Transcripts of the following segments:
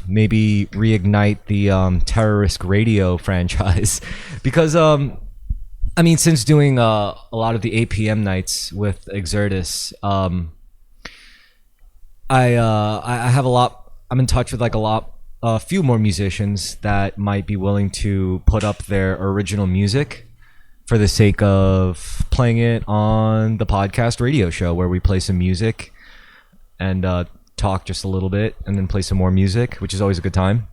maybe reignite the Terrorisk radio franchise because I mean, since doing a lot of the 8 p.m. nights with Exertus, I have a lot. I'm in touch with like a few more musicians that might be willing to put up their original music for the sake of playing it on the podcast radio show where we play some music and talk just a little bit and then play some more music, which is always a good time.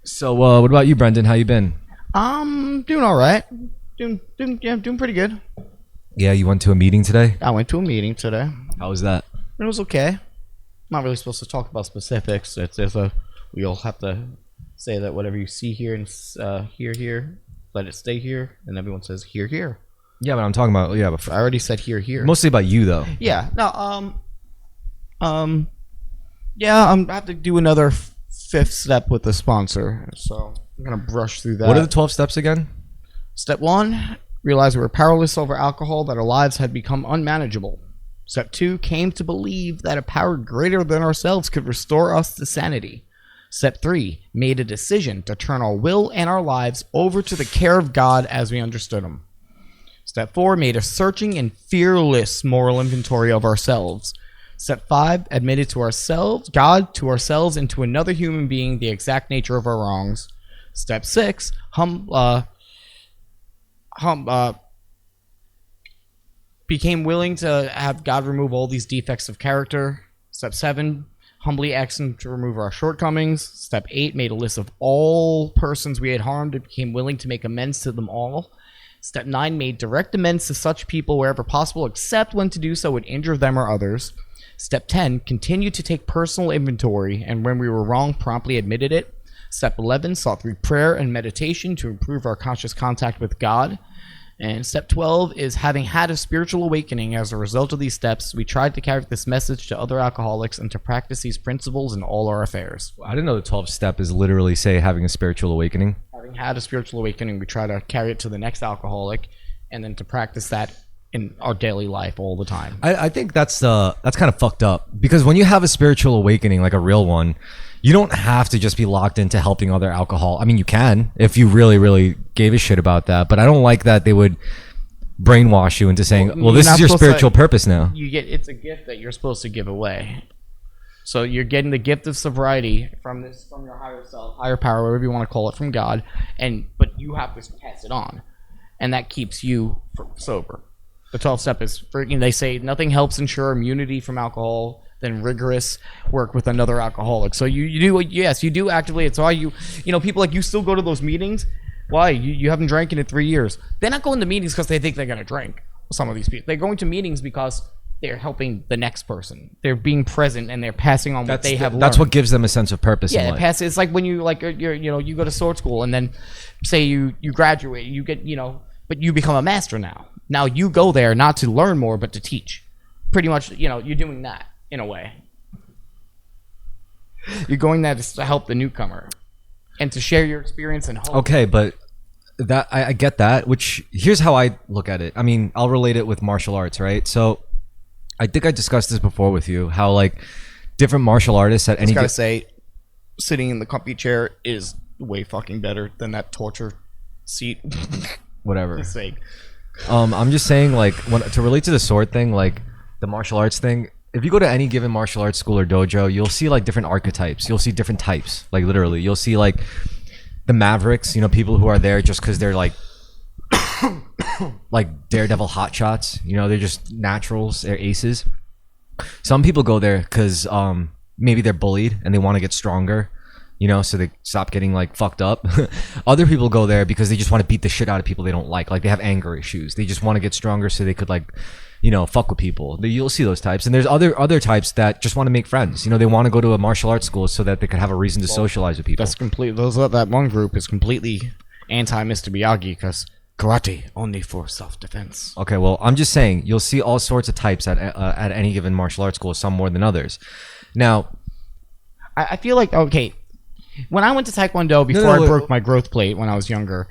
So what about you, Brendan? How you been? Doing all right. Doing pretty good. Yeah, you went to a meeting today? I went to a meeting today. How was that? It was okay. Not really supposed to talk about specifics. We all have to say that whatever you see here and here, let it stay here, and everyone says here. Yeah, but I'm talking about but I already said here. Mostly about you though. Yeah. No. Yeah. I have to do another fifth step with the sponsor, so I'm gonna brush through that. What are the 12 steps again? Step 1: realize we were powerless over alcohol, that our lives had become unmanageable. Step 2: came to believe that a power greater than ourselves could restore us to sanity. Step 3: made a decision to turn our will and our lives over to the care of God as we understood Him. Step 4: made a searching and fearless moral inventory of ourselves. Step 5: admitted to ourselves, God, to ourselves, and to another human being the exact nature of our wrongs. Step 6: became willing to have God remove all these defects of character. Step 7: humbly asked Him to remove our shortcomings. Step 8: made a list of all persons we had harmed and became willing to make amends to them all. Step 9: made direct amends to such people wherever possible, except when to do so would injure them or others. Step 10: continued to take personal inventory, and when we were wrong, promptly admitted it. Step 11: sought through prayer and meditation to improve our conscious contact with God. And step 12 is, having had a spiritual awakening as a result of these steps, we tried to carry this message to other alcoholics and to practice these principles in all our affairs. I didn't know the 12th step is literally say having a spiritual awakening. Having had a spiritual awakening, we try to carry it to the next alcoholic and then to practice that in our daily life all the time. I think that's kind of fucked up, because when you have a spiritual awakening, like a real one, you don't have to just be locked into helping other alcohol. I mean, you can if you really, really gave a shit about that, but I don't like that they would brainwash you into saying, well, this is your spiritual purpose now. It's a gift that you're supposed to give away. So you're getting the gift of sobriety from your higher self, higher power, whatever you want to call it, from God, but you have to pass it on, and that keeps you sober. The 12th step is, they say nothing helps ensure immunity from alcohol than rigorous work with another alcoholic. So you do actively. It's why people like you still go to those meetings. Why? You haven't drank in 3 years. They're not going to meetings because they think they're going to drink. Some of these people, they're going to meetings because they're helping the next person. They're being present and they're passing on what they have learned. That's what gives them a sense of purpose in life. It's like when you you go to sword school and then say you graduate, you get but you become a master now. Now you go there not to learn more, but to teach. Pretty much, you're doing that in a way. You're going there to help the newcomer and to share your experience and hope. Okay, but that I get that. Which, here's how I look at it. I mean, I'll relate it with martial arts, right? So, I think I discussed this before with you. How like different martial artists at any. I gotta say, sitting in the comfy chair is way fucking better than that torture seat. Whatever. For sake. I'm just saying, like, to relate to the sword thing, like the martial arts thing. If you go to any given martial arts school or dojo, you'll see like different archetypes. You'll see different types. Like literally, you'll see like the mavericks. People who are there just because they're like, like daredevil hotshots. They're just naturals. They're aces. Some people go there because maybe they're bullied and they want to get stronger. So they stop getting like fucked up. Other people go there because they just want to beat the shit out of people they don't like. Like they have anger issues. They just want to get stronger so they could like, fuck with people. You'll see those types. And there's other types that just want to make friends. They want to go to a martial arts school so that they could have a reason to socialize with people. That's complete. That one group is completely anti-Mr. Miyagi because karate only for self-defense. Okay, well, I'm just saying you'll see all sorts of types at any given martial arts school, some more than others. Now, I feel like, okay, when I went to Taekwondo before I broke my growth plate when I was younger,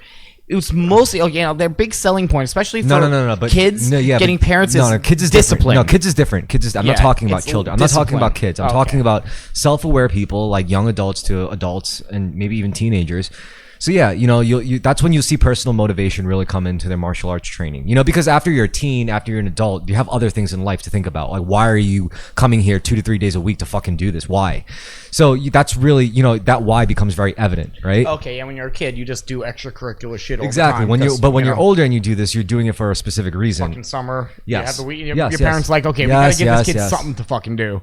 it was mostly, their big selling point, especially for no, but kids getting parents is kids is discipline. Different. No, kids is different. I'm not talking about children. I'm not talking about kids. I'm talking about self-aware people, like young adults to adults and maybe even teenagers. So yeah, that's when you'll see personal motivation really come into their martial arts training. Because after you're a teen, after you're an adult, you have other things in life to think about. Like, why are you coming here 2 to 3 days a week to fucking do this? Why? So that's really, that why becomes very evident, right? Okay, and when you're a kid, you just do extracurricular shit all exactly. the time. When you're older and you do this, you're doing it for a specific reason. Fucking summer. Yes. Your parents like, okay, we gotta give this kid something to fucking do.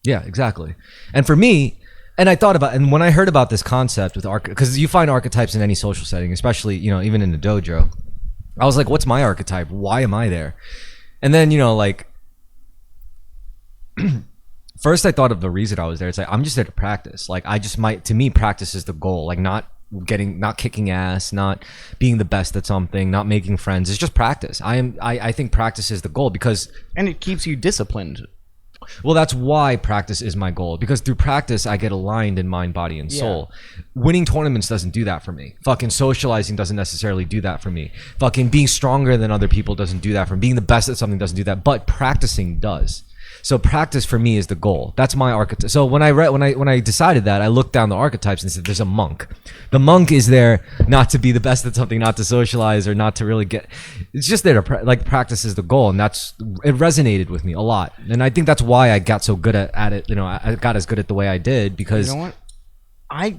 Yeah, exactly. And for me, and I thought about, and when I heard about this concept with because you find archetypes in any social setting, especially, even in the dojo, I was like, what's my archetype? Why am I there? And then, first I thought of the reason I was there. It's like, I'm just there to practice. Like, to me, practice is the goal. Like, not kicking ass, not being the best at something, not making friends. It's just practice. I think practice is the goal and it keeps you disciplined. Well, that's why practice is my goal, because through practice I get aligned in mind, body, and soul. Winning tournaments doesn't do that for me. Fucking socializing doesn't necessarily do that for me. Fucking being stronger than other people doesn't do that for me. Being the best at something doesn't do that, but practicing does. So practice for me is the goal. That's my archetype. So when I decided that, I looked down the archetypes and said, there's a monk. The monk is there not to be the best at something, not to socialize, or not to really get. It's just there to practice is the goal, and it resonated with me a lot. And I think that's why I got so good at it. I got as good at the way I did because. You know what?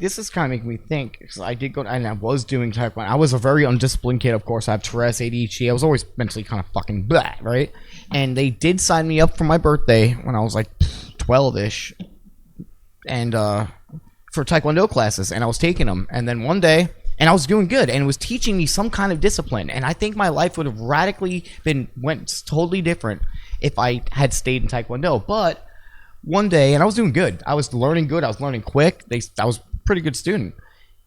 This is kind of making me think, because I did go and I was doing Taekwondo. I was a very undisciplined kid, of course. I have Tourette's, ADHD. I was always mentally kind of fucking blah, right? And they did sign me up for my birthday when I was like 12-ish, and for Taekwondo classes, and I was taking them. And then one day, and I was doing good, and it was teaching me some kind of discipline. And I think my life would have radically went totally different if I had stayed in Taekwondo. But one day, and I was doing good. I was learning good. I was learning quick. I was a pretty good student.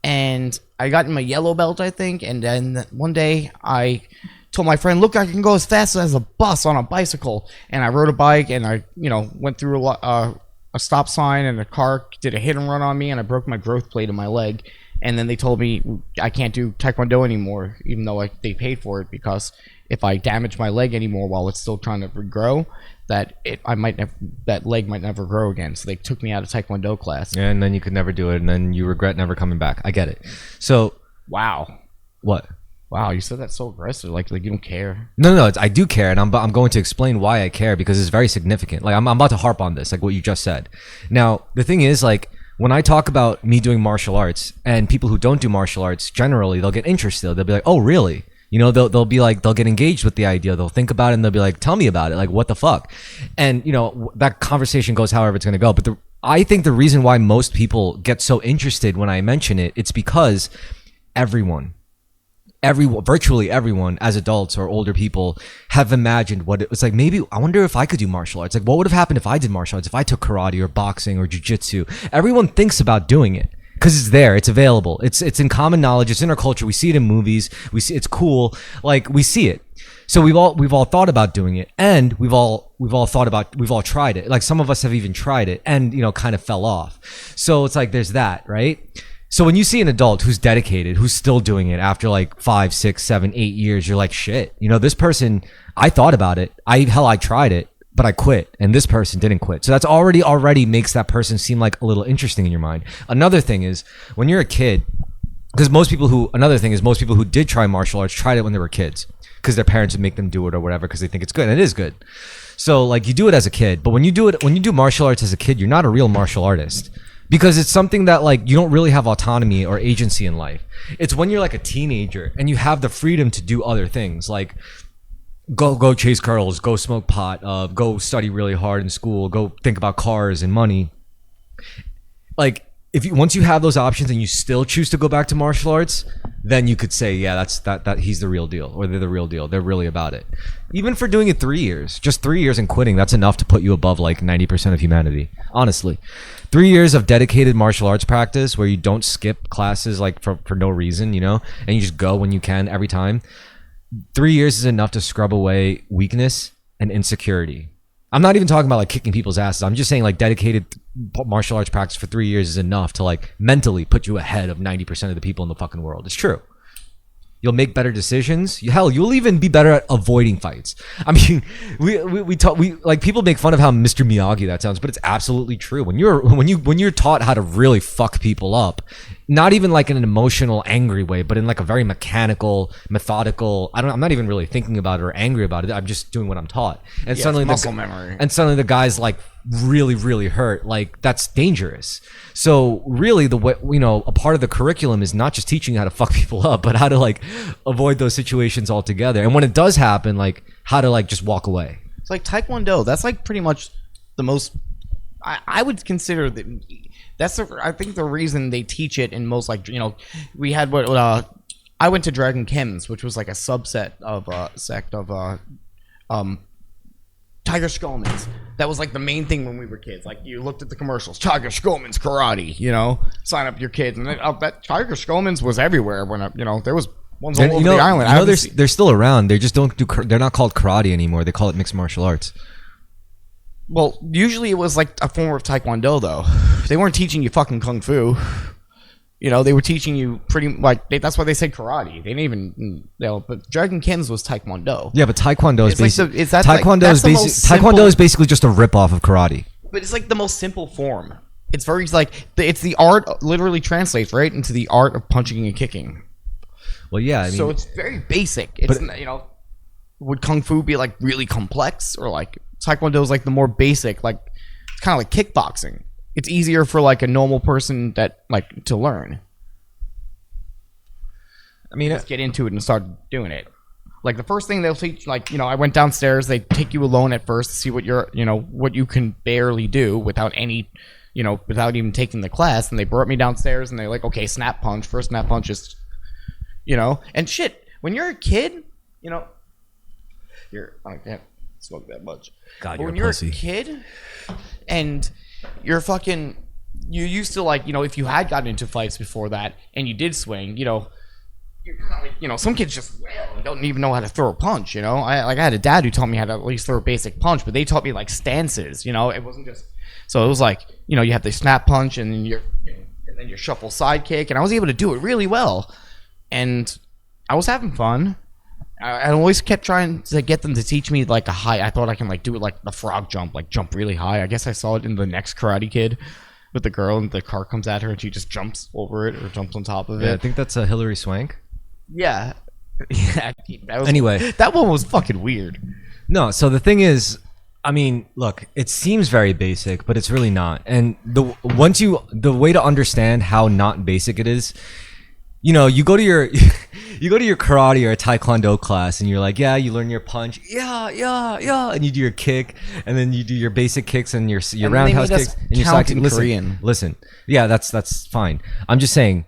And I got in my yellow belt, I think. And then one day, I told my friend, look, I can go as fast as a bus on a bicycle. And I rode a bike, and I, went through a stop sign, and a car did a hit and run on me, and I broke my growth plate in my leg. And then they told me I can't do Taekwondo anymore, even though they paid for it, because if I damage my leg anymore while it's still trying to regrow, that leg might never grow again. So they took me out of Taekwondo class. And then you could never do it, and then you regret never coming back. I get it. So wow. What? Wow, you said that so aggressive, like you don't care. No, I do care, and I'm going to explain why I care, because it's very significant. Like I'm about to harp on this, like what you just said. Now the thing is, like, when I talk about me doing martial arts, and people who don't do martial arts, generally they'll get interested. They'll be like, oh really? They'll be like, they'll get engaged with the idea. They'll think about it, and they'll be like, tell me about it. Like, what the fuck? And that conversation goes however it's going to go. But I think the reason why most people get so interested when I mention it, it's because virtually everyone, as adults or older people, have imagined what it was like. Maybe I wonder if I could do martial arts. Like, what would have happened if I did martial arts? If I took karate or boxing or jiu-jitsu? Everyone thinks about doing it because it's there, it's available, it's in common knowledge, it's in our culture. We see it in movies. We see it's cool. Like, we see it. So we've all thought about doing it, and we've all tried it. Like, some of us have even tried it and kind of fell off. So it's like there's that, right? So when you see an adult who's dedicated, who's still doing it after like 5, 6, 7, 8 years, you're like, shit, this person, I thought about it. I tried it, but I quit, and this person didn't quit. So that's already makes that person seem like a little interesting in your mind. Another thing is, when you're a kid, because most people who did try martial arts tried it when they were kids, because their parents would make them do it or whatever, because they think it's good, and it is good. So like, you do it as a kid, but when you do martial arts as a kid, you're not a real martial artist. Because it's something that, like, you don't really have autonomy or agency in life. It's when you're like a teenager and you have the freedom to do other things, like go chase girls, go smoke pot, go study really hard in school, go think about cars and money. Like, once you have those options and you still choose to go back to martial arts, then you could say, yeah, that he's the real deal, or they're the real deal. They're really about it. Even for doing it 3 years, just 3 years and quitting, that's enough to put you above like 90% of humanity. Honestly, 3 years of dedicated martial arts practice where you don't skip classes like for no reason, and you just go when you can every time. 3 years is enough to scrub away weakness and insecurity. I'm not even talking about like kicking people's asses. I'm just saying like dedicated martial arts practice for 3 years is enough to like mentally put you ahead of 90% of the people in the fucking world. It's true. You'll make better decisions. Hell, you'll even be better at avoiding fights. I mean, we talk, we like, people make fun of how Mr. Miyagi that sounds, but it's absolutely true. When you're taught how to really fuck people up, not even like in an emotional, angry way, but in like a very mechanical, methodical. I'm not even really thinking about it or angry about it. I'm just doing what I'm taught. And suddenly muscle memory. And suddenly the guy's like really, really hurt. Like, that's dangerous. So really, the way, a part of the curriculum is not just teaching you how to fuck people up, but how to like avoid those situations altogether. And when it does happen, like how to like just walk away. It's like Taekwondo. That's like pretty much the most. I would consider that. I think the reason they teach it in most, like, we had what I went to Dragon Chems, which was like a subset of sect of Tiger Skullman's. That was like the main thing when we were kids. Like, you looked at the commercials, Tiger Skullman's karate, sign up your kids, and that Tiger Skullman's was everywhere when there was ones all over the island. They're still around. They just don't do. They're not called karate anymore. They call it mixed martial arts. Well, usually it was like a form of Taekwondo, though. They weren't teaching you fucking kung fu. They were teaching you that's why they said karate. They didn't even, but Dragon Ken's was Taekwondo. Yeah, but Taekwondo is basically Taekwondo is basically just a ripoff of karate. But it's like the most simple form. It's very it's the art, literally translates right into the art of punching and kicking. Well, yeah, I mean, so it's very basic. It's would kung fu be like really complex, or like Taekwondo is like the more basic, like it's kind of like kickboxing. It's easier for like a normal person to learn. I mean, just get into it and start doing it. Like, the first thing they'll teach, I went downstairs. They take you alone at first to see what what you can barely do without any, without even taking the class. And they brought me downstairs and they're like, okay, snap punch. First snap punch is, and shit. When you're a kid, I can't smoke that much. God, but when you're you're a pussy. a kid and you're fucking, you used to if you had gotten into fights before that and you did swing, you're kind of like, some kids just wail and don't even know how to throw a punch. I had a dad who taught me how to at least throw a basic punch, but they taught me like stances. It wasn't just, so it was like, you have the snap punch and then and then your shuffle side kick, and I was able to do it really well, and I was having fun. I always kept trying to get them to teach me like a high. I thought I can do it like the frog jump, like jump really high. I guess I saw it in the next Karate Kid with the girl, and the car comes at her and she just jumps over it or jumps on top of it. Yeah, I think that's Hillary Swank. Yeah. Anyway, that one was fucking weird. No, so the thing is, I mean, look, it seems very basic, but it's really not. And the way to understand how not basic it is, you go to your karate or a taekwondo class and you're like, yeah, you learn your punch, yeah, and you do your kick, and then you do your basic kicks and your roundhouse kicks and your side kicks. Korean. Listen, yeah, that's fine. I'm just saying,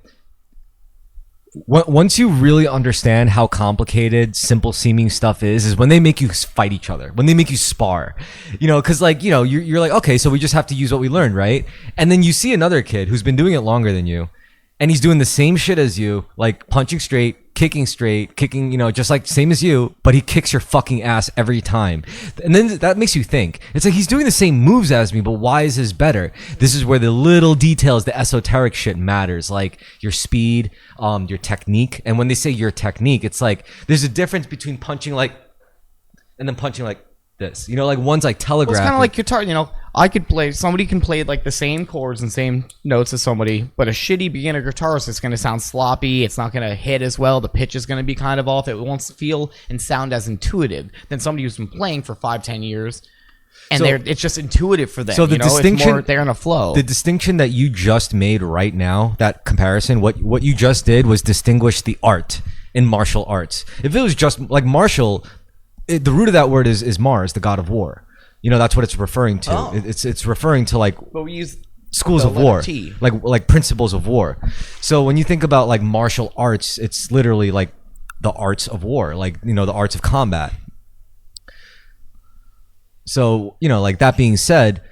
once you really understand how complicated simple seeming stuff is when they make you fight each other, when they make you spar, because you're like, okay, so we just have to use what we learned, right? And then you see another kid who's been doing it longer than you, and he's doing the same shit as you, like punching straight, kicking, just like same as you, but he kicks your fucking ass every time. And then that makes you think. It's like, he's doing the same moves as me, but why is his better? This is where the little details, the esoteric shit matters, like your speed, your technique. And when they say your technique, it's like, there's a difference between punching like, and then punching like this. Like one's like telegraph. Well, it's kind of like guitar. Somebody can play like the same chords and same notes as somebody, but a shitty beginner guitarist is going to sound sloppy. It's not going to hit as well. The pitch is going to be kind of off. It won't feel and sound as intuitive than somebody who's been playing for 5-10 years. And it's just intuitive for them. So the distinction, it's more, they're in a flow. The distinction that you just made right now, that comparison, what you just did was distinguish the art in martial arts. If it was just like martial, the root of that word is Mars, the god of war. That's what it's referring to. Oh. It's referring to like but we use schools of war, like principles of war. So when you think about like martial arts, it's literally like the arts of war, like the arts of combat. So like that being said,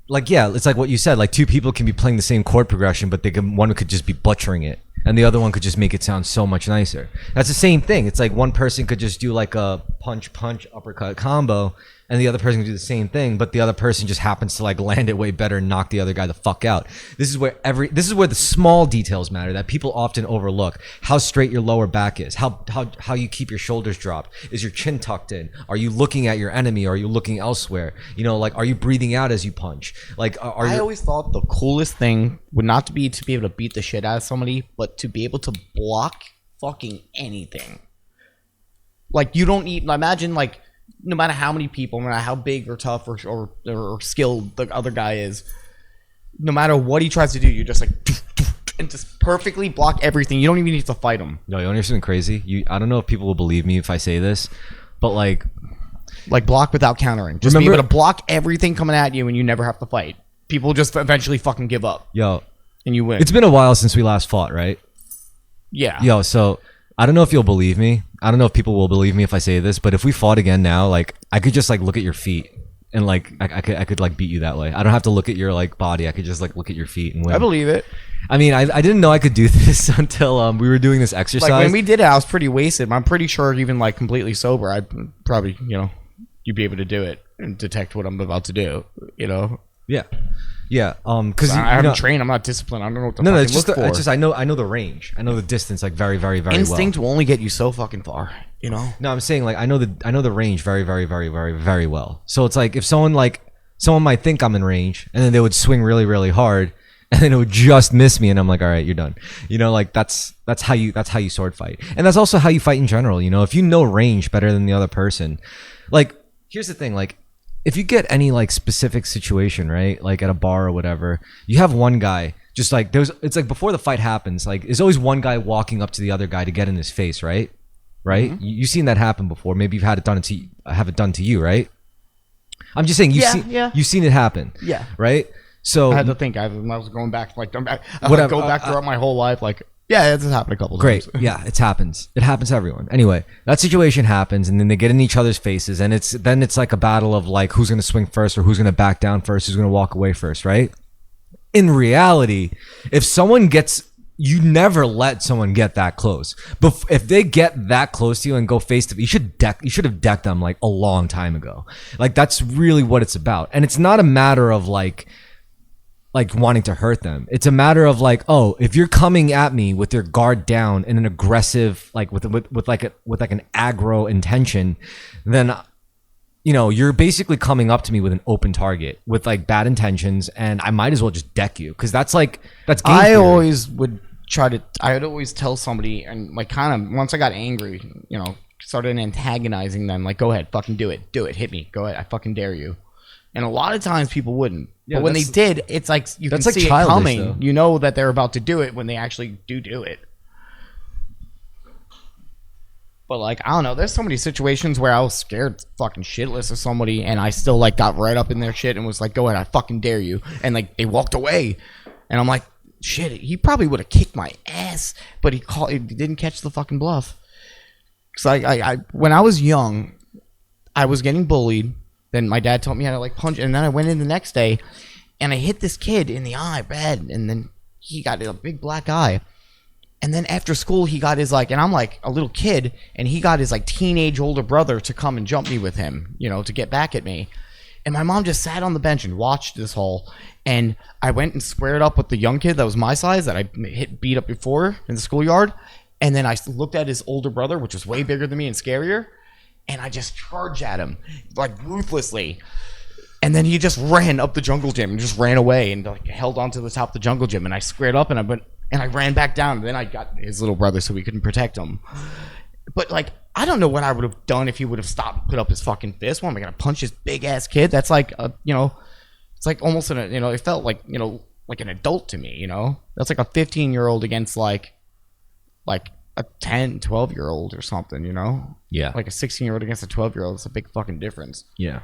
like yeah, it's like what you said. Like two people can be playing the same chord progression, but one could just be butchering it, and the other one could just make it sound so much nicer. That's the same thing. It's like one person could just do like a punch uppercut combo, and the other person can do the same thing, but the other person just happens to like land it way better and knock the other guy the fuck out. This is where the small details matter that people often overlook. How straight your lower back is, how you keep your shoulders dropped. Is your chin tucked in? Are you looking at your enemy? Or are you looking elsewhere? You know, like, are you breathing out as you punch? Like, I always thought the coolest thing would not to be able to beat the shit out of somebody, but to be able to block fucking anything. Like, you don't need, imagine, like, no matter how many people, no matter how big or tough or skilled the other guy is, no matter what he tries to do, you're just like, and just perfectly block everything. You don't even need to fight him. No, you understand crazy? I don't know if people will believe me if I say this, but like block without countering. Just be able to block everything coming at you and you never have to fight. People just eventually fucking give up. Yo. And you win. It's been a while since we last fought, right? Yeah. Yo, so I don't know if you'll believe me. I don't know if people will believe me if I say this, but if we fought again now, like, I could just like look at your feet and like I could like beat you that way. I don't have to look at your like body. I could just like look at your feet and win. I believe it. I mean, I didn't know I could do this until we were doing this exercise. Like when we did it, I was pretty wasted. I'm pretty sure even like completely sober, I'd probably, you'd be able to do it and detect what I'm about to do, Yeah. Yeah, because I haven't trained. I'm not disciplined. I don't know what to fucking it's just look for. it's just I know the range. I know the distance like very, very, very Instinct well. will only get you so fucking far, No, I'm saying like I know the range very, very, very, very, very well. So it's like if someone might think I'm in range, and then they would swing really, really hard, and then it would just miss me, and I'm like, all right, you're done. Like that's how you sword fight, and that's also how you fight in general. If you know range better than the other person, like here's the thing, like. If you get any like specific situation, right, like at a bar or whatever, you have one guy just like it's like before the fight happens, like there's always one guy walking up to the other guy to get in his face, right? Mm-hmm. You've seen that happen before. Maybe you've had it done to you, right? I'm just saying you've seen it happen, yeah, right? So I had to think. I was going back like go back throughout my whole life, like. Yeah, it's happened a couple times. Great. Yeah, it happens. It happens to everyone. Anyway, that situation happens, and then they get in each other's faces, and it's like a battle of like who's gonna swing first or who's gonna back down first, who's gonna walk away first, right? In reality, if someone you never let someone get that close. But if they get that close to you and go face to face, you should have decked them like a long time ago. Like that's really what it's about, and it's not a matter of like wanting to hurt them. It's a matter of like, oh, if you're coming at me with your guard down in an aggressive, like with an aggro intention, then you're basically coming up to me with an open target with like bad intentions, and I might as well just deck you because that's game I theory. I'd always tell somebody, and like kind of once I got angry, started antagonizing them, like, go ahead, fucking do it, hit me, go ahead, I fucking dare you. And a lot of times people wouldn't. Yeah, but when they did, it's like you can see it coming. Though. You know that they're about to do it when they actually do it. But like, I don't know. There's so many situations where I was scared fucking shitless of somebody, and I still like got right up in their shit and was like, go ahead, I fucking dare you. And like they walked away. And I'm like, shit, he probably would have kicked my ass. But he didn't catch the fucking bluff. Because I when I was young, I was getting bullied. Then my dad taught me how to like punch, and then I went in the next day, and I hit this kid in the eye bad, and then he got a big black eye. And then after school, he got his like, and I'm like a little kid, and he got his like teenage older brother to come and jump me with him, to get back at me. And my mom just sat on the bench and watched this whole, and I went and squared up with the young kid that was my size that I beat up before in the schoolyard, and then I looked at his older brother, which was way bigger than me and scarier. And I just charged at him, like, ruthlessly. And then he just ran up the jungle gym and just ran away and like held on to the top of the jungle gym. And I squared up and I ran back down. And then I got his little brother so we couldn't protect him. But, like, I don't know what I would have done if he would have stopped and put up his fucking fist. What, am I going to punch his big-ass kid? That's like, it's like almost, it felt like, like an adult to me, That's like a 15-year-old against, like a 10, 12-year-old or something, Yeah. Like a 16-year-old against a 12-year-old. It's a big fucking difference. Yeah.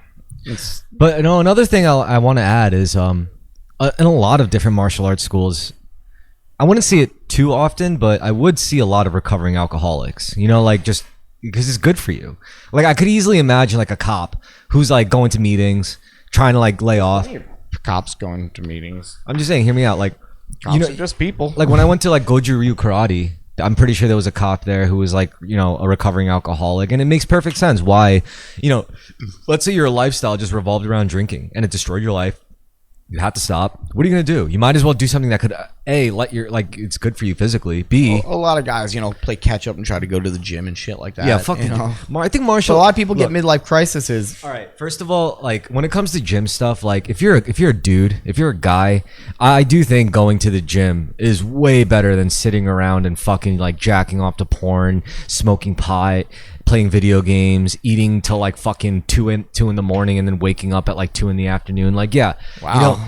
But another thing I want to add is in a lot of different martial arts schools, I wouldn't see it too often, but I would see a lot of recovering alcoholics, like just because it's good for you. Like I could easily imagine like a cop who's like going to meetings, trying to like lay off. Cops going to meetings. I'm just saying, hear me out. Like, cops are just people. Like when I went to like Goju Ryu Karate, I'm pretty sure there was a cop there who was like, you know, a recovering alcoholic, and it makes perfect sense why, you know, let's say your lifestyle just revolved around drinking and it destroyed your life. You have to stop. What are you gonna do? You might as well do something that could A, let your, like, it's good for you physically. B, a lot of guys, you know, play catch up and try to go to the gym and shit like that. yeah, fucking. You know? I think So martial. a lot of people Look, get midlife crises. all right. First of all, like when it comes to gym stuff, like if you're a dude, if you're a guy, I do think going to the gym is way better than sitting around and fucking like jacking off to porn, smoking pot, playing video games, eating till like fucking two in the morning, and then waking up at like 2 in the afternoon. Like, yeah, Wow. you know,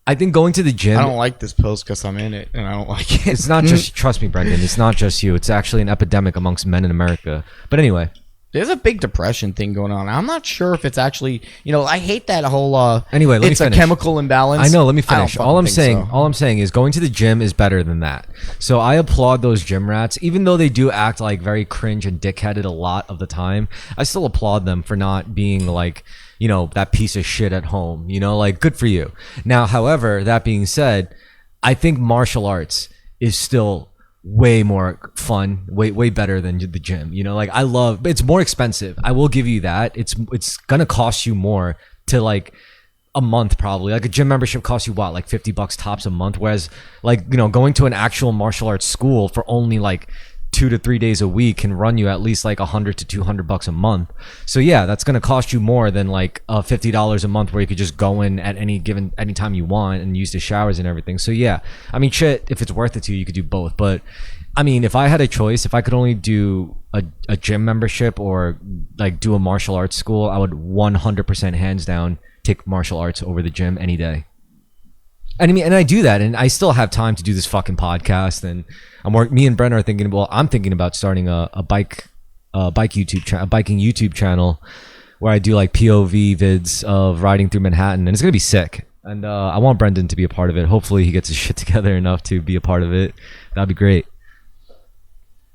I think going to the gym. I don't like this post because I'm in it and I don't like it. It's not just, trust me, Brendan, it's not just you. It's actually an epidemic amongst men in America. But anyway. There's a big depression thing going on. I'm not sure if it's actually, you know, I hate that whole Anyway, let me it's finish. a chemical imbalance. I know, let me I don't finish. All I'm fucking saying, think so. all I'm saying is going to the gym is better than that. So I applaud those gym rats, even though they do act like very cringe and dickheaded a lot of the time. I still applaud them for not being like, you know, that piece of shit at home, you know, like good for you. Now, however, that being said, I think martial arts is still way more fun, way better than the gym. You know, like I love, it's more expensive. I will give you that. It's gonna cost you more to like a month probably. Like a gym membership costs you what, like $50 tops a month, whereas like, you know, going to an actual martial arts school for only like 2 to 3 days a week can run you at least like $100 to $200 a month. So yeah, that's gonna cost you more than like $50 a month where you could just go in at any time you want and use the showers and everything. So yeah, I mean, shit, if it's worth it to you, you could do both. But I mean, if I had a choice, if I could only do a gym membership or like do a martial arts school, I would 100% hands down take martial arts over the gym any day. And I mean, and I do that, and I still have time to do this fucking podcast. And me and Brent are thinking. Well, I'm thinking about starting a biking YouTube channel where I do like POV vids of riding through Manhattan, and it's gonna be sick. And I want Brendan to be a part of it. Hopefully, he gets his shit together enough to be a part of it. That'd be great.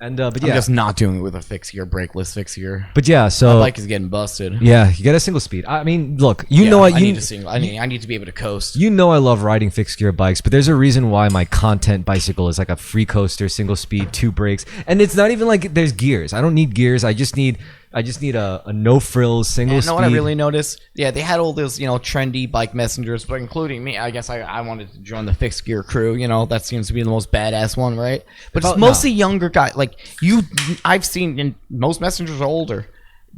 And but yeah, I'm just not doing it with a fixed gear, brakeless fixed gear. but yeah, My so bike is getting busted. yeah, you get a single speed. I mean, look, you Yeah, know what I you need a single. I need to be able to coast. You know I love riding fixed gear bikes, but there's a reason why my content bicycle is like a free coaster, single speed, 2 brakes, and it's not even like there's gears. I don't need gears. I just need a no frills single You speed. know what I really noticed? Yeah, they had all those, you know, trendy bike messengers, but including me. I guess I wanted to join the fixed gear crew. You know, that seems to be the most badass one, right? But it's mostly younger guys. Like I've seen, and most messengers are older.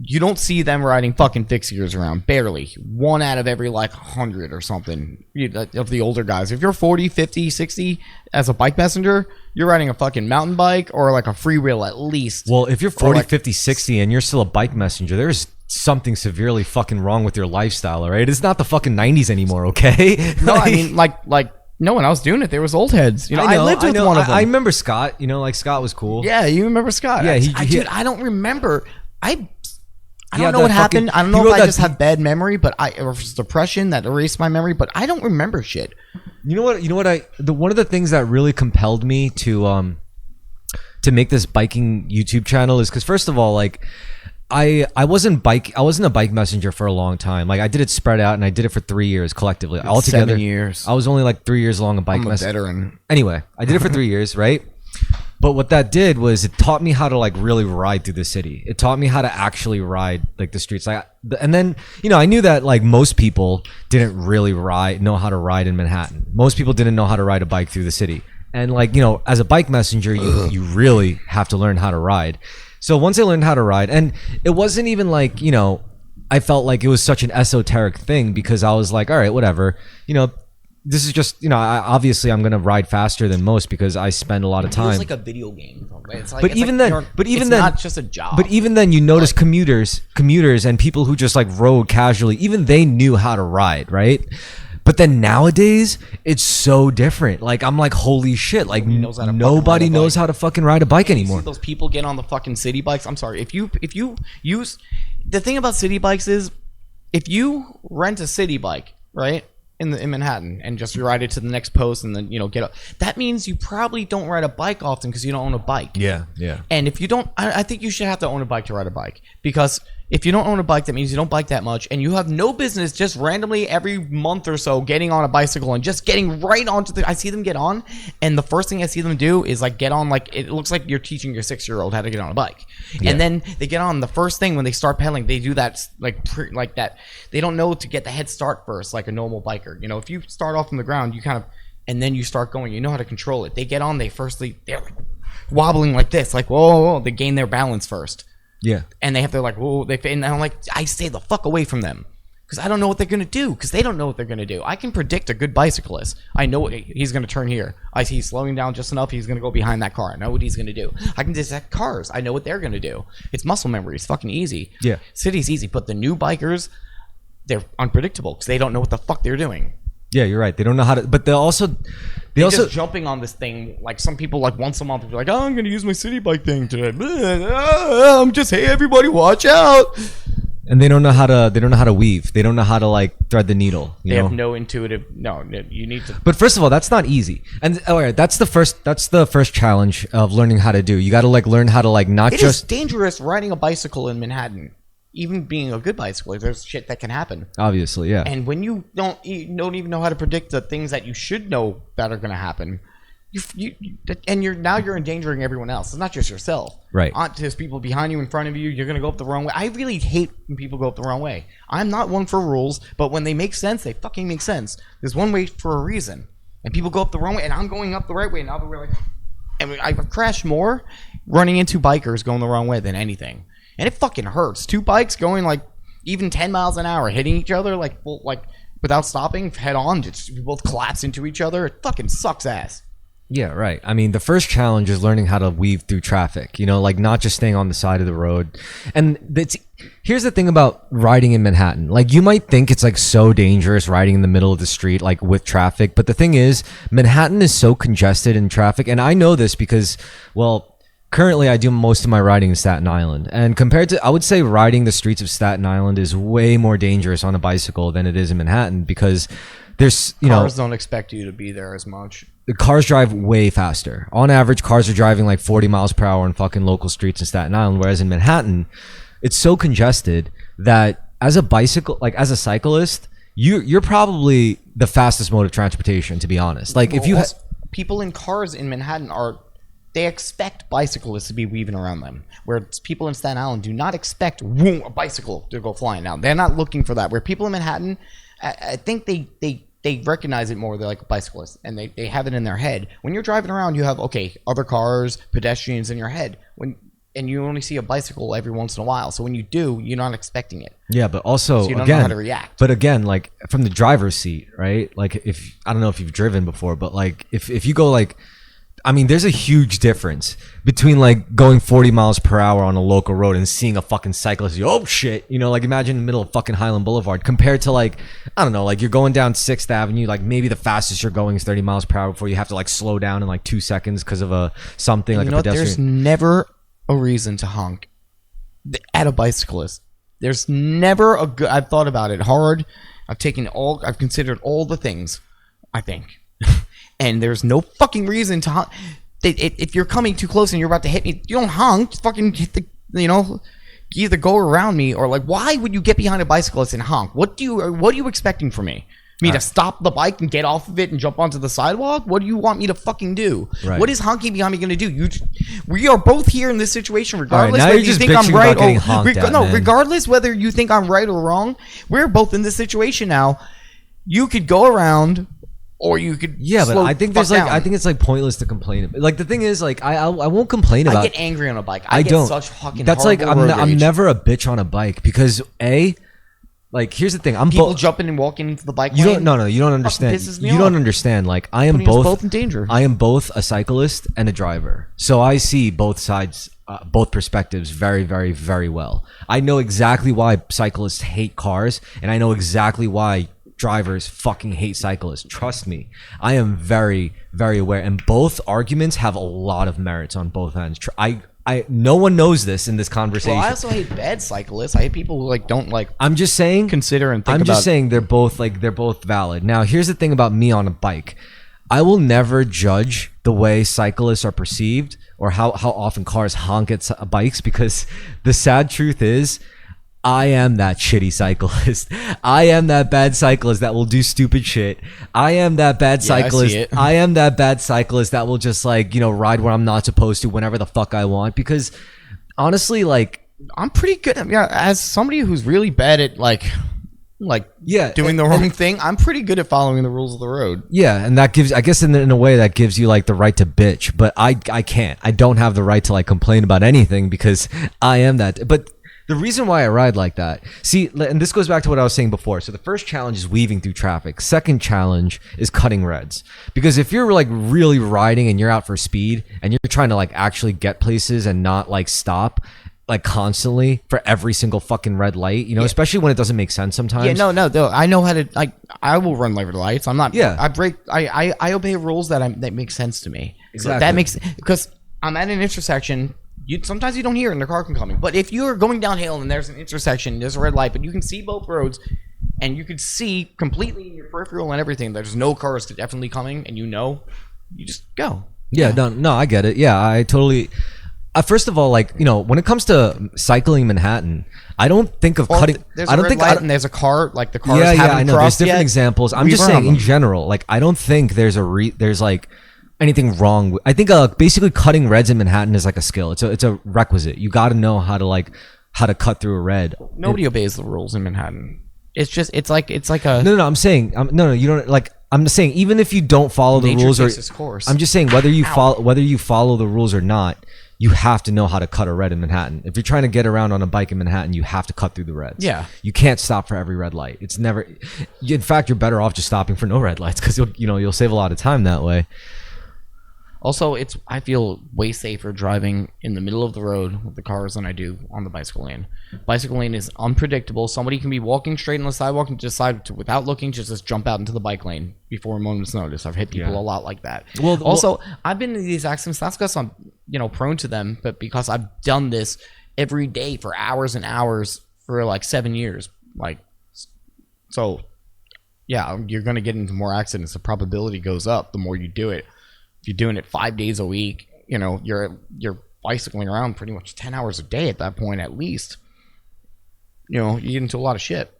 You don't see them riding fucking fixed gears around. Barely. 1 out of every like 100 or something of the older guys. If you're 40, 50, 60 as a bike messenger, you're riding a fucking mountain bike or like a free wheel at least. Well, if you're 40, like- 50, 60 and you're still a bike messenger, there's something severely fucking wrong with your lifestyle, all right? It's not the fucking 90s anymore, okay? No, I mean like no, when I was doing it, there was old heads. You know, I lived with one of them. I remember Scott. You know, like Scott was cool. Yeah, you remember Scott? Yeah, dude, I don't remember. I Yeah, don't know the what happened. fucking- I don't he know wrote if I that just have bad memory, or if it's depression that erased my memory. But I don't remember shit. You know what? One of the things that really compelled me to make this biking YouTube channel is because first of all, like I wasn't a bike messenger for a long time. Like I did it spread out, and I did it for 3 years collectively. Altogether, 7 years. I was only like 3 years long a bike I'm a messenger. veteran. Anyway, I did it for 3 years, right? But what that did was it taught me how to like really ride through the city. It taught me how to actually ride like the streets. Like, and then, you know, I knew that like most people didn't really know how to ride in Manhattan. Most people didn't know how to ride a bike through the city. And like, you know, as a bike messenger, you really have to learn how to ride. So once I learned how to ride, and it wasn't even like, you know, I felt like it was such an esoteric thing because I was like, all right, whatever, you know, this is just, you know, obviously I'm gonna ride faster than most because I spend a lot of time. It's like a video game. It's like, But even then, it's not just a job. But even then, you notice commuters, and people who just like rode casually. Even they knew how to ride, right? But then nowadays, it's so different. Like I'm like, holy shit! Like nobody knows how to fucking ride a bike anymore. See those people get on the fucking city bikes. I'm sorry. If you use the thing about city bikes is, if you rent a city bike, right? In Manhattan and just ride it to the next post and then, you know, get up. That means you probably don't ride a bike often because you don't own a bike. Yeah. And if you don't, I think you should have to own a bike to ride a bike because If you don't own a bike, that means you don't bike that much, and you have no business just randomly every month or so getting on a bicycle and just getting right onto the. I see them get on, and the first thing I see them do is like get on, like it looks like you're teaching your 6-year-old how to get on a bike, and then they get on. The first thing when they start pedaling, they do that like that. They don't know to get the head start first, like a normal biker. You know, if you start off from the ground, you kind of, and then you start going. You know how to control it. They get on. They're like wobbling like this, like whoa. They gain their balance first. Yeah. And they have to like, whoa, and I'm like, I stay the fuck away from them because I don't know what they're going to do because they don't know what they're going to do. I can predict a good bicyclist. I know what he's going to turn here. I see he's slowing down just enough. He's going to go behind that car. I know what he's going to do. I can dissect cars. I know what they're going to do. It's muscle memory. It's fucking easy. Yeah. City's easy, but the new bikers, they're unpredictable because they don't know what the fuck they're doing. Yeah, you're right. They don't know how to, but they're also just jumping on this thing. Like some people, like once a month, they're like, "Oh, I'm going to use my city bike thing today." I'm just, hey, everybody, watch out. And they don't know how to. They don't know how to weave. They don't know how to like thread the needle. They have no intuitive. No, you need to. But first of all, that's not easy. And all right, that's the first challenge of learning how to do. You got to like learn how to like not It just. is dangerous riding a bicycle in Manhattan. Even being a good bicycler, there's shit that can happen. Obviously, yeah. And when you don't even know how to predict the things that you should know that are going to happen, you're endangering everyone else. It's not just yourself. Right. There's people behind you, in front of you. You're going to go up the wrong way. I really hate when people go up the wrong way. I'm not one for rules, but when they make sense, they fucking make sense. There's one way for a reason, and people go up the wrong way, and I'm going up the right way, and now we're like, and I've crashed more running into bikers going the wrong way than anything. And it fucking hurts. 2 bikes going like even 10 miles an hour, hitting each other like without stopping, head on. We both collapse into each other. It fucking sucks ass. Yeah, right. I mean, the first challenge is learning how to weave through traffic, you know, like not just staying on the side of the road. And here's the thing about riding in Manhattan. Like you might think it's like so dangerous riding in the middle of the street, like with traffic. But the thing is, Manhattan is so congested in traffic. And I know this because, well, currently, I do most of my riding in Staten Island, and compared to, I would say riding the streets of Staten Island is way more dangerous on a bicycle than it is in Manhattan because there's, cars don't expect you to be there as much. The cars drive way faster. On average, cars are driving like 40 miles per hour on fucking local streets in Staten Island, whereas in Manhattan, it's so congested that as a bicycle, like as a cyclist, you're probably the fastest mode of transportation, to be honest. Like if you people in cars in Manhattan they expect bicyclists to be weaving around them, where people in Staten Island do not expect a bicycle to go flying down. They're not looking for that. Where people in Manhattan, I think they recognize it more. They're like bicyclists, and they have it in their head. When you're driving around, you have, other cars, pedestrians in your head. And you only see a bicycle every once in a while. So when you do, you're not expecting it. Yeah, but also, so you don't know how to react. But again, like from the driver's seat, right? Like if, I don't know if you've driven before, but like if you go like, I mean, there's a huge difference between like going 40 miles per hour on a local road and seeing a fucking cyclist. Oh shit. You know, like imagine in the middle of fucking Highland Boulevard compared to like, I don't know, like you're going down 6th Avenue, like maybe the fastest you're going is 30 miles per hour before you have to like slow down in like 2 seconds because of something like a pedestrian. There's never a reason to honk at a bicyclist. There's never a good, I've thought about it hard. I've considered all the things, I think. And there's no fucking reason to honk. If you're coming too close and you're about to hit me, you don't honk. Just fucking hit the, you either go around me or like, why would you get behind a bicyclist and honk? What are you expecting from me? Me to stop the bike and get off of it and jump onto the sidewalk? What do you want me to fucking do? Right. What is honking behind me going to do? We are both here in this situation, regardless now whether you're you just think I'm bitching right about getting honked at, man. regardless whether you think I'm right or wrong. We're both in this situation now. You could go around. Or you could but I think I think it's like pointless to complain. Like the thing is, like I won't complain about. I get angry on a bike. I get don't. Such fucking. That's like road I'm rage. never a bitch on a bike because like here's the thing. I'm people jumping and walking into the bike. You lane. don't. No, you don't understand. Pisses me You off. don't understand. Like I am Putting us both. both in danger. I am both a cyclist and a driver, so I see both sides, both perspectives very, very, very well. I know exactly why cyclists hate cars, and I know exactly why drivers fucking hate cyclists. Trust me, I am very, very aware, and both arguments have a lot of merits on both ends. No one knows this in this conversation. Well, I also hate bad cyclists. I hate people who like don't like. I'm just saying. Consider and think I'm about. just saying they're both valid. Now, here's the thing about me on a bike. I will never judge the way cyclists are perceived or how often cars honk at bikes because the sad truth is, I am that shitty cyclist. I am that bad cyclist that will do stupid shit. I am that bad Yeah, I see cyclist. it. I am that bad cyclist that will just like, ride where I'm not supposed to whenever the fuck I want. Because honestly, like, I'm pretty good at, yeah, as somebody who's really bad at yeah, doing the wrong thing, I'm pretty good at following the rules of the road. yeah, and that gives, I guess, in a way, that gives you like the right to bitch. But I can't. I don't have the right to like complain about anything because I am that. But the reason why I ride like that, see, and this goes back to what I was saying before. So the first challenge is weaving through traffic. Second challenge is cutting reds. Because if you're like really riding and you're out for speed and you're trying to like actually get places and not like stop like constantly for every single fucking red light, especially when it doesn't make sense sometimes. Yeah, no. I know how to, like, I will run red lights. I'm not. Yeah. I obey rules that make sense to me. Exactly. That makes, because I'm at an intersection. Sometimes you don't hear it and the car can come in. But if you're going downhill and there's an intersection, there's a red light, but you can see both roads, and you can see completely in your peripheral and everything, there's no cars definitely coming, and you just go. Yeah, no, I get it. Yeah, I totally. First of all, like, when it comes to cycling Manhattan, I don't think of cutting. There's I a don't red think light and there's a car, like the cars Yeah, haven't I know. There's crossed different yet. examples. I'm Weave just around saying in them. general. Like, I don't think there's like anything wrong with. I think basically cutting reds in Manhattan is like a skill. It's a requisite. You got to know how to cut through a red. Nobody obeys the rules in Manhattan. It's like a No. I'm saying no. You don't like. I'm just saying even if you don't follow the nature rules takes or its course. I'm just saying whether you follow the rules or not, you have to know how to cut a red in Manhattan. If you're trying to get around on a bike in Manhattan, you have to cut through the reds. Yeah. You can't stop for every red light. It's never. In fact, you're better off just stopping for no red lights because you'll save a lot of time that way. Also, I feel way safer driving in the middle of the road with the cars than I do on the bicycle lane. Bicycle lane is unpredictable. Somebody can be walking straight on the sidewalk and decide to, without looking, just jump out into the bike lane before a moment's notice. I've hit people a lot like that. Also, I've been in these accidents not because I'm prone to them, but because I've done this every day for hours and hours for like 7 years. Yeah, you're gonna get into more accidents. The probability goes up the more you do it. If you're doing it 5 days a week, you're bicycling around pretty much 10 hours a day at that point, at least. You get into a lot of shit.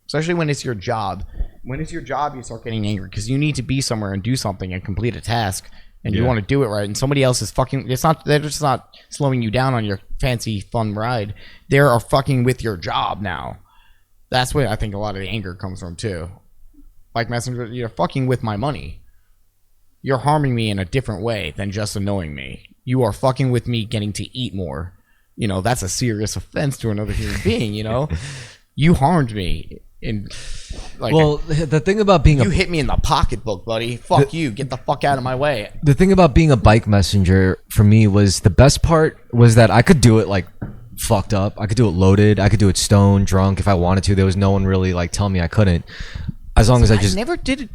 Especially when it's your job. When it's your job, you start getting angry because you need to be somewhere and do something and complete a task, and you want to do it right. And somebody else is fucking. They're just not slowing you down on your fancy fun ride. They are fucking with your job now. That's where I think a lot of the anger comes from too. Bike messenger, you're fucking with my money. You're harming me in a different way than just annoying me. You are fucking with me getting to eat more. That's a serious offense to another human being, You harmed me. The thing about being you hit me in the pocketbook, buddy. Fuck you. Get the fuck out of my way. The thing about being a bike messenger for me was the best part was that I could do it like fucked up. I could do it loaded. I could do it stoned, drunk if I wanted to. There was no one really like telling me I couldn't. As long as I never did it.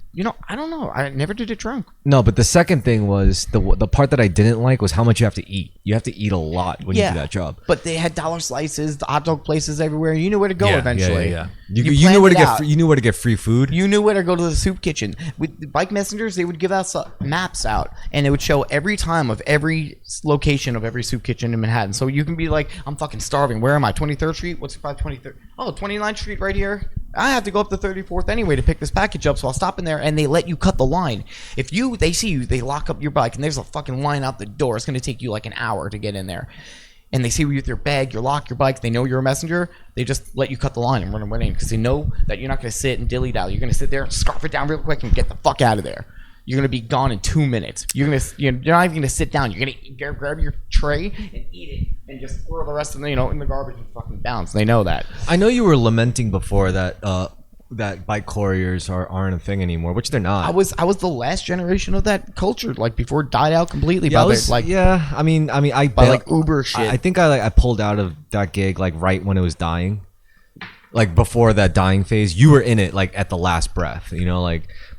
I don't know. I never did it drunk. No, but the second thing was the part that I didn't like was how much you have to eat. You have to eat a lot when you do that job. But they had dollar slices, the hot dog places everywhere. You knew where to go eventually. Yeah. You knew where to get. You knew where to get free food. You knew where to go to the soup kitchen. With the bike messengers, they would give us maps out, and it would show every time of every location of every soup kitchen in Manhattan. So you can be like, I'm fucking starving. Where am I? 23rd Street? What's 23rd? Oh, 29th Street right here. I have to go up to 34th anyway to pick this package up, so I'll stop in there, and they let you cut the line. If they see you, they lock up your bike, and there's a fucking line out the door. It's going to take you like an hour to get in there. And they see you with your bag, you lock your bike, they know you're a messenger, they just let you cut the line and run away because they know that you're not going to sit and dilly-dally. You're going to sit there, scarf it down real quick, and get the fuck out of there. You're going to be gone in 2 minutes. You're not even going to sit down. You're going to grab your tray and eat it and just throw the rest of the, in the garbage and fucking bounce. They know that. I know you were lamenting before that that bike couriers aren't a thing anymore, which they're not. I was the last generation of that culture, like before it died out completely. I mean, like Uber shit. I think I pulled out of that gig like right when it was dying, like before that dying phase. You were in it like at the last breath,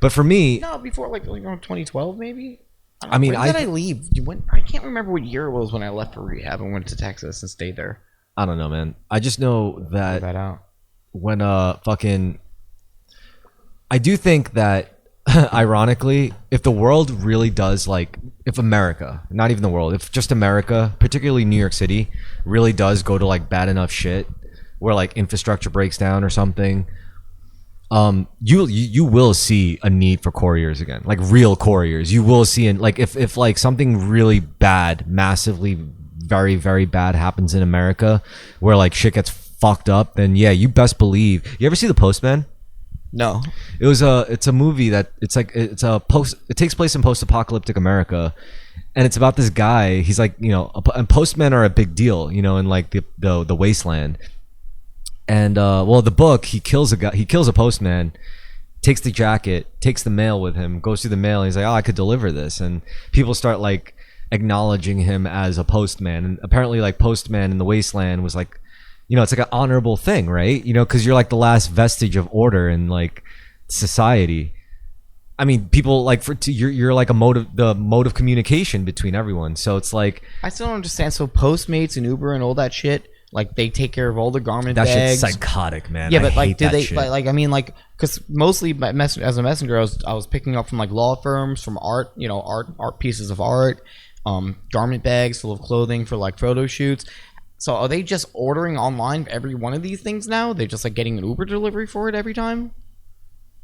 But for me, no, before like 2012 maybe. When did I leave? I can't remember what year it was when I left for rehab and went to Texas and stayed there. I don't know, man. I just know that out. When I do think that, ironically, if the world really does, like, if America, not even the world, if just America, particularly New York City, really does go to, like, bad enough shit where like infrastructure breaks down or something, you will see a need for couriers again, like real couriers. You will see, and like if like something really bad, massively, very very bad happens in America, where like shit gets fucked up, then yeah, you best believe. You ever see The Postman? No. It's a movie that it takes place in post-apocalyptic America, and it's about this guy. He's like, and postmen are a big deal, in like the wasteland. And well, the book, he kills a postman, takes the jacket, takes the mail with him, goes through the mail, and he's like, oh, I could deliver this. And people start like acknowledging him as a postman. And apparently like postman in the wasteland was like, it's like an honorable thing, right? Because you're like the last vestige of order in like society. I mean, people like you're like the mode of communication between everyone. So it's like, I still don't understand. So Postmates and Uber and all that shit, like they take care of all the garment that bags. shit's psychotic, man. Yeah, but I like, hate do that they shit. like? I mean, like, because mostly as a messenger, I was picking up from like law firms, from art, art pieces of art, garment bags full of clothing for like photo shoots. So are they just ordering online for every one of these things now? They're just like getting an Uber delivery for it every time.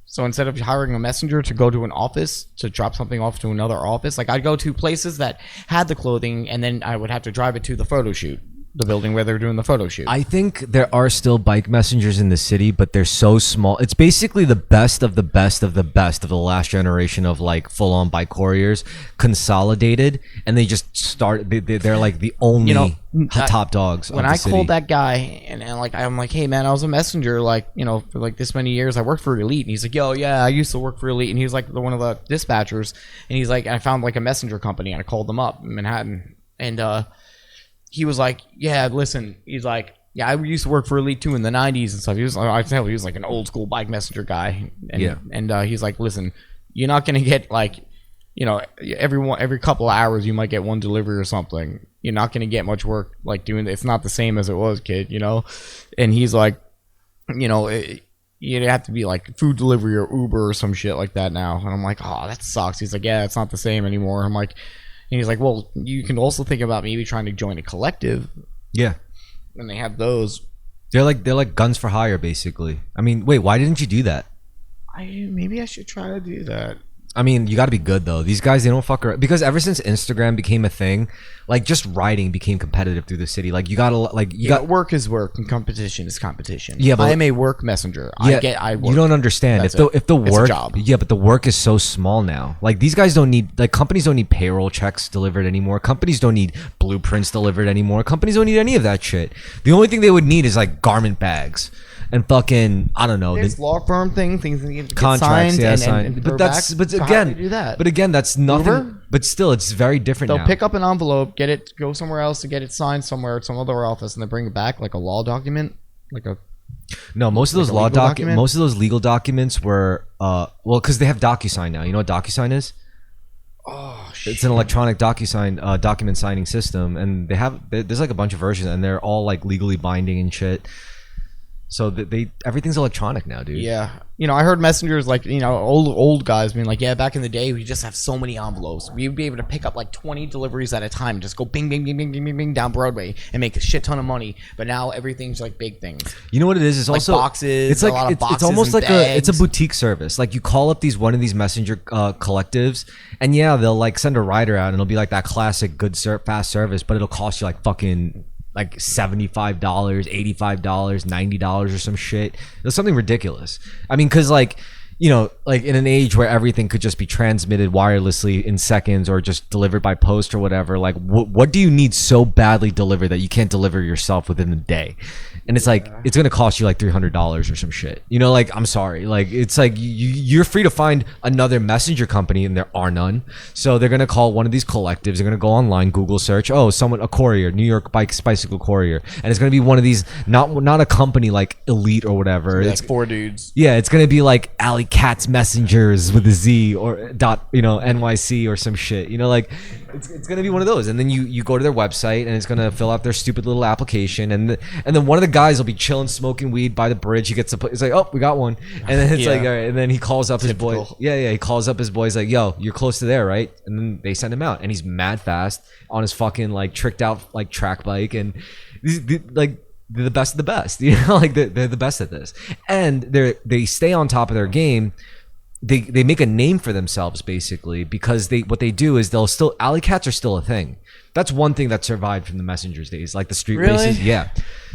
So instead of hiring a messenger to go to an office to drop something off to another office, like I'd go to places that had the clothing, and then I would have to drive it to the photo shoot, the building where they're doing the photo shoot. I think there are still bike messengers in the city, but they're so small. It's basically the best of the best of the best of the last generation of like full-on bike couriers consolidated, and they just start. They're like the only top dogs. When of the I city. called that guy and like I'm like, hey man, I was a messenger like for like this many years. I worked for Elite, and he's like, yo, yeah, I used to work for Elite, and he was like one of the dispatchers, and he's like, I found like a messenger company, and I called them up in Manhattan, and he was like, yeah, listen, he's like, yeah, I used to work for Elite too in the 90s and stuff. I tell he was like an old school bike messenger guy, and he's like, listen, you're not gonna get like, every couple of hours you might get one delivery or something. You're not gonna get much work like doing it. It's not the same as it was, kid. And he's like, you'd have to be like food delivery or Uber or some shit like that now. And I'm like, oh, that sucks. He's like, yeah, it's not the same anymore. I'm like, and he's like, well, you can also think about maybe trying to join a collective. Yeah, And they have those. they're like guns for hire, basically. I mean, wait, why didn't you do that? Maybe I should try to do that. I mean, you got to be good though. These guys, they don't fuck around, because ever since Instagram became a thing, like just riding became competitive through the city. Like you got work is work and competition is competition. Yeah, but I am a work messenger. Yeah, I work. you don't understand That's if the It's a work. job. Yeah, but the work is so small now. Like these guys don't need, like companies don't need payroll checks delivered anymore. Companies don't need blueprints delivered anymore. Companies don't need any of that shit. The only thing they would need is like garment bags and fucking, I don't know. There's law firm things that need to get Contracts, signed yeah, and signed. But that's but so how again, do you do that? but again, that's nothing. Uber? But still, it's very different They'll now. pick up an envelope, go somewhere else to get it signed somewhere at some other office, and they bring it back like a law document, like a. No, most of those a law legal document? most of those legal documents were well, because they have DocuSign now. You know what DocuSign is? Oh shit! It's an electronic DocuSign document signing system, and there's like a bunch of versions, and they're all like legally binding and shit. So everything's electronic now, dude. Yeah, I heard messengers like old guys being like, yeah, back in the day we just have so many envelopes. We'd be able to pick up like 20 deliveries at a time, and just go bing, bing, bing, bing, bing, bing, bing down Broadway and make a shit ton of money. But now everything's like big things. You know what it is? It's Like also boxes. It's like a lot of boxes it's almost and like bags. it's a boutique service. Like you call up one of these messenger collectives, and yeah, they'll like send a rider out, and it'll be like that classic good fast service, but it'll cost you like fucking like $75, $85, $90 or some shit. It's something ridiculous. I mean, because like like in an age where everything could just be transmitted wirelessly in seconds or just delivered by post or whatever, like what do you need so badly delivered that you can't deliver yourself within the day? And it's like it's gonna cost you like $300 or some shit. Like, I'm sorry, like it's like you're free to find another messenger company, and there are none. So they're gonna call one of these collectives. They're gonna go online, Google search, a courier, New York bicycle courier, and it's gonna be one of these, not a company like Elite or whatever. It's like 4 dudes. Yeah, it's gonna be like Alley Cat's Messengers with a Z or dot NYC or some shit. Like it's gonna be one of those, and then you go to their website, and it's gonna fill out their stupid little application, and then one of the guys will be chilling, smoking weed by the bridge. He gets it's like, oh, we got one, and then it's like, all right, and then he calls up his boy. Yeah, he calls up his boy. He's like, yo, you're close to there, right? And then they send him out, and he's mad fast on his fucking like tricked out like track bike, and like they're the best of the best. You know, like they're the best at this, and they stay on top of their game. They make a name for themselves basically because what they do is they'll still alley cats are still a thing. That's one thing that survived from the Messengers days, like the street races. Yeah,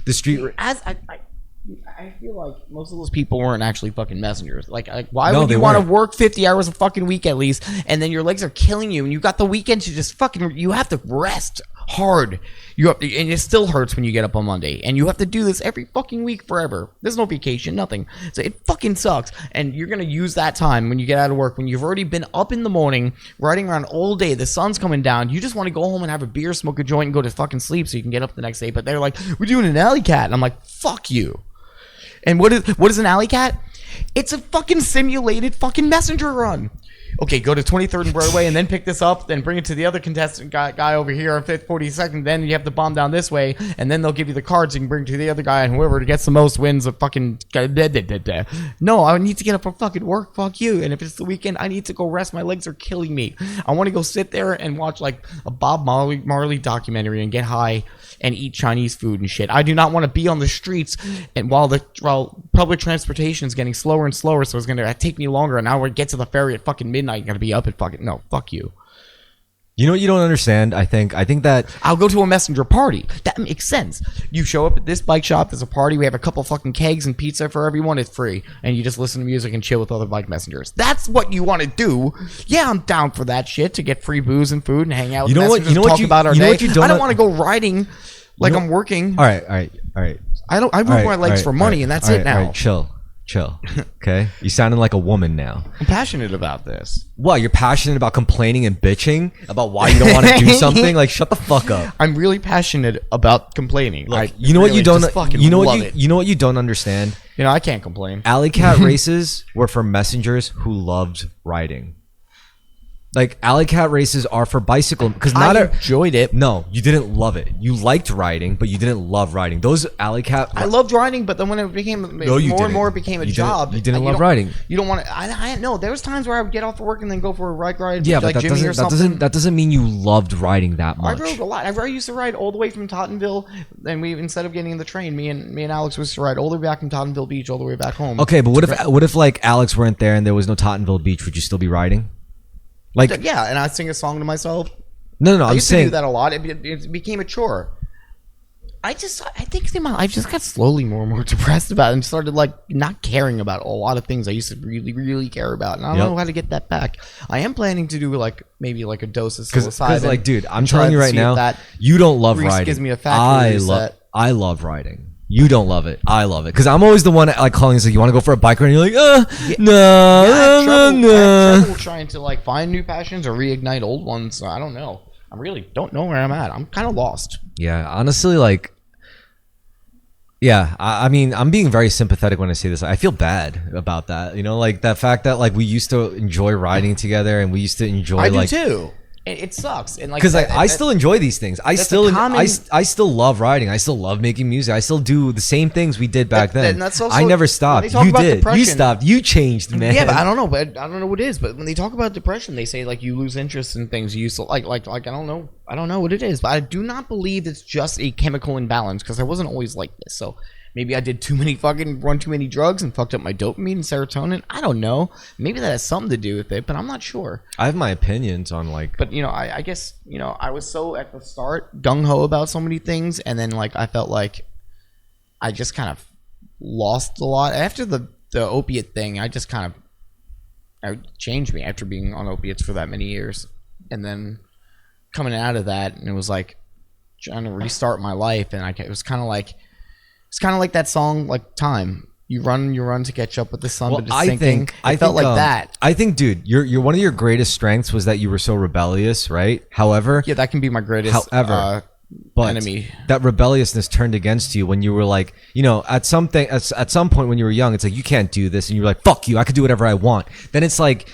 the street. I feel like most of those people weren't actually fucking messengers. Like why would you want to work 50 hours a fucking week at least, and then your legs are killing you, and you got the weekend to just fucking, you have to rest hard. And it still hurts when you get up on Monday, and you have to do this every fucking week forever. There's no vacation, nothing. So it fucking sucks, and you're gonna use that time when you get out of work, when you've already been up in the morning, riding around all day, the sun's coming down, you just want to go home and have a beer, smoke a joint, and go to fucking sleep so you can get up the next day. But they're like, we're doing an alley cat, and I'm like, fuck you. And what is an alley cat? It's a fucking simulated fucking messenger run. Okay, go to 23rd and Broadway and then pick this up, then bring it to the other contestant guy over here on 5th, 42nd. Then you have to bomb down this way, and then they'll give you the cards you can bring to the other guy, and whoever gets the most wins a fucking. No, I need to get up for fucking work. Fuck you. And if it's the weekend, I need to go rest. My legs are killing me. I want to go sit there and watch like a Bob Marley documentary and get high and eat Chinese food and shit. I do not want to be on the streets and while public transportation is getting slower and slower, so it's gonna take me longer. An hour to get to the ferry at fucking midnight. You gotta be up at fucking no. Fuck you. You know what you don't understand? I think that I'll go to a messenger party. That makes sense. You show up at this bike shop. There's a party. We have a couple fucking kegs and pizza for everyone. It's free, and you just listen to music and chill with other bike messengers. That's what you want to do. Yeah, I'm down for that shit, to get free booze and food and hang out. You know what? You know what? About our day. I don't want to go riding like I'm working. All right. I move my legs for money, and that's it now. All right, chill. Okay, you sounding like a woman now. I'm passionate about this. What, you're passionate about complaining and bitching about why you don't want to do something? Like, shut the fuck up. I'm really passionate about complaining. Look, you know what you don't. You know what you don't understand. You know, I can't complain. Alley cat races were for messengers who loved riding. Like, alley cat races are for bicycle because I enjoyed it. No, you didn't love it. You liked riding, but you didn't love riding. Those alley cat. I loved riding, but then when it became more and more, it became a job. You didn't love riding. You don't want to. I know there was times where I would get off of work and then go for a bike ride. Yeah, like but that doesn't mean you loved riding that much. I rode a lot. I used to ride all the way from Tottenville, and we, instead of getting in the train, me and Alex used to ride all the way back from Tottenville Beach all the way back home. Okay, but what if like Alex weren't there and there was no Tottenville Beach? Would you still be riding? Like, yeah, and I sing a song to myself. No. I used to do that a lot. It became a chore. I think in my life just got slowly more and more depressed about it and started like not caring about a lot of things I used to really, really care about. And I don't know how to get that back. I am planning to do like maybe like a dose of psilocybin. Because like, dude, I'm telling you right now, you don't love riding. Gives me a factory reset. I love riding. You don't love it. I love it. Because I'm always the one like calling. Like, you want to go for a bike ride? And you're like, no. I have trouble trying to like find new passions or reignite old ones. I don't know. I really don't know where I'm at. I'm kind of lost. Yeah, honestly, like, yeah. I mean, I'm being very sympathetic when I say this. I feel bad about that. You know, like that fact that like we used to enjoy riding together and we used to enjoy. I do too. It sucks, and like because I still enjoy these things. I still love riding. I still love making music. I still do the same things we did back then. I never stopped. You did. You stopped. You changed, man. Yeah, but I don't know. But I don't know what it is. But when they talk about depression, they say like you lose interest in things you used to like. I don't know. I don't know what it is. But I do not believe it's just a chemical imbalance because I wasn't always like this. So maybe I did too many drugs and fucked up my dopamine and serotonin. I don't know. Maybe that has something to do with it, but I'm not sure. I have my opinions on like. But you know, I guess you know I was so at the start gung ho about so many things, and then like I felt like I just kind of lost a lot after the opiate thing. I just kind of it changed me after being on opiates for that many years, and then coming out of that, and it was like trying to restart my life, and it was kind of like. It's kind of like that song, like Time. You run to catch up with the sun, but it's sinking. I felt like that. I think, dude, you're one of your greatest strengths was that you were so rebellious, right? However, yeah, that can be my greatest enemy. That rebelliousness turned against you when you were like, you know, at some point when you were young, it's like you can't do this, and you're like, fuck you, I could do whatever I want. Then it's like.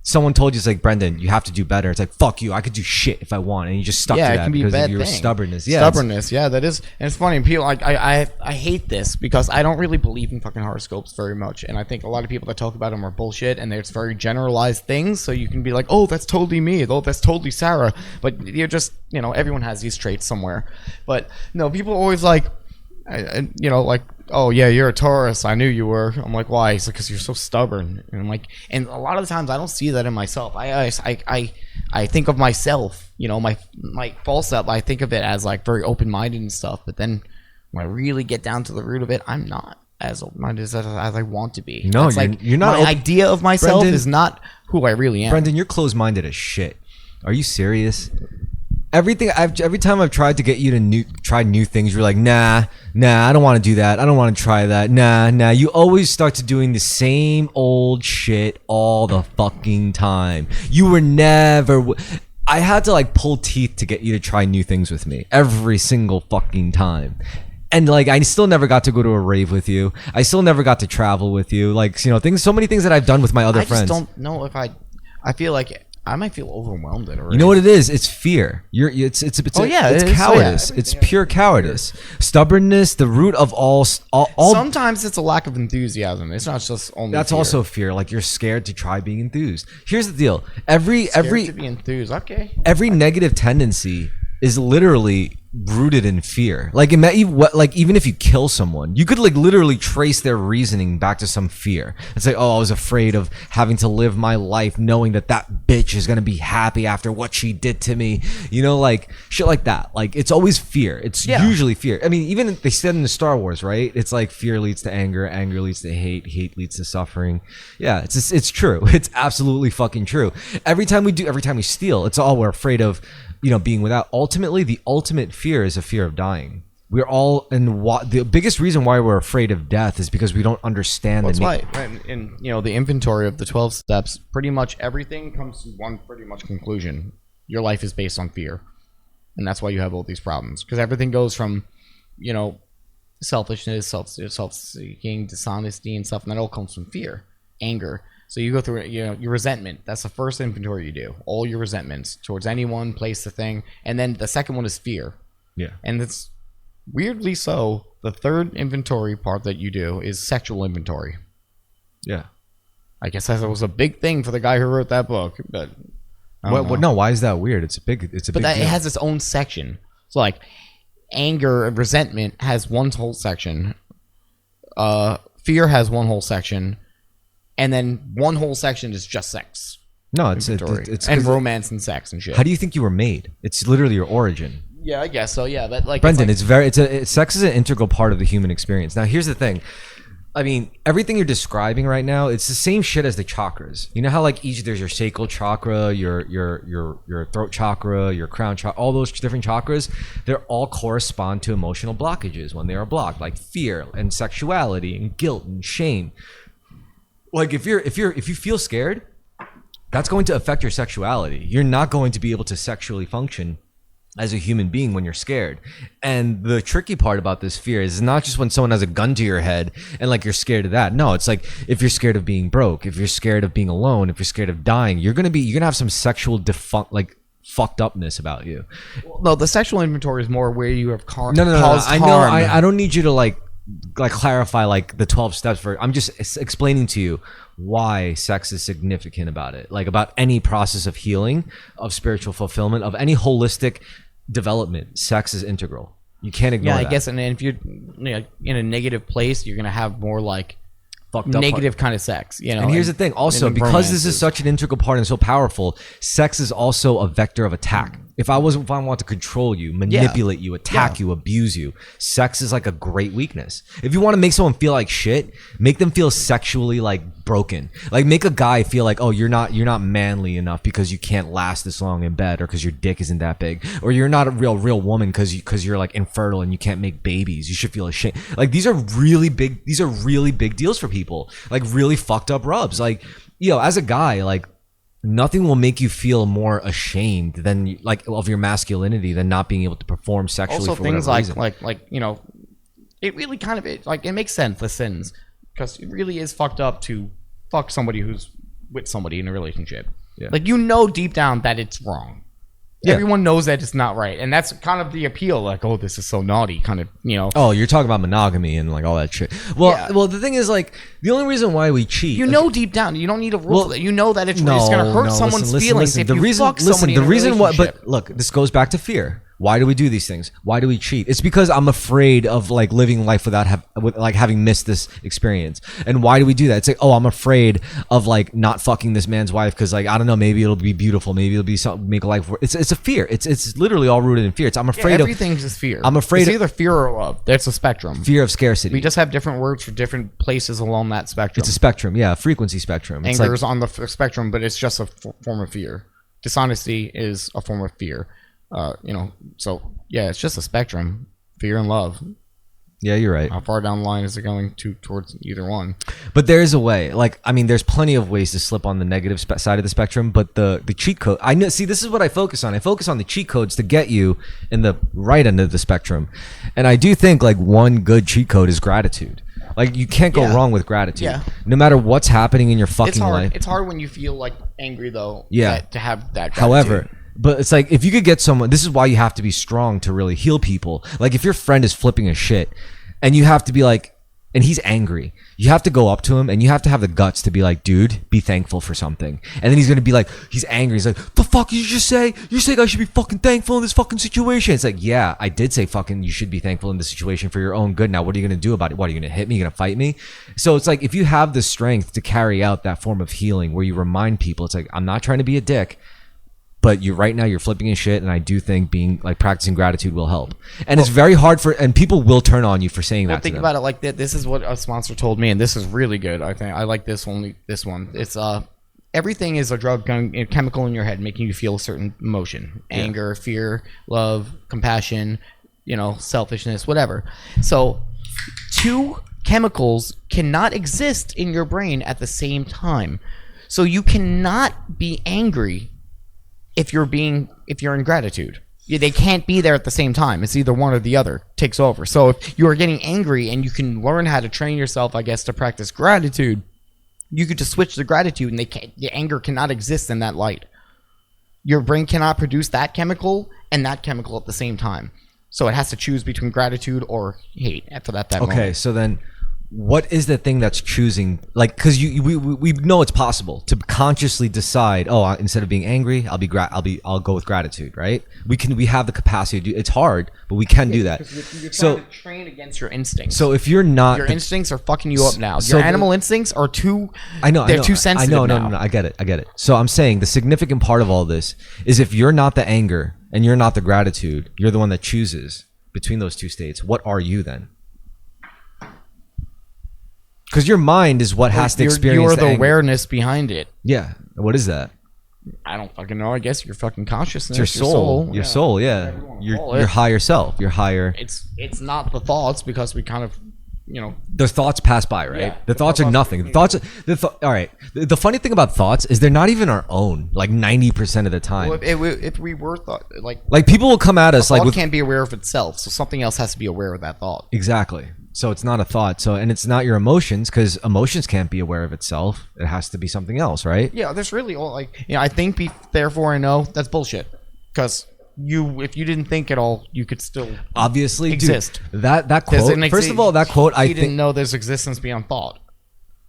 Someone told you, it's like, Brendan, you have to do better. It's like, fuck you, I could do shit if I want, and you just stuck to that because of your stubbornness. Yeah, stubbornness. Yeah, that is, and it's funny. People like I hate this because I don't really believe in fucking horoscopes very much, and I think a lot of people that talk about them are bullshit, and it's very generalized things. So you can be like, oh, that's totally me. Oh, that's totally Sarah. But you're just, you know, everyone has these traits somewhere. But no, people are always like. you know, like, oh yeah, you're a Taurus. I knew you were. I'm like, why? He's like, because you're so stubborn. And I'm like, and a lot of the times I don't see that in myself. I think of myself, you know, my false self. I think of it as like very open minded and stuff. But then when I really get down to the root of it, I'm not as open minded as I want to be. No, you're not. My idea of myself Brendan, is not who I really am. Brendan, you're closed minded as shit. Are you serious? Every time I've tried to get you to try new things, you're like, nah, I don't want to do that. I don't want to try that. Nah. You always start to doing the same old shit all the fucking time. You were never. I had to like pull teeth to get you to try new things with me every single fucking time. And like, I still never got to go to a rave with you. I still never got to travel with you. Like, you know, so many things that I've done with my other friends. I just don't know if I feel like I might feel overwhelmed at it. You know what it is? It's fear. It's cowardice. It's pure cowardice. Stubbornness, the root of all. Sometimes it's a lack of enthusiasm. It's not just only. That's fear. also fear. Like you're scared to try being enthused. Here's the deal. To be enthused. Okay. Every negative tendency is literally rooted in fear. Like even if you kill someone, you could like literally trace their reasoning back to some fear. It's like, oh, I was afraid of having to live my life knowing that bitch is gonna be happy after what she did to me. You know, like shit like that. Like it's always fear. It's usually fear. I mean, even they said in the Star Wars, right? It's like fear leads to anger, anger leads to hate, hate leads to suffering. Yeah, it's true. It's absolutely fucking true. Every time we steal, it's all we're afraid of. You know, being without. Ultimately, the ultimate fear is a fear of dying. We're all, and the biggest reason why we're afraid of death is because we don't understand. That's why, in you know, the inventory of the 12 steps, pretty much everything comes to one pretty much conclusion. Your life is based on fear, and that's why you have all these problems. Because everything goes from, you know, selfishness, self-seeking, dishonesty, and stuff, and that all comes from fear, anger. So you go through, you know, your resentment. That's the first inventory you do. All your resentments towards anyone, place, the thing. And then the second one is fear. Yeah. And it's weirdly so, the third inventory part that you do is sexual inventory. Yeah. I guess that was a big thing for the guy who wrote that book. But no, why is that weird? It's a big deal. It has its own section. So like anger and resentment has one whole section. Fear has one whole section. And then one whole section is just sex. No, it's and romance and sex and shit. How do you think you were made? It's literally your origin. Yeah, I guess so. Yeah, that like Brendan, sex is an integral part of the human experience. Now, here's the thing. I mean, everything you're describing right now, it's the same shit as the chakras. You know how like there's your sacral chakra, your throat chakra, your crown chakra, all those different chakras, they all correspond to emotional blockages when they are blocked, like fear and sexuality and guilt and shame. Like if you feel scared, that's going to affect your sexuality. You're not going to be able to sexually function as a human being when you're scared. And the tricky part about this fear is not just when someone has a gun to your head and like you're scared of that. No, it's like if you're scared of being broke, if you're scared of being alone, if you're scared of dying, you're gonna have some sexual fucked upness about you. No, the sexual inventory is more where you have caused harm. I know. I don't need you to like clarify like the 12 steps I'm just explaining to you why sex is significant about it, like about any process of healing, of spiritual fulfillment, of any holistic development. Sex is integral. You can't ignore that. I guess, and if you're in a negative place, you're gonna have more like fucked up negative kind of sex, you know. And here's the thing, also, because this is such an integral part and so powerful, sex is also a vector of attack. If I want to control you, manipulate you, attack you, abuse you, sex is like a great weakness. If you want to make someone feel like shit, make them feel sexually like broken. Like make a guy feel like, oh, you're not manly enough because you can't last this long in bed, or because your dick isn't that big, or you're not a real woman because you're like infertile and you can't make babies. You should feel ashamed. Like these are really big deals for people. Like really fucked up rubs. Like, as a guy, like nothing will make you feel more ashamed than like of your masculinity than not being able to perform sexually. Also, for things like it really kind of it makes sense, the sins, because it really is fucked up to fuck somebody who's with somebody in a relationship. Yeah. Like deep down that it's wrong. Yeah. Everyone knows that it's not right, and that's kind of the appeal. Like, oh, this is so naughty, kind of, Oh, you're talking about monogamy and like all that shit. Well, the thing is, like, the only reason why we cheat, deep down, you don't need a rule. You know that it's going to hurt someone's feelings if you fuck somebody in a relationship. But look, this goes back to fear. Why do we do these things? Why do we cheat? It's because I'm afraid of like living life without having missed this experience. And why do we do that? It's like, oh, I'm afraid of like not fucking this man's wife because like I don't know, maybe it'll be beautiful, maybe it'll be something, make a life. It's a fear. It's literally all rooted in fear. I'm afraid everything's just fear. I'm afraid it's either fear or love. That's a spectrum. Fear of scarcity. We just have different words for different places along that spectrum. It's a spectrum, yeah, frequency spectrum. It's Anger is on the spectrum, but it's just a form of fear. Dishonesty is a form of fear. So yeah, it's just a spectrum. Fear and love. Yeah, you're right. How far down the line is it going towards either one? But there is a way. Like, I mean, there's plenty of ways to slip on the negative side of the spectrum. But the cheat code, I know. See, this is what I focus on. I focus on the cheat codes to get you in the right end of the spectrum. And I do think like one good cheat code is gratitude. Like you can't go wrong with gratitude. Yeah. No matter what's happening in your fucking life. It's hard when you feel like angry though. Yeah. To have that. Gratitude. However. But it's like if you could get someone, this is why you have to be strong to really heal people. Like if your friend is flipping a shit and you have to be like, and he's angry, you have to go up to him and you have to have the guts to be like, dude, be thankful for something. And then he's going to be like, he's angry. He's like, the fuck did you just say? You saying I should be fucking thankful in this fucking situation. It's like, yeah, I did say fucking you should be thankful in this situation for your own good. Now, what are you going to do about it? What, are you going to hit me? You're going to fight me? So it's like, if you have the strength to carry out that form of healing where you remind people, it's like, I'm not trying to be a dick. But right now you're flipping in shit, and I do think being like practicing gratitude will help. And it's very hard and people will turn on you for saying that. Think about it like that. This is what a sponsor told me, and this is really good. I think I like this one. It's everything is a drug, a chemical in your head making you feel a certain emotion: anger, fear, love, compassion, selfishness, whatever. So, two chemicals cannot exist in your brain at the same time. So you cannot be angry if you're in gratitude. They can't be there at the same time. It's either one or the other takes over. So if you are getting angry and you can learn how to train yourself, I guess, to practice gratitude, you could just switch to gratitude and the anger cannot exist in that light. Your brain cannot produce that chemical and that chemical at the same time. So it has to choose between gratitude or hate after that moment. Okay, so then what is the thing that's choosing, like, because we know it's possible to consciously decide, oh, instead of being angry, I'll go with gratitude, right? We have the capacity to do. It's hard, but we can do that. You're trying to train against your instincts. So if you're not, your instincts are fucking you up now. Your animal instincts are too. They're too sensitive. No, I get it. So I'm saying the significant part of all this is if you're not the anger and you're not the gratitude, you're the one that chooses between those two states. What are you then? Because your mind is what has to experience. You're the awareness behind it. Yeah. What is that? I don't fucking know. I guess your fucking consciousness. It's your soul. Your soul. Yeah. Your higher self. Your higher. It's not the thoughts because we kind of, the thoughts pass by, right? Yeah, the thoughts are nothing. All right. The funny thing about thoughts is they're not even our own. Like 90% of the time. Well, if we were thought like people will come at us like can't be aware of itself, so something else has to be aware of that thought. Exactly. So it's not a thought. So, and it's not your emotions because emotions can't be aware of itself. It has to be something else, right? Yeah, there's really all I think, therefore I know. That's bullshit. Because if you didn't think at all, you could still obviously exist. Dude, that quote. First of all, that quote. I didn't know there's existence beyond thought.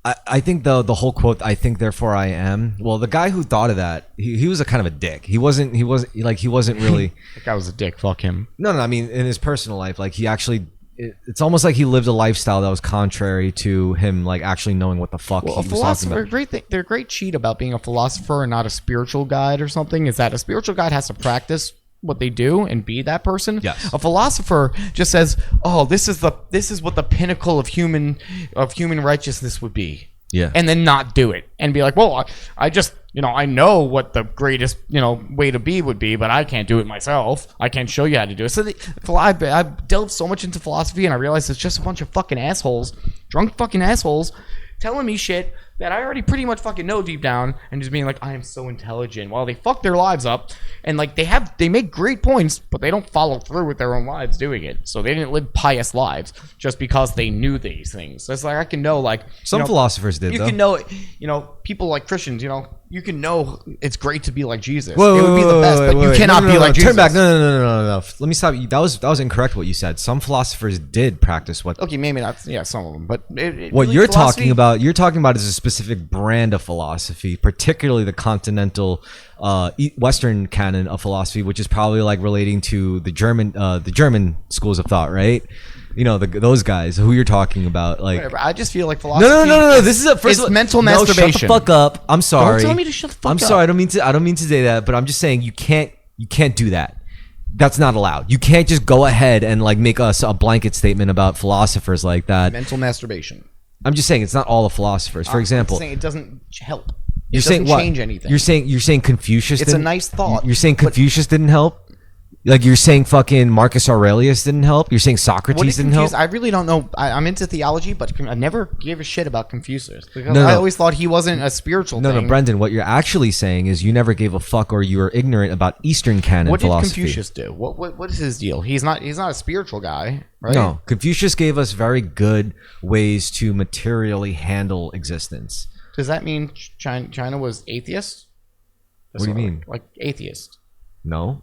I think the whole quote. I think therefore I am. Well, the guy who thought of that, he was a kind of a dick. He wasn't really. That guy was a dick. Fuck him. No. I mean, in his personal life, like he actually. It's almost like he lived a lifestyle that was contrary to him, like actually knowing what the fuck he was talking about. Their great cheat about being a philosopher and not a spiritual guide or something is that a spiritual guide has to practice what they do and be that person. Yes. A philosopher just says, "Oh, this is what the pinnacle of human righteousness would be." Yeah. And then not do it and be like, "Well, I just I know what the greatest way to be would be, but I can't do it myself. I can't show you how to do it." So I've delved so much into philosophy, and I realized it's just a bunch of fucking assholes, drunk fucking assholes, telling me shit that I already pretty much fucking know deep down, and just being like, I am so intelligent, while they fuck their lives up, and like they make great points, but they don't follow through with their own lives doing it. So they didn't live pious lives just because they knew these things. So it's like I can know, like, some philosophers did. You though. can know, people like Christians, you can know it's great to be like Jesus. Whoa, it would be the best, but you cannot be like Jesus. Turn back. No. Let me stop you. That was incorrect what you said. Some philosophers did practice what. Okay, maybe not. Yeah, some of them, but what you're talking about is specific brand of philosophy, particularly the continental Western canon of philosophy, which is probably like relating to the German schools of thought, right? You know, those guys who you're talking about, like. Whatever. I just feel like philosophy. No. This is it's mental masturbation. Shut the fuck up. I'm sorry. Don't tell me to shut the fuck up. I'm sorry. I don't mean to say that, but I'm just saying you can't do that. That's not allowed. You can't just go ahead and like make us a blanket statement about philosophers like that. Mental masturbation. I'm just saying it's not all the philosophers. For example, I'm saying it doesn't help. You're It saying doesn't what? change anything. You're saying Confucius. It's a nice thought. You're saying Confucius didn't help. Like you're saying fucking Marcus Aurelius didn't help. You're saying Socrates didn't help. I really don't know. I'm into theology, but I never gave a shit about Confucius because No. I always thought he wasn't a spiritual thing. No, Brendan. What you're actually saying is you never gave a fuck, or you were ignorant about Eastern canon What philosophy. did Confucius do? What is his deal? He's not a spiritual guy, right? No, Confucius gave us very good ways to materially handle existence. Does that mean China was atheist? What do you mean? Like atheist? No.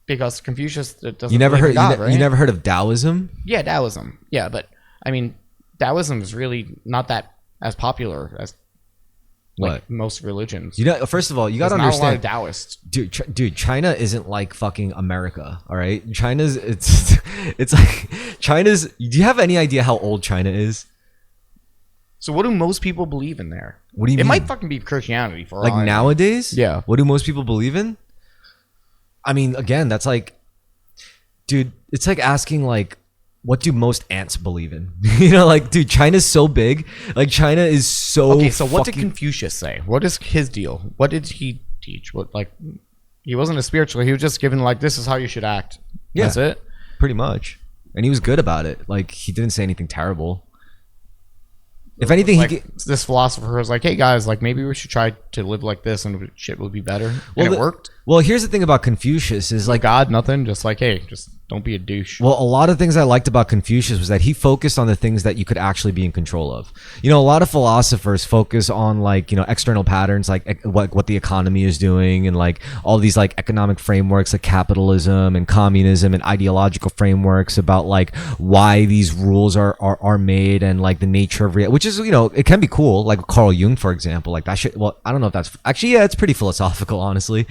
Because Confucius doesn't. You never believe heard in God, right? you never heard of Taoism? Yeah, Taoism. Yeah, but I mean, Taoism is really not that as popular as like most religions. You know, first of all, you got to understand. Not a lot of Taoists. Dude, China isn't like fucking America, all right? It's like China's. Do you have any idea how old China is? So what do most people believe in there? What do you mean? It might fucking be Christianity for like all I know. nowadays. Yeah. What do most people believe in? I mean, again, that's like, dude, it's like asking like, what do most ants believe in? You know, like, dude, China's so big. Like, China is so. Okay, so what did fucking- Confucius say? What is his deal? What did he teach? What like? He wasn't a spiritual. He was just given like, this is how you should act. Yeah. That's it. Pretty much, and he was good about it. Like, he didn't say anything terrible. If anything, Like, this philosopher was like, "Hey guys, like maybe we should try to live like this, and shit will be better." And it worked. Well, here's the thing about Confucius is like, God, nothing. Just like, hey, just don't be a douche. well, a lot of things I liked about Confucius was that he focused on the things that you could actually be in control of. You know, a lot of philosophers focus on like, you know, external patterns, like what the economy is doing, and like all these like economic frameworks like capitalism and communism and ideological frameworks about like why these rules are made and like the nature of reality, which is, you know, it can be cool. Like Carl Jung, for example, like that shit. Well, I don't know if that's actually, yeah, it's pretty philosophical, honestly,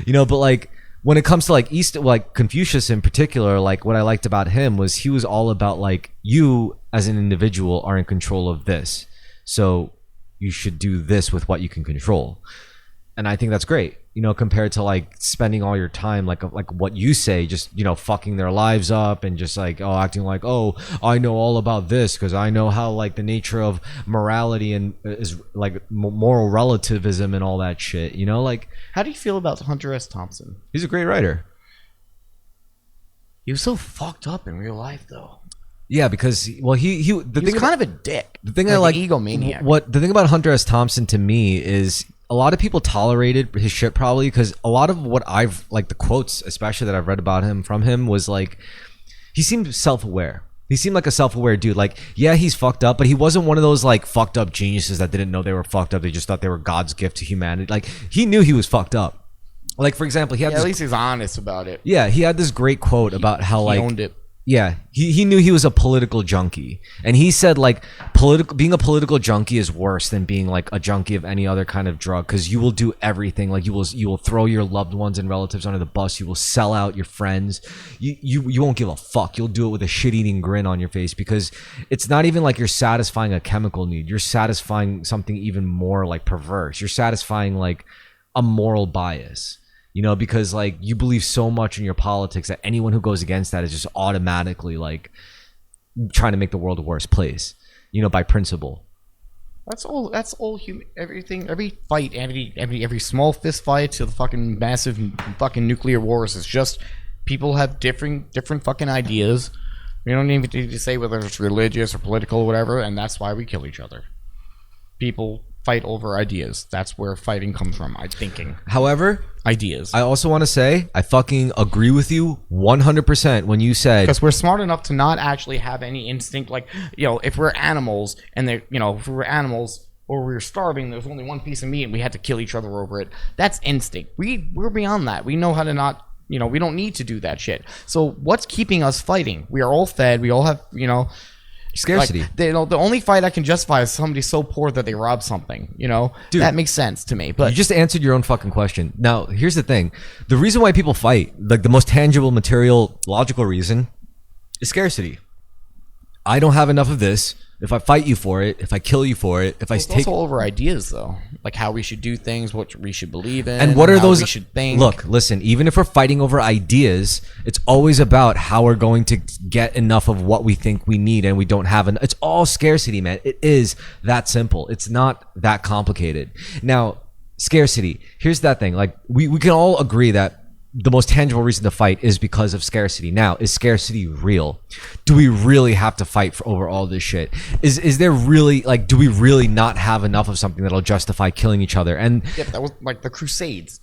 you know, but like, when it comes to like Confucius in particular, like what I liked about him was he was all about like, you as an individual are in control of this, so you should do this with what you can control. And I think that's great, you know, compared to like spending all your time like what you say, just, you know, fucking their lives up and just like, oh, acting like, oh, I know all about this because I know how like the nature of morality and is like moral relativism and all that shit, you know. Like, How do you feel about Hunter S. Thompson? he's a great writer. He was so fucked up in real life, though. Yeah, because he the He thing was kind of a dick. the thing like I like an egomaniac. What the thing about Hunter S. Thompson to me is a lot of people tolerated his shit probably because a lot of what I've like the quotes especially that I've read about him from him was like he seemed self-aware. He seemed like a self-aware dude. Like, yeah, he's fucked up, but he wasn't one of those like fucked up geniuses that didn't know they were fucked up. They just thought they were God's gift to humanity. Like, he knew he was fucked up. Like, for example, he had At least he's honest about it. yeah, he had this great quote about how like He owned it. yeah, he knew he was a political junkie, and he said like being a political junkie is worse than being like a junkie of any other kind of drug because you will do everything. Like you will throw your loved ones and relatives under the bus. You will sell out your friends. You won't give a fuck. You'll do it with a shit-eating grin on your face because it's not even like you're satisfying a chemical need. You're satisfying something even more like perverse. You're satisfying like a moral bias. You know, because like you believe so much in your politics that anyone who goes against that is just automatically like trying to make the world a worse place, you know, by principle. That's all human. Everything, every fight, every small fist fight to the fucking massive fucking nuclear wars is just people have different fucking ideas. We don't even need to say whether it's religious or political or whatever, and that's why we kill each other. People fight over ideas. That's where fighting comes from. Thinking. However, ideas. I also want to say I fucking agree with you 100% when you said Because we're smart enough to not actually have any instinct. Like, you know, if we're animals and they're, you know, if we were animals or we were starving, there's only one piece of meat and we had to kill each other over it. That's instinct. We're beyond that. We know how to not, you know, we don't need to do that shit. So what's keeping us fighting? We are all fed. We all have, you know, Scarcity. Like, the only fight I can justify is somebody so poor that they rob something. Dude, that makes sense to me. But you just answered your own fucking question. Now, here's the thing: the reason why people fight, like the most tangible, material, logical reason, is scarcity. I don't have enough of this. If I fight you for it, if I kill you for it, if I it's take also over ideas, though, like how we should do things, what we should believe in, and what are how those we should think. Look, listen, even if we're fighting over ideas, it's always about how we're going to get enough of what we think we need, and we don't have it's all scarcity, man. It is that simple. It's not that complicated. Now, scarcity, here's that thing, like we can all agree that the most tangible reason to fight is because of scarcity. Now, is scarcity real? Do we really have to fight for over all this shit? Is there really, like, do we really not have enough of something that'll justify killing each other? And yeah, that was like the Crusades.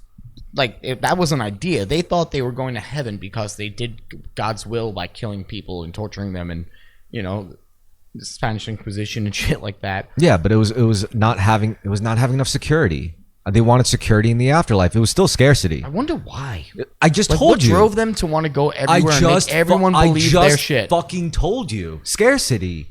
Like, that was an idea. They thought they were going to heaven because they did God's will by killing people and torturing them, and the Spanish Inquisition and shit like that. yeah, but it was not having enough security. They wanted security in the afterlife. It was still scarcity. I wonder why. I just Like, told what you. drove them to want to go everywhere and make everyone believe their shit? Fucking told you. Scarcity.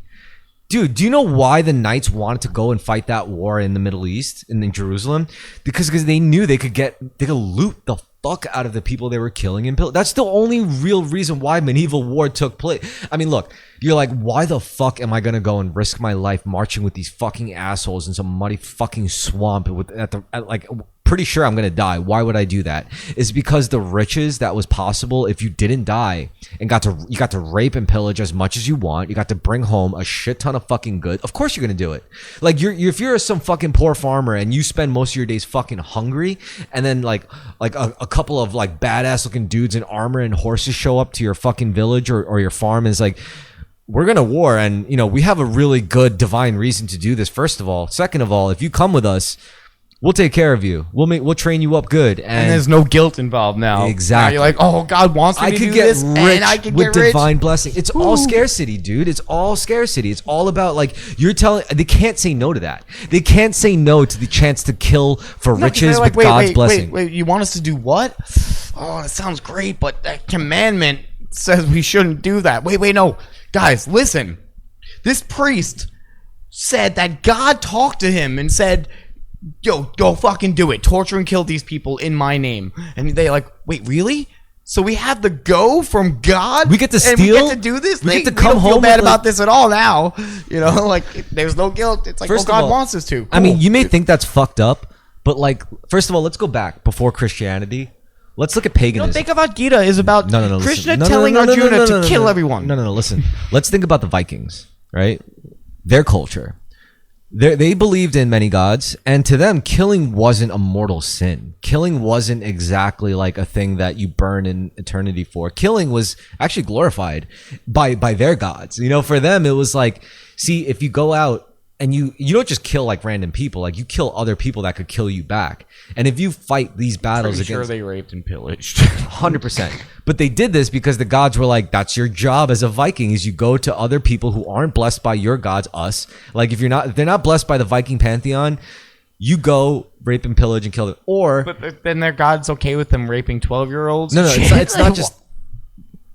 Dude, do you know why the Knights wanted to go and fight that war in the Middle East and in Jerusalem? Because they knew they could loot the fuck out of the people they were killing and that's the only real reason why medieval war took place. I mean, look, you're like, why the fuck am I gonna go and risk my life marching with these fucking assholes in some muddy fucking swamp pretty sure I'm gonna die. Why would I do that? It's because the riches that was possible if you didn't die and you got to rape and pillage as much as you want. You got to bring home a shit ton of fucking goods. Of course you're gonna do it. Like if you're some fucking poor farmer and you spend most of your days fucking hungry, and then like a couple of like badass looking dudes in armor and horses show up to your fucking village or your farm and it's like, we're gonna war and we have a really good divine reason to do this. First of all, second of all, if you come with us, we'll take care of you. We'll train you up good, and there's no guilt involved now. Exactly. Now you're like, oh, God wants me to do this, and I could with get rich. divine blessing. It's all scarcity, dude. It's all scarcity. It's all about like they can't say no to that. They can't say no to the chance to kill for riches with God's blessing. Wait, you want us to do what? Oh, that sounds great, but that commandment says we shouldn't do that. Wait, no. Guys, listen. This priest said that God talked to him and said, yo, go fucking do it. Torture and kill these people in my name. And they like, wait, really? So we have the go from God? We get to steal? And we get to do this? We get to we come don't home feel bad with, about this at all now. Like, there's no guilt. It's like, First well, of God all, wants us to. Cool. I mean, you may think that's fucked up, but like, first of all, let's go back before Christianity. Let's look at paganism. Think about Gita is about Krishna telling Arjuna to kill everyone. No, listen. Let's think about the Vikings, right? Their culture. They believed in many gods, and to them, killing wasn't a mortal sin. Killing wasn't exactly like a thing that you burn in eternity for. Killing was actually glorified by their gods. For them, it was like, see, if you go out and you don't just kill like random people, like you kill other people that could kill you back. And if you fight these battles Pretty against, sure they raped and pillaged. 100%. But they did this because the gods were like, that's your job as a Viking, is you go to other people who aren't blessed by your gods, us. Like if they're not blessed by the Viking pantheon, you go rape and pillage and kill them. Or but then their god's okay with them raping 12-year-olds? No, it's not just.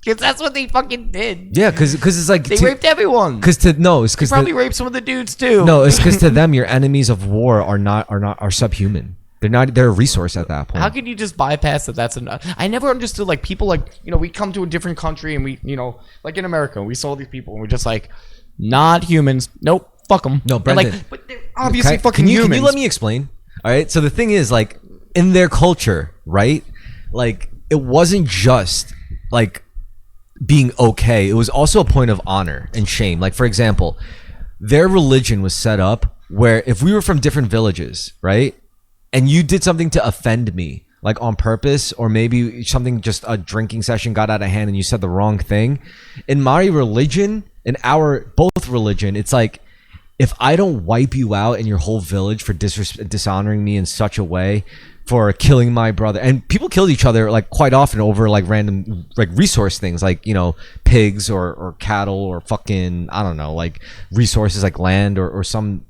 Because that's what they fucking did. Yeah, because it's like they raped everyone. It's because probably raped some of the dudes too. No, it's because to them, your enemies of war are subhuman. They're a resource at that point. How can you just bypass that? That's enough. I never understood like people like we come to a different country and we like in America we saw these people and we're just like not humans. Nope, fuck them. No, Brendan. Like, but they're obviously fucking humans. Can you let me explain? All right. So the thing is, like in their culture, right? Like it wasn't just like being okay. It was also a point of honor and shame. Like for example, their religion was set up where if we were from different villages, right? And you did something to offend me, like on purpose, or maybe something, just a drinking session got out of hand and you said the wrong thing. In my religion, in our both religion, it's like, if I don't wipe you out in your whole village for dishonoring me in such a way, for killing my brother, and people killed each other like quite often over like random like resource things, like pigs or cattle or fucking, I don't know, like resources like land or something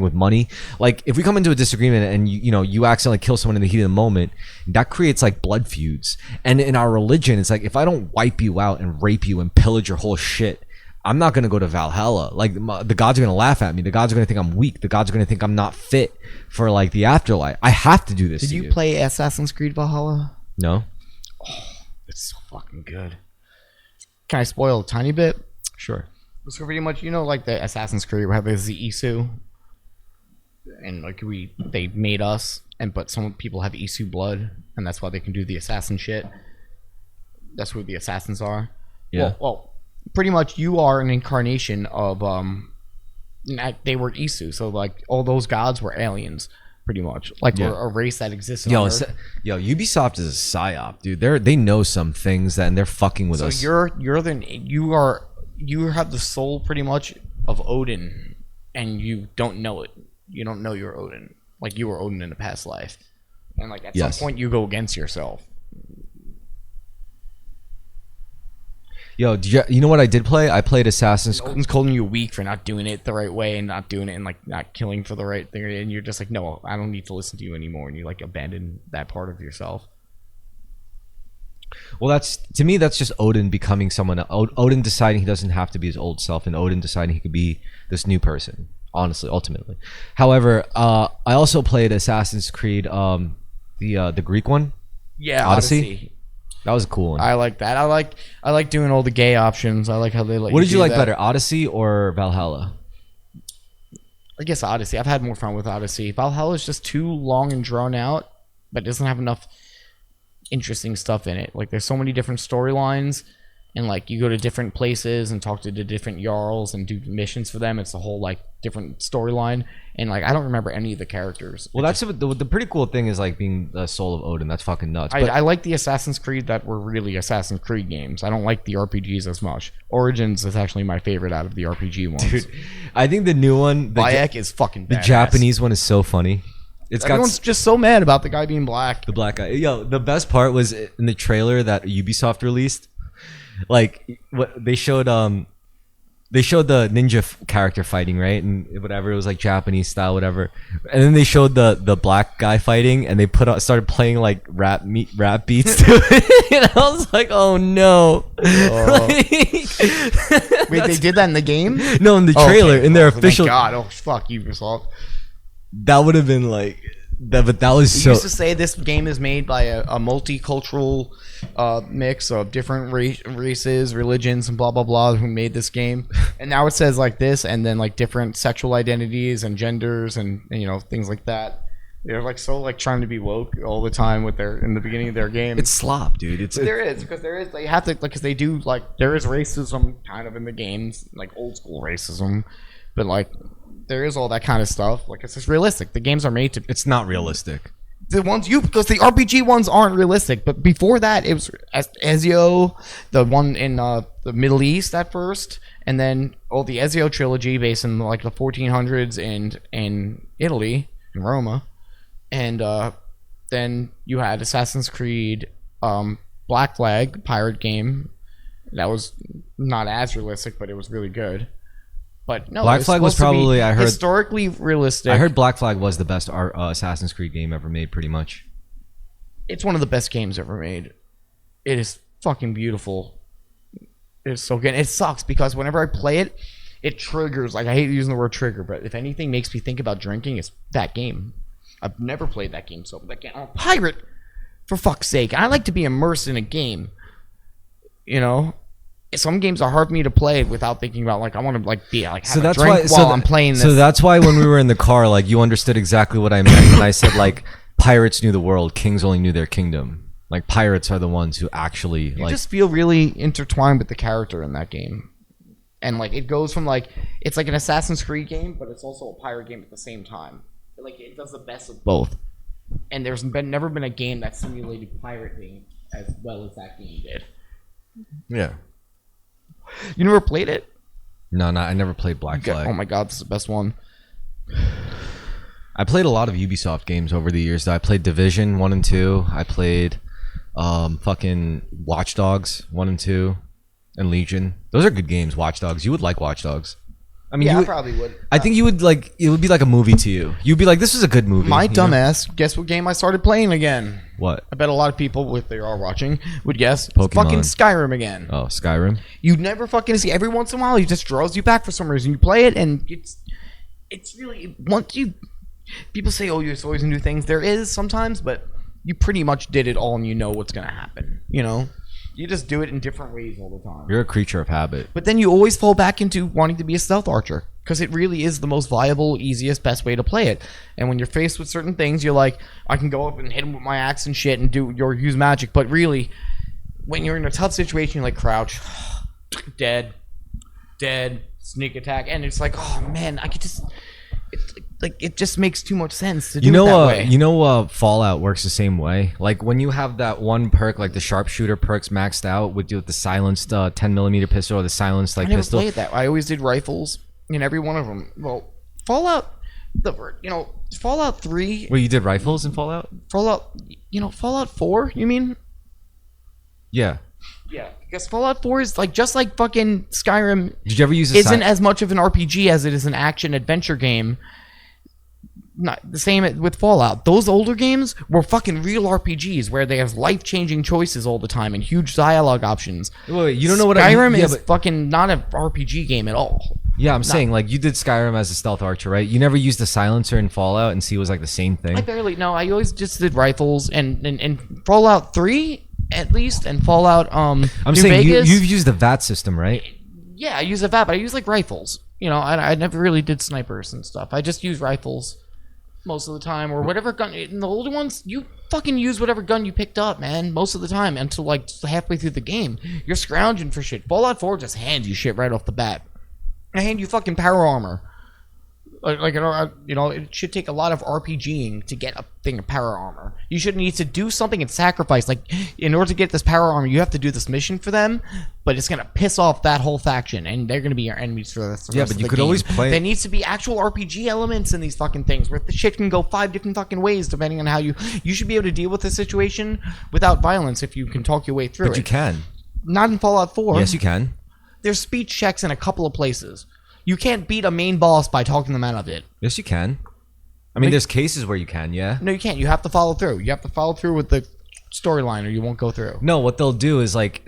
with money. Like if we come into a disagreement and you accidentally kill someone in the heat of the moment, that creates like blood feuds. And in our religion, it's like, if I don't wipe you out and rape you and pillage your whole shit, I'm not gonna go to Valhalla. Like the gods are gonna laugh at me. The gods are gonna think I'm weak. The gods are gonna think I'm not fit for like the afterlife. I have to do this. Did you play Assassin's Creed Valhalla? No. It's so fucking good. Can I spoil a tiny bit? Sure. So pretty much, you know, like the Assassin's Creed, we have the Isu, and like they made us, but some people have Isu blood, and that's why they can do the assassin shit. That's who the assassins are. Yeah. Well, pretty much, you are an incarnation of they were Isu, so like all those gods were aliens, pretty much. Like we're a race that exists. Yo, Ubisoft is a psyop, dude. They know some things and they're fucking with us. So you have the soul pretty much of Odin, and you don't know it. You don't know you're Odin. Like you were Odin in a past life, and like at some point you go against yourself. Yo, you know what I did play? I played Assassin's Creed. Odin's calling you weak for not doing it the right way and not doing it and like not killing for the right thing, and you're just like, no, I don't need to listen to you anymore, and you like abandon that part of yourself. Well, that's to me. That's just Odin becoming someone. Odin deciding he doesn't have to be his old self, and Odin deciding he could be this new person. Honestly, ultimately. However, I also played Assassin's Creed, the Greek one. Yeah, Odyssey. That was a cool one. I like that. I like doing all the gay options. I like how they let. What did you like better, Odyssey or Valhalla? I guess Odyssey. I've had more fun with Odyssey. Valhalla is just too long and drawn out, but doesn't have enough interesting stuff in it. Like there's so many different storylines, and like you go to different places and talk to the different jarls and do missions for them. It's a whole like different storyline, and like I don't remember any of the characters. Well, that's the pretty cool thing is like being the soul of Odin. That's fucking nuts. I like the Assassin's Creed that were really Assassin's Creed games. I don't like the RPGs as much. Origins is actually my favorite out of the RPG ones. Dude, I think the new one, Bayek is fucking badass. The Japanese one is so funny. Everyone's just so mad about the guy being black. The black guy. Yo, the best part was in the trailer that Ubisoft released. Like what they showed the ninja character fighting, right? And whatever, it was like Japanese style, whatever. And then they showed the black guy fighting, and they started playing like rap beats to it. And I was like, oh no. Wait, they did that in the game? No, in the trailer, in their official. God, oh fuck Ubisoft. That would have been like that, but that was so. Used to say this game is made by a multicultural mix of different races, religions, and blah blah blah who made this game, and now it says like this, and then like different sexual identities and genders and you know things like that. They're like so like trying to be woke all the time with their in the beginning of their game. It's slop, dude. There is they have to because they do like there is racism kind of in the games, like old school racism, but like. There is all that kind of stuff. Like it's just realistic. The games are made to. It's not realistic. The ones because the RPG ones aren't realistic. But before that, it was Ezio, the one in the Middle East at first, and then the Ezio trilogy based in like the 1400s in Italy, in Roma, and then you had Assassin's Creed, Black Flag pirate game. That was not as realistic, but it was really good. But no, Black Flag was probably I heard historically realistic. I heard Black Flag was the best Assassin's Creed game ever made, pretty much. It's one of the best games ever made. It is fucking beautiful. It's so good. It sucks because whenever I play it, it triggers. Like I hate using the word trigger, but if anything makes me think about drinking, it's that game. I've never played that game so. That game, I'm a pirate, for fuck's sake. I like to be immersed in a game. You know. Some games are hard for me to play without thinking about like I want to like be like have a drink while I'm playing this. So that's why when we were in the car, like you understood exactly what I meant when I said like pirates knew the world, kings only knew their kingdom. Like pirates are the ones who actually you just feel really intertwined with the character in that game, and like it goes from like it's like an Assassin's Creed game, but it's also a pirate game at the same time. Like it does the best of both, and there's never been a game that simulated pirating as well as that game did. Yeah. You never played it? No, I never played Black Flag. Oh my god, this is the best one. I played a lot of Ubisoft games over the years. I played Division 1 and 2. I played fucking Watch Dogs 1 and 2 and Legion. Those are good games, Watch Dogs. You would like Watch Dogs. I mean, Yeah, you I would, probably would. I think you would like. It would be like a movie to you. You'd be like, "This is a good movie." My you know? dumbass, guess what game I started playing again? What? I bet a lot of people, if they are watching, would guess it's Pokemon. fucking Skyrim again. Oh, Skyrim. You never fucking see. Every once in a while, he just draws you back for some reason. You play it, and it's really once you. People say, "Oh, there's always new things." There is sometimes, but you pretty much did it all, and you know what's gonna happen. You know, you just do it in different ways all the time. You're a creature of habit. But then you always fall back into wanting to be a stealth archer because it really is the most viable, easiest, best way to play it. And when you're faced with certain things, you're like, I can go up and hit him with my axe and shit and use magic. But really, when you're in a tough situation, you like crouch, dead, sneak attack, and it's like, oh man, I could just. It's like it just makes too much sense to do it that way. You know, Fallout works the same way. Like when you have that one perk, like the sharpshooter perks maxed out with the silenced 10mm pistol or the silenced I never pistol. played that. I always did rifles in every one of them. Well, Fallout, Fallout 3. Wait, you did rifles in Fallout? Fallout 4. You mean? Yeah. Yeah, because Fallout 4 is like just like fucking Skyrim. Did you ever use? Isn't as much of an RPG as it is an action adventure game. Not the same with Fallout. Those older games were fucking real RPGs where they have life-changing choices all the time and huge dialogue options. Wait, you don't know what Skyrim is fucking not an RPG game at all. Yeah, I'm saying like you did Skyrim as a stealth archer, right? You never used the silencer in Fallout and see it was like the same thing. I barely know. I always just did rifles and Fallout 3 at least and Fallout I'm New saying Vegas. you've used the VAT system, right? Yeah, I use a VAT, but I use like rifles. I never really did snipers and stuff. I just use rifles most of the time, or whatever gun. In the older ones, you fucking use whatever gun you picked up, man. Most of the time, until like halfway through the game, you're scrounging for shit. Fallout 4 just hands you shit right off the bat. I hand you fucking power armor. It should take a lot of RPGing to get a thing of power armor. You should need to do something and sacrifice. Like, in order to get this power armor, you have to do this mission for them, but it's gonna piss off that whole faction, and they're gonna be your enemies for the rest Yeah, of but the you could game. always play. There needs to be actual RPG elements in these fucking things, where the shit can go 5 different fucking ways depending on how you should be able to deal with the situation without violence if you can talk your way through it. But you can. Not in Fallout 4. Yes, you can. There's speech checks in a couple of places. You can't beat a main boss by talking them out of it. Yes, you can. I mean, there's cases where you can, yeah. No, you can't. You have to follow through. You have to follow through with the storyline, or you won't go through. No, what they'll do is like,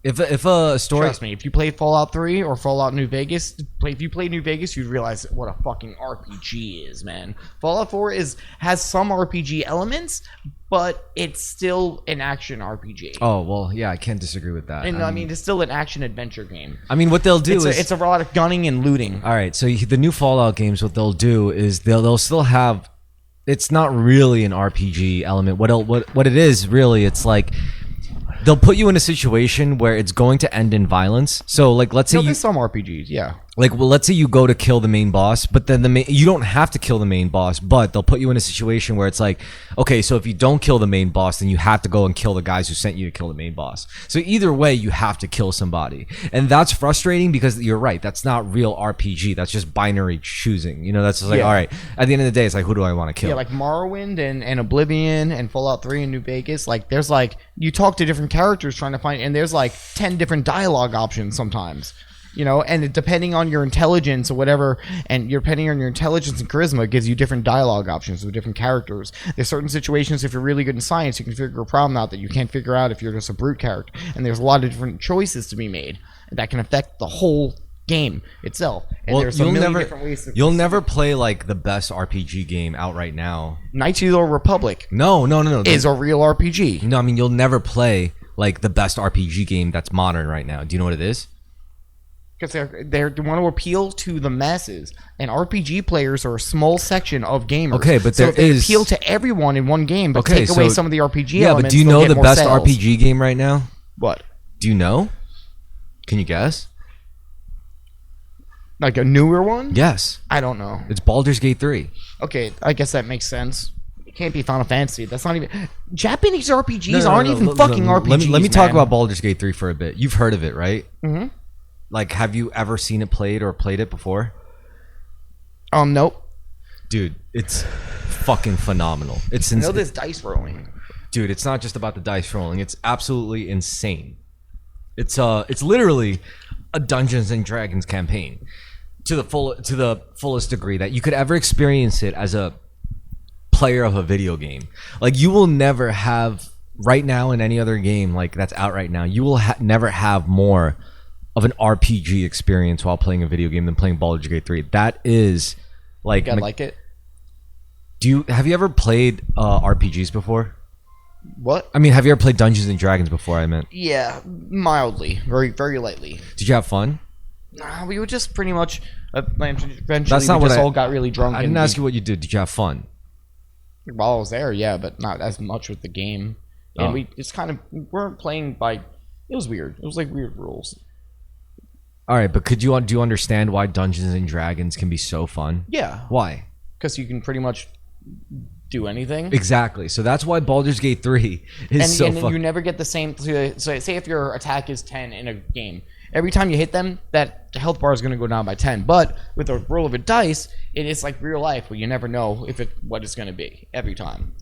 if a story. Trust me, if you played Fallout 3 or Fallout New Vegas, if you played New Vegas, you'd realize what a fucking RPG is, man. Fallout 4 has some RPG elements, but it's still an action RPG. Oh well, yeah, I can't disagree with that. And I mean, it's still an action adventure game. I mean, what they'll do It's a lot of gunning and looting. All right, so the new Fallout games, what they'll do is they'll still have. It's not really an RPG element. What it is really, it's like they'll put you in a situation where it's going to end in violence. So like, let's say There's some RPGs, yeah. Like, well, let's say you go to kill the main boss, but then you don't have to kill the main boss, but they'll put you in a situation where it's like, okay, so if you don't kill the main boss, then you have to go and kill the guys who sent you to kill the main boss. So either way, you have to kill somebody. And that's frustrating because you're right. That's not real RPG. That's just binary choosing. That's just like, all right, at the end of the day, it's like, who do I want to kill? Yeah, like Morrowind and Oblivion and Fallout 3 and New Vegas. Like, there's like, you talk to different characters trying to find, and there's like 10 different dialogue options sometimes. And depending on your intelligence or whatever, and depending on your intelligence and charisma, it gives you different dialogue options with different characters. There's certain situations, if you're really good in science, you can figure a problem out that you can't figure out if you're just a brute character. And there's a lot of different choices to be made that can affect the whole game itself. And Well, there's a million different ways to you'll never play like the best RPG game out right now. Knights of the Republic No. is a real RPG. No, I mean, you'll never play like the best RPG game that's modern right now. Do you know what it is? Because they want to appeal to the masses, and RPG players are a small section of gamers. Okay, but so there if they is- appeal to everyone in one game, but Okay, take away so- some of the RPG Yeah, elements. but do you they'll know get the more best sales. RPG game right now? What? Do you know? Can you guess? Like a newer one? Yes. I don't know. It's Baldur's Gate 3. Okay, I guess that makes sense. It can't be Final Fantasy. That's not even. Japanese RPGs aren't even fucking RPGs. Let me talk man. about Baldur's Gate 3 for a bit. You've heard of it, right? Mm-hmm. Like, have you ever seen it played or played it before? Nope. Dude, it's fucking phenomenal. It's I know insane. there's dice rolling. Dude, it's not just about the dice rolling. It's absolutely insane. It's literally a Dungeons and Dragons campaign. to the fullest degree that you could ever experience it as a player of a video game. Like you will never have right now in any other game like that's out right now. You will never have more of an RPG experience while playing a video game than playing Baldur's Gate 3. That is like I like it. Have you ever played RPGs before? What? I mean, have you ever played Dungeons and Dragons before? I meant. Yeah, mildly, very very lightly. Did you have fun? Nah, we would just pretty much eventually. That's not we what just I- all got really drunk. I didn't ask you what you did. Did you have fun? While I was there, yeah, but not as much with the game. And we weren't playing by. It was weird. It was like weird rules. All right, but do you understand why Dungeons and Dragons can be so fun? Yeah, Why? because you can pretty much do anything. Exactly. So that's why Baldur's Gate 3 is so And fun. you never get the same. So say if your attack is 10 in a game, every time you hit them, that health bar is going to go down by 10. But with a roll of a dice, it is like real life where you never know what it's going to be every time.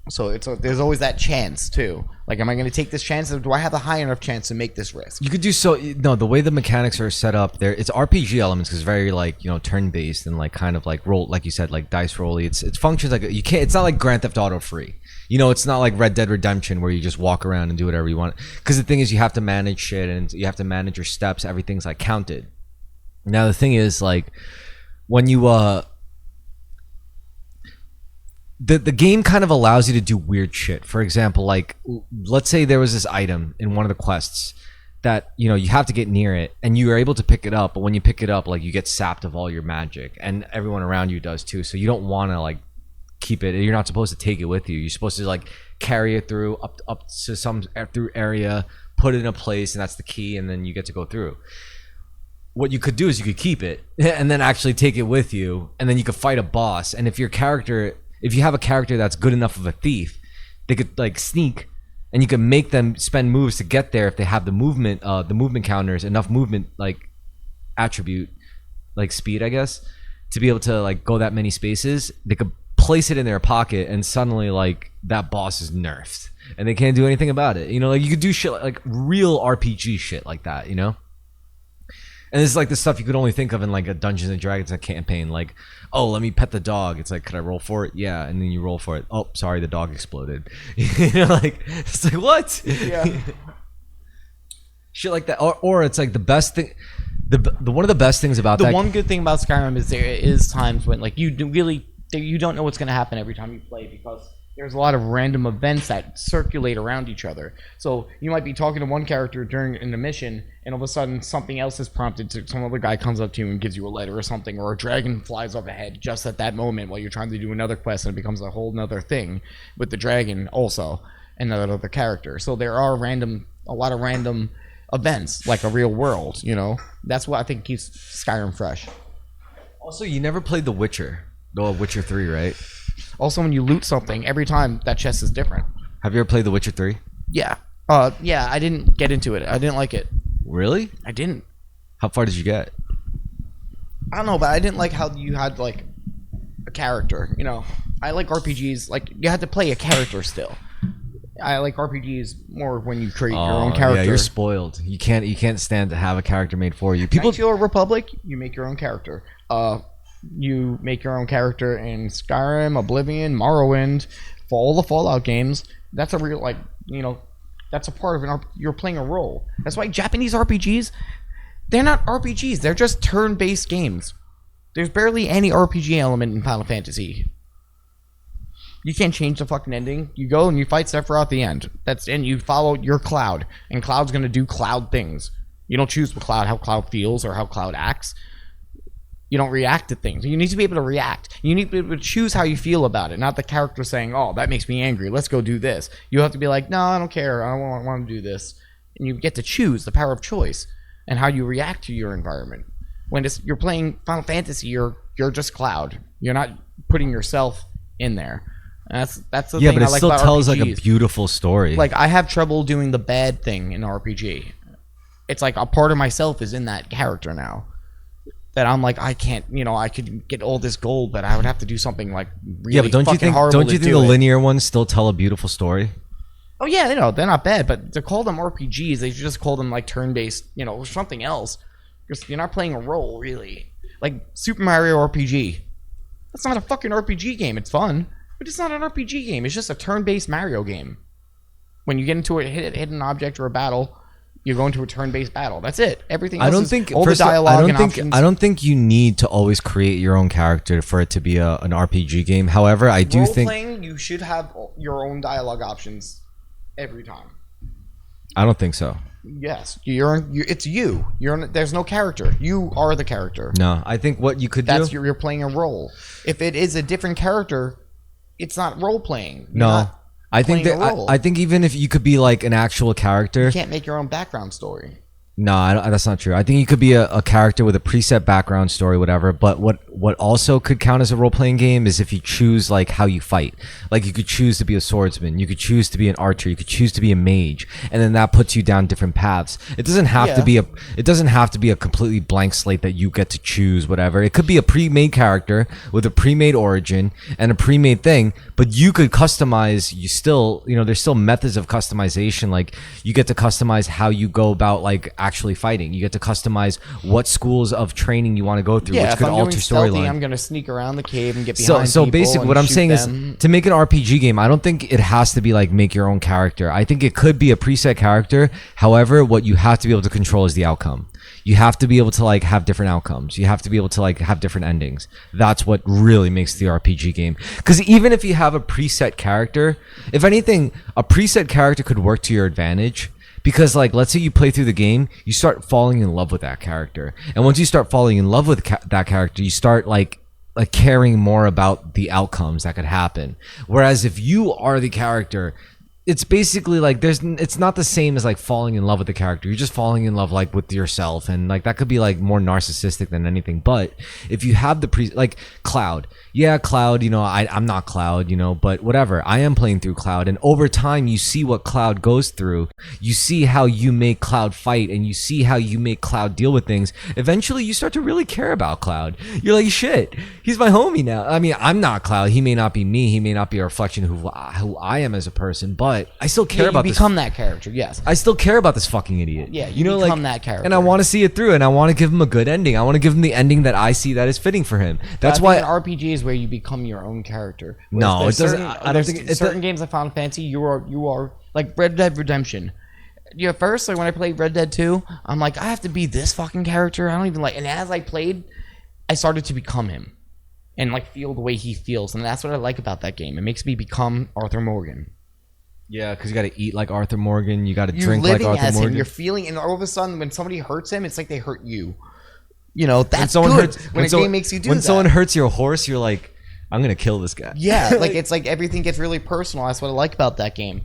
So there's always that chance too. Like, am I going to take this chance? Or do I have a high enough chance to make this risk? You could do the way the mechanics are set up there, it's RPG elements because very like, turn based and like kind of like roll, like you said, like dice rolly. It functions like it's not like Grand Theft Auto free. It's not like Red Dead Redemption where you just walk around and do whatever you want. Because the thing is, you have to manage shit and you have to manage your steps. Everything's like counted. Now the thing is, like, when you the game kind of allows you to do weird shit. For example, like let's say there was this item in one of the quests that you have to get near it and you are able to pick it up, but when you pick it up, like you get sapped of all your magic and everyone around you does too. So you don't want to like keep it. You're not supposed to take it with you. You're supposed to like carry it through up to some through area, put it in a place, and that's the key, and then you get to go through. What you could do is you could keep it and then actually take it with you, and then you could fight a boss. And if you have a character that's good enough of a thief, they could like sneak, and you can make them spend moves to get there if they have the movement counters, enough movement like attribute, like speed, I guess, to be able to like go that many spaces. They could place it in their pocket, and suddenly like that boss is nerfed, and they can't do anything about it. Like you could do shit like real RPG shit like that, And it's like the stuff you could only think of in like a Dungeons and Dragons campaign. Like, oh, let me pet the dog. It's like, could I roll for it? Yeah, and then you roll for it. Oh, sorry, the dog exploded. Like it's like what? Yeah. Shit like that, or it's like the best thing. The one of the best things about The that. one good thing about Skyrim is there is times when like you don't know what's going to happen every time you play because there's a lot of random events that circulate around each other. So you might be talking to one character in the mission, and all of a sudden something else is prompted to some other guy comes up to you and gives you a letter or something, or a dragon flies up ahead just at that moment while you're trying to do another quest, and it becomes a whole nother thing with the dragon also and that other character. So there are a lot of random events like a real world. That's what I think keeps Skyrim fresh. Also, you never played The Witcher. No, Witcher 3, right? Also, when you loot something, every time that chest is different. Have you ever played The Witcher 3? Yeah. Yeah, I didn't get into it. I didn't like it. Really? I didn't. How far did you get? I don't know, but I didn't like how you had, like, a character, I like RPGs, like, you had to play a character still. I like RPGs more when you create your own character. Yeah, you're spoiled. You can't stand to have a character made for you. People feel a Republic, you make your own character. You make your own character in Skyrim, Oblivion, Morrowind, for all the Fallout games. That's a real, that's a part of you're playing a role. That's why Japanese RPGs, they're not RPGs. They're just turn-based games. There's barely any RPG element in Final Fantasy. You can't change the fucking ending. You go and you fight Sephiroth at the end. And you follow your Cloud. And Cloud's going to do Cloud things. You don't choose how Cloud feels or how Cloud acts. You don't react to things. You need to be able to react. You need to be able to choose how you feel about it, not the character saying, oh, that makes me angry. Let's go do this. You have to be like, no, I don't care. I don't want to do this. And you get to choose the power of choice and how you react to your environment. When you're playing Final Fantasy, you're just Cloud. You're not putting yourself in there. And that's the thing I like about RPGs. Yeah, but it still tells like a beautiful story. Like, I have trouble doing the bad thing in RPG. It's like a part of myself is in that character now. That I'm like, I can't, I could get all this gold, but I would have to do something like really fucking horrible. Don't you think the linear ones still tell a beautiful story? Oh yeah, they're not bad, but to call them RPGs, they should just call them like turn-based, or something else. Because you're not playing a role really. Like Super Mario RPG. That's not a fucking RPG game. It's fun, but it's not an RPG game. It's just a turn-based Mario game. When you get into a hidden object or a battle, you go into a turn-based battle. That's it. Everything else all the dialogue and options. I don't think you need to always create your own character for it to be an RPG game. However, I do think role-playing, you should have your own dialogue options every time. I don't think so. Yes, it's you. There's no character. You are the character. No, I think what you could do. You're You're playing a role. If it is a different character, it's not role playing. No, I think I think even if you could be like an actual character, you can't make your own background story. No, that's not true. I think you could be a character with a preset background story, whatever. But what also could count as a role playing game is if you choose like how you fight. Like you could choose to be a swordsman, you could choose to be an archer, you could choose to be a mage, and then that puts you down different paths. It doesn't have to be a completely blank slate that you get to choose whatever. It could be a pre-made character with a pre-made origin and a pre-made thing, but you could customize. There's still methods of customization. Like you get to customize how you go about like actually fighting. You get to customize what schools of training you want to go through, which could alter storyline. I'm gonna sneak around the cave and get behind so people basically what I'm saying is to make an RPG game, I don't think it has to be like make your own character. I think it could be a preset character. However, what you have to be able to control is the outcome. You have to be able to like have different outcomes. You have to be able to like have different endings. That's what really makes the RPG game. Because even if you have a preset character, if anything, a preset character could work to your advantage. Because like, let's say you play through the game, you start falling in love with that character. And once you start falling in love with that character, you start like caring more about the outcomes that could happen. Whereas if you are the character, it's basically like it's not the same as like falling in love with the character. You're just falling in love like with yourself, and like that could be like more narcissistic than anything. But if you have like Cloud, I'm not Cloud, but whatever. I am playing through Cloud, and over time you see what Cloud goes through. You see how you make Cloud fight, and you see how you make Cloud deal with things. Eventually, you start to really care about Cloud. You're like, shit, he's my homie now. I mean, I'm not Cloud. He may not be me. He may not be a reflection of who I am as a person, but I still care about this. You become that character, yes. I still care about this fucking idiot. Yeah, you become that character. And I want to see it through, and I want to give him a good ending. I want to give him the ending that I see that is fitting for him. That's why an RPG is where you become your own character. No, it doesn't. I don't think certain games of Final Fantasy, you are like Red Dead Redemption. First, like when I played Red Dead 2, I'm like, I have to be this fucking character. I don't even like. And as I played, I started to become him, and like feel the way he feels, and that's what I like about that game. It makes me become Arthur Morgan. Yeah, because you got to eat like Arthur Morgan. You got to drink like Arthur Morgan. Him. You're feeling, and all of a sudden, when somebody hurts him, it's like they hurt you. That's good. When a game makes you do that. When someone hurts your horse, you're like, I'm gonna kill this guy. Yeah, like it's like everything gets really personal. That's what I like about that game.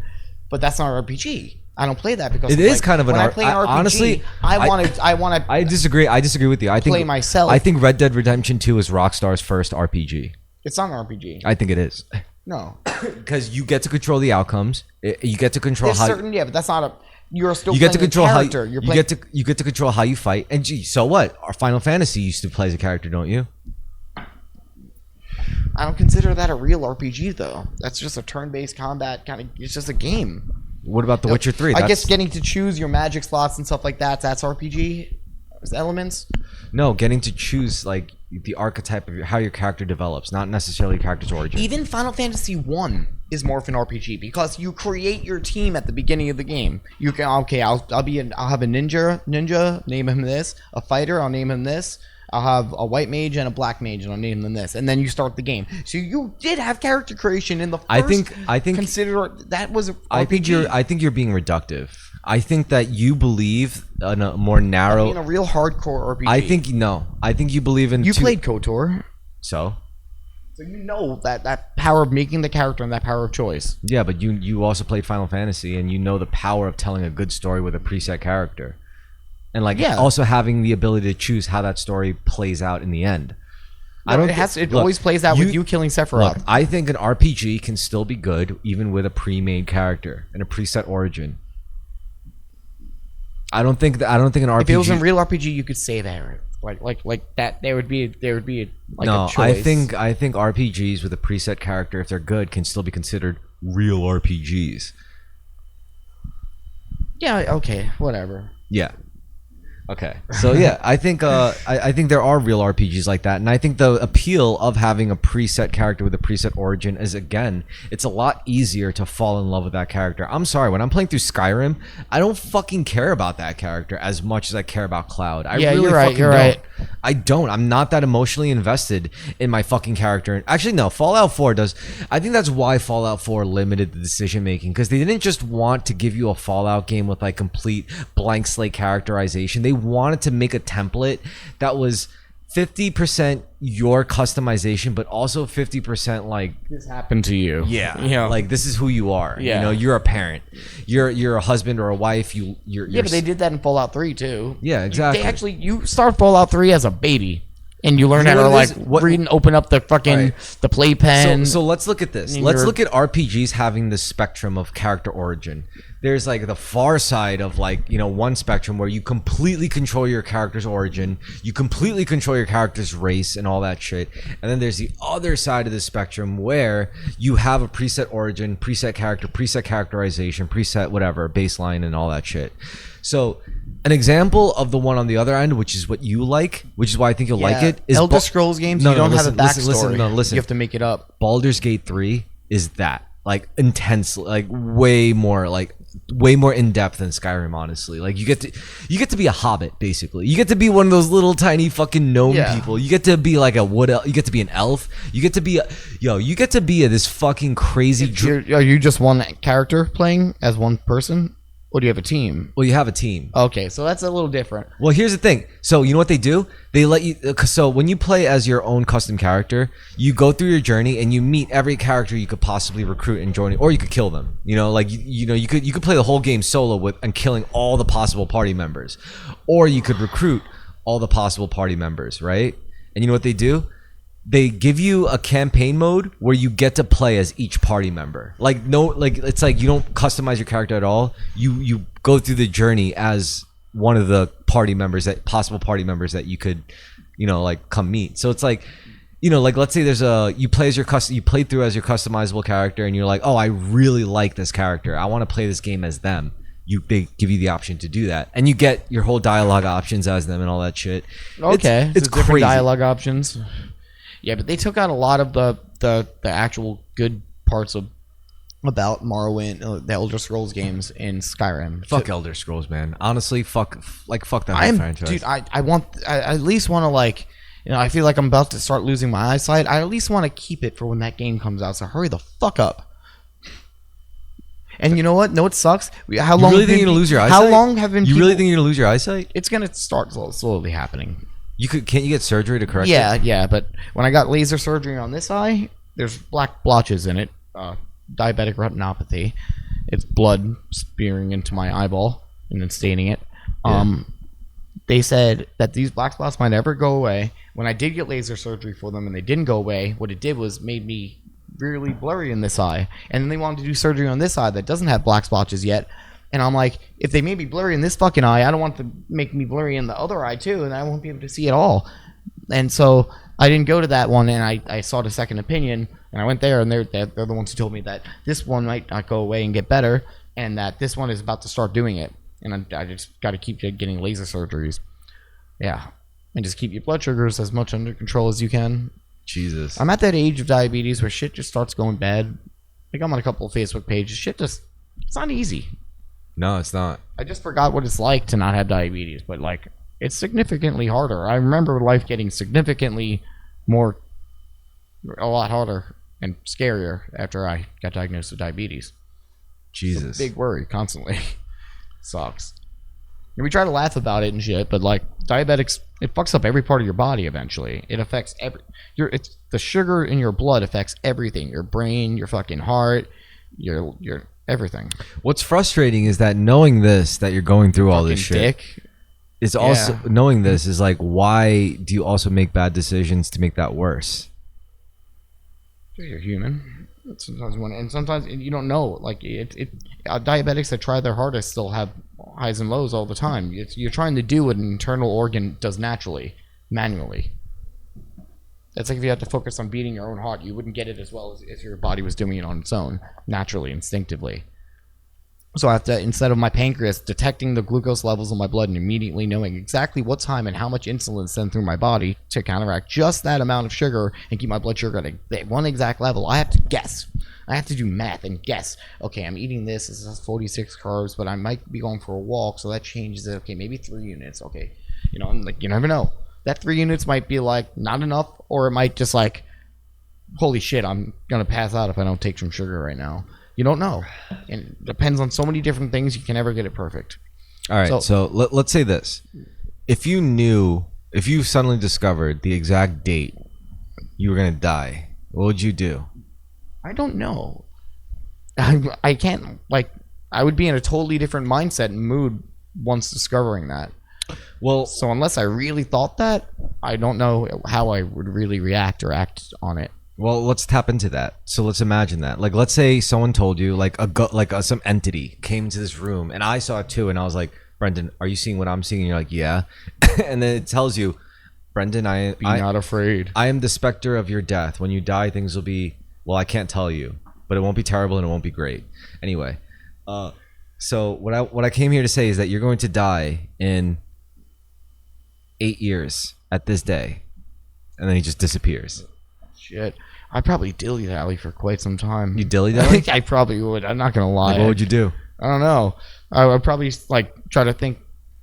But that's not an RPG. I don't play that because it is kind of an RPG. When I play an RPG, honestly, I want to. I disagree. I disagree with you. I think play myself. I think Red Dead Redemption 2 is Rockstar's first RPG. It's not an RPG. I think it is. No, because you get to control the outcomes. You get to control but that's not a. You're still. You get to control how you get to control how you fight. And so what? Our Final Fantasy used to play as a character, don't you? I don't consider that a real RPG though. That's just a turn-based combat kind of. It's just a game. What about The Witcher 3? I guess getting to choose your magic slots and stuff like that's RPG elements. No, getting to choose like the archetype of how your character develops, not necessarily your character's origin. Even Final Fantasy 1 is more of an RPG because you create your team at the beginning of the game. You can I'll have a ninja, name him this, a fighter, I'll name him this. I'll have a white mage and a black mage, and I'll name them this, and then you start the game. So you did have character creation in the first. I think consider that was. I think you're being reductive. I think that you believe in a more narrow. In a real hardcore RPG. I think you believe in. You played KOTOR, so you know that power of making the character and that power of choice. Yeah, but you also played Final Fantasy, and you know the power of telling a good story with a preset character. And also having the ability to choose how that story plays out in the end. It always plays out with you killing Sephiroth. Look, I think an RPG can still be good even with a pre-made character and a preset origin. I don't think an RPG. If it was a real RPG, you could say that like that. There would be like a choice. I think RPGs with a preset character, if they're good, can still be considered real RPGs. Yeah. Okay. Whatever. Yeah. Okay, so yeah, I think I think there are real RPGs like that, and I think the appeal of having a preset character with a preset origin is, again, it's a lot easier to fall in love with that character. I'm sorry, when I'm playing through Skyrim, I don't fucking care about that character as much as I care about Cloud. I Yeah, really you're right, fucking you're don't. right. I don't. I'm not that emotionally invested in my fucking character. Actually, no. Fallout 4 does. I think that's why Fallout 4 limited the decision making, because they didn't just want to give you a Fallout game with like complete blank slate characterization. They wanted to make a template that was 50% your customization, but also 50% like, This happened to you. yeah, like this is who you are. Yeah. You know, you're a parent, you're a husband or a wife. You're Yeah, but they did that in Fallout 3 too. Yeah, exactly. They actually, you start Fallout 3 as a baby, and you learn You know how to what it like is? What- read and open up the fucking Right. the playpen. So let's look at this. And Let's you're- look at RPGs having the spectrum of character origin. There's like the far side of like, you know, one spectrum where you completely control your character's origin, you completely control your character's race and all that shit. And then there's the other side of the spectrum where you have a preset origin, preset character, preset characterization, preset whatever, baseline and all that shit. So an example of the one on the other end, which is what you like, which is why I think you'll like it, is Elder Scrolls games. No, you no, don't listen, have a backstory. listen. You have to make it up. Baldur's Gate 3 is that, like, intense, like way more in depth than Skyrim, honestly. Like you get to be a hobbit, basically. You get to be one of those little tiny fucking gnome Yeah. people. You get to be like a wood elf. You get to be an elf. You get to be this fucking crazy Are you just one character playing as one person, or do you have a team? well, you have a team. Okay, so that's a little different. Well, here's the thing. So you know what they do? They let you. So when you play as your own custom character, you go through your journey and you meet every character you could possibly recruit and join, or you could kill them. You know, like you could play the whole game solo with and killing all the possible party members, or you could recruit all the possible party members, right? And you know what they do? They give you a campaign mode where you get to play as each party member. Like it's like you don't customize your character at all. You go through the journey as one of the possible party members that you could, you know, like come meet. So it's like, you know, like let's say you played through as your customizable character and you're like, oh, I really like this character. I want to play this game as them. They give you the option to do that, and you get your whole dialogue options as them and all that shit. Okay, it's so different crazy. dialogue options. Yeah, but they took out a lot of the actual good parts about Morrowind, the Elder Scrolls games in Skyrim. Fuck Elder Scrolls, man. Honestly, fuck that whole franchise. Dude, I at least want to, like, you know, I feel like I'm about to start losing my eyesight. I at least want to keep it for when that game comes out. So hurry the fuck up. And you know what? No, it sucks. How long? You really think you're gonna lose your eyesight? How long have been? You really people- think you're gonna lose your eyesight? it's gonna start slowly happening? Can't you get surgery to correct it? Yeah, but when I got laser surgery on this eye, there's black blotches in it. Diabetic retinopathy. It's blood spearing into my eyeball and then staining it. They said that these black spots might never go away. When I did get laser surgery for them and they didn't go away, what it did was made me really blurry in this eye. And then they wanted to do surgery on this eye that doesn't have black splotches yet. And I'm like, if they made me blurry in this fucking eye, I don't want to make me blurry in the other eye too, and I won't be able to see at all. And so I didn't go to that one, and I sought a second opinion, and I went there, and they're the ones who told me that this one might not go away and get better, and that this one is about to start doing it. And I just got to keep getting laser surgeries. Yeah. And just keep your blood sugars as much under control as you can. Jesus. I'm at that age of diabetes where shit just starts going bad. Like, I'm on a couple of Facebook pages. It's not easy. No, it's not. I just forgot what it's like to not have diabetes, but like, it's significantly harder. I remember life getting a lot harder and scarier after I got diagnosed with diabetes. Jesus. It's a big worry constantly. Sucks. And we try to laugh about it and shit, but like, diabetics, it fucks up every part of your body eventually. It affects it's the sugar in your blood affects everything. Your brain, your fucking heart, your everything. What's frustrating is that knowing this, that you're going through all this shit, Dick. is also knowing this is like, why do you also make bad decisions to make that worse? You're human. Sometimes you don't know. Like diabetics that try their hardest still have highs and lows all the time. You're trying to do what an internal organ does naturally, manually. That's like if you had to focus on beating your own heart, you wouldn't get it as well as if your body was doing it on its own, naturally, instinctively. So I have to, instead of my pancreas detecting the glucose levels in my blood and immediately knowing exactly what time and how much insulin is sent through my body to counteract just that amount of sugar and keep my blood sugar at that one exact level, I have to guess. I have to do math and guess. Okay, I'm eating this. This is 46 carbs, but I might be going for a walk, so that changes it. Okay, maybe 3 units. Okay, I'm like, you never know. That 3 units might be like not enough, or it might just like, holy shit, I'm gonna pass out if I don't take some sugar right now. You don't know, and it depends on so many different things. You can never get it perfect. All right, so let's say this: if you suddenly discovered the exact date you were gonna die, what would you do? I don't know. I can't, like, I would be in a totally different mindset and mood once discovering that. Well, so unless I really thought that, I don't know how I would really react or act on it. Well, let's tap into that. So let's imagine that. Like, let's say someone told you, like some entity came into this room, and I saw it too, and I was like, Brendan, are you seeing what I'm seeing? And you're like, yeah. And then it tells you, Brendan, Be not afraid. I am the specter of your death. When you die, things will be, well, I can't tell you, but it won't be terrible and it won't be great. Anyway, so what I came here to say is that you're going to die in 8 years at this day, and then he just disappears. Shit. I'd probably dilly-dally for quite some time. You dilly-dally? I probably would. I'm not gonna lie. Like, what would you do? I don't know. I would probably like try to think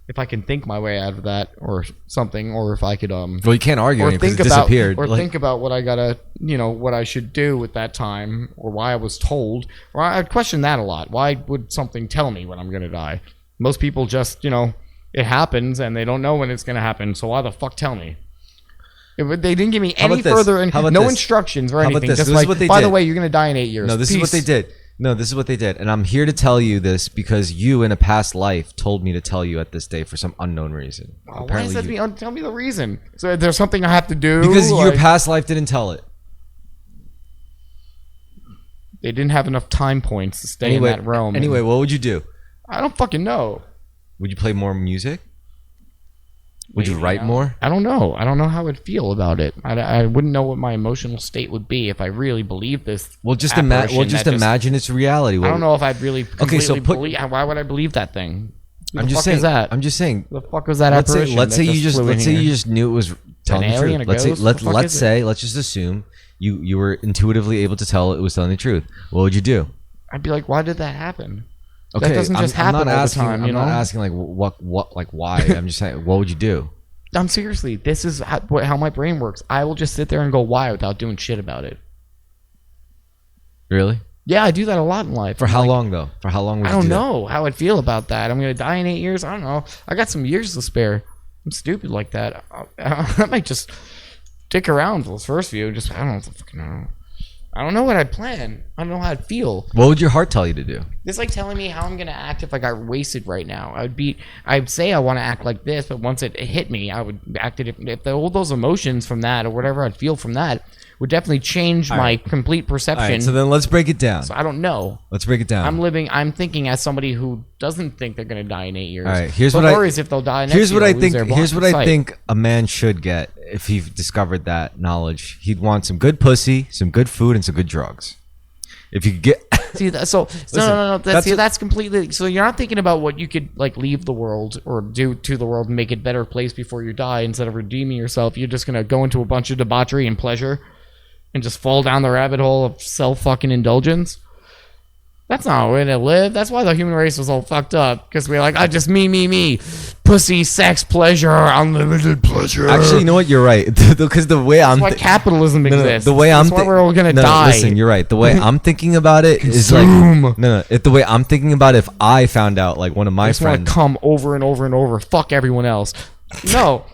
if I can think my way out of that or something, or if I could Well, you can't argue or because think it about disappeared. or Like, think about what I gotta, what I should do with that time, or why I was told. Or I'd question that a lot. Why would something tell me when I'm gonna die? Most people just, it happens and they don't know when it's gonna happen. So why the fuck tell me? They didn't give me any further, instructions or anything. Just like, by the way, you're gonna die in 8 years. No, this is what they did. No, this is what they did, and I'm here to tell you this because you, in a past life, told me to tell you at this day for some unknown reason. Well, why does that tell me the reason? So there's something I have to do because your past life didn't tell it. They didn't have enough time points to stay in that realm. Anyway, what would you do? I don't fucking know. Would you play more music? Would you write more? I don't know. I don't know how I'd feel about it. I wouldn't know what my emotional state would be if I really believed this. Well, just imagine its reality. I don't know if I'd really completely believe. Why would I believe that thing? I'm just saying. I'm just saying. The fuck was that apparition? Let's say you just knew it was telling the truth. Let's just assume you were intuitively able to tell it was telling the truth. What would you do? I'd be like, why did that happen? Okay, that doesn't just happen all the time. I'm not asking like what like why. I'm just saying, what would you do? I'm seriously. This is how my brain works. I will just sit there and go why without doing shit about it. Really? Yeah, I do that a lot in life. For how long though? For how long? I don't know how I'd feel about that. I'm gonna die in 8 years. I don't know. I got some years to spare. I'm stupid like that. I might just stick around for the first few. Just I don't fucking know. I don't know what I'd plan. I don't know how I'd feel. What would your heart tell you to do? It's like telling me how I'm gonna act if I got wasted right now. I'd say I want to act like this, but once it hit me, I would act it. If all those emotions from that or whatever I'd feel from that would definitely change my complete perception. All right, so then let's break it down. So I don't know. Let's break it down. I'm thinking as somebody who doesn't think they're gonna die in 8 years. All right, here's what worries if they'll die next here's year. Here's what I think a man should get if he discovered that knowledge. He'd want some good pussy, some good food, and some good drugs. If you could get no. That's completely. So you're not thinking about what you could like leave the world or do to the world and make it a better place before you die. Instead of redeeming yourself, you're just gonna go into a bunch of debauchery and pleasure, and just fall down the rabbit hole of self fucking indulgence. That's not a way to live. That's why the human race was all fucked up. Because we're like, just me. Pussy, sex, pleasure, unlimited pleasure. Actually, you know what? You're right. Because the way that's why capitalism exists. The way that's why we're all going to die. Listen, you're right. The way I'm thinking about it is like... the way I'm thinking about it, if I found out, like, one of my friends... I just want to come over and over and over. Fuck everyone else. No.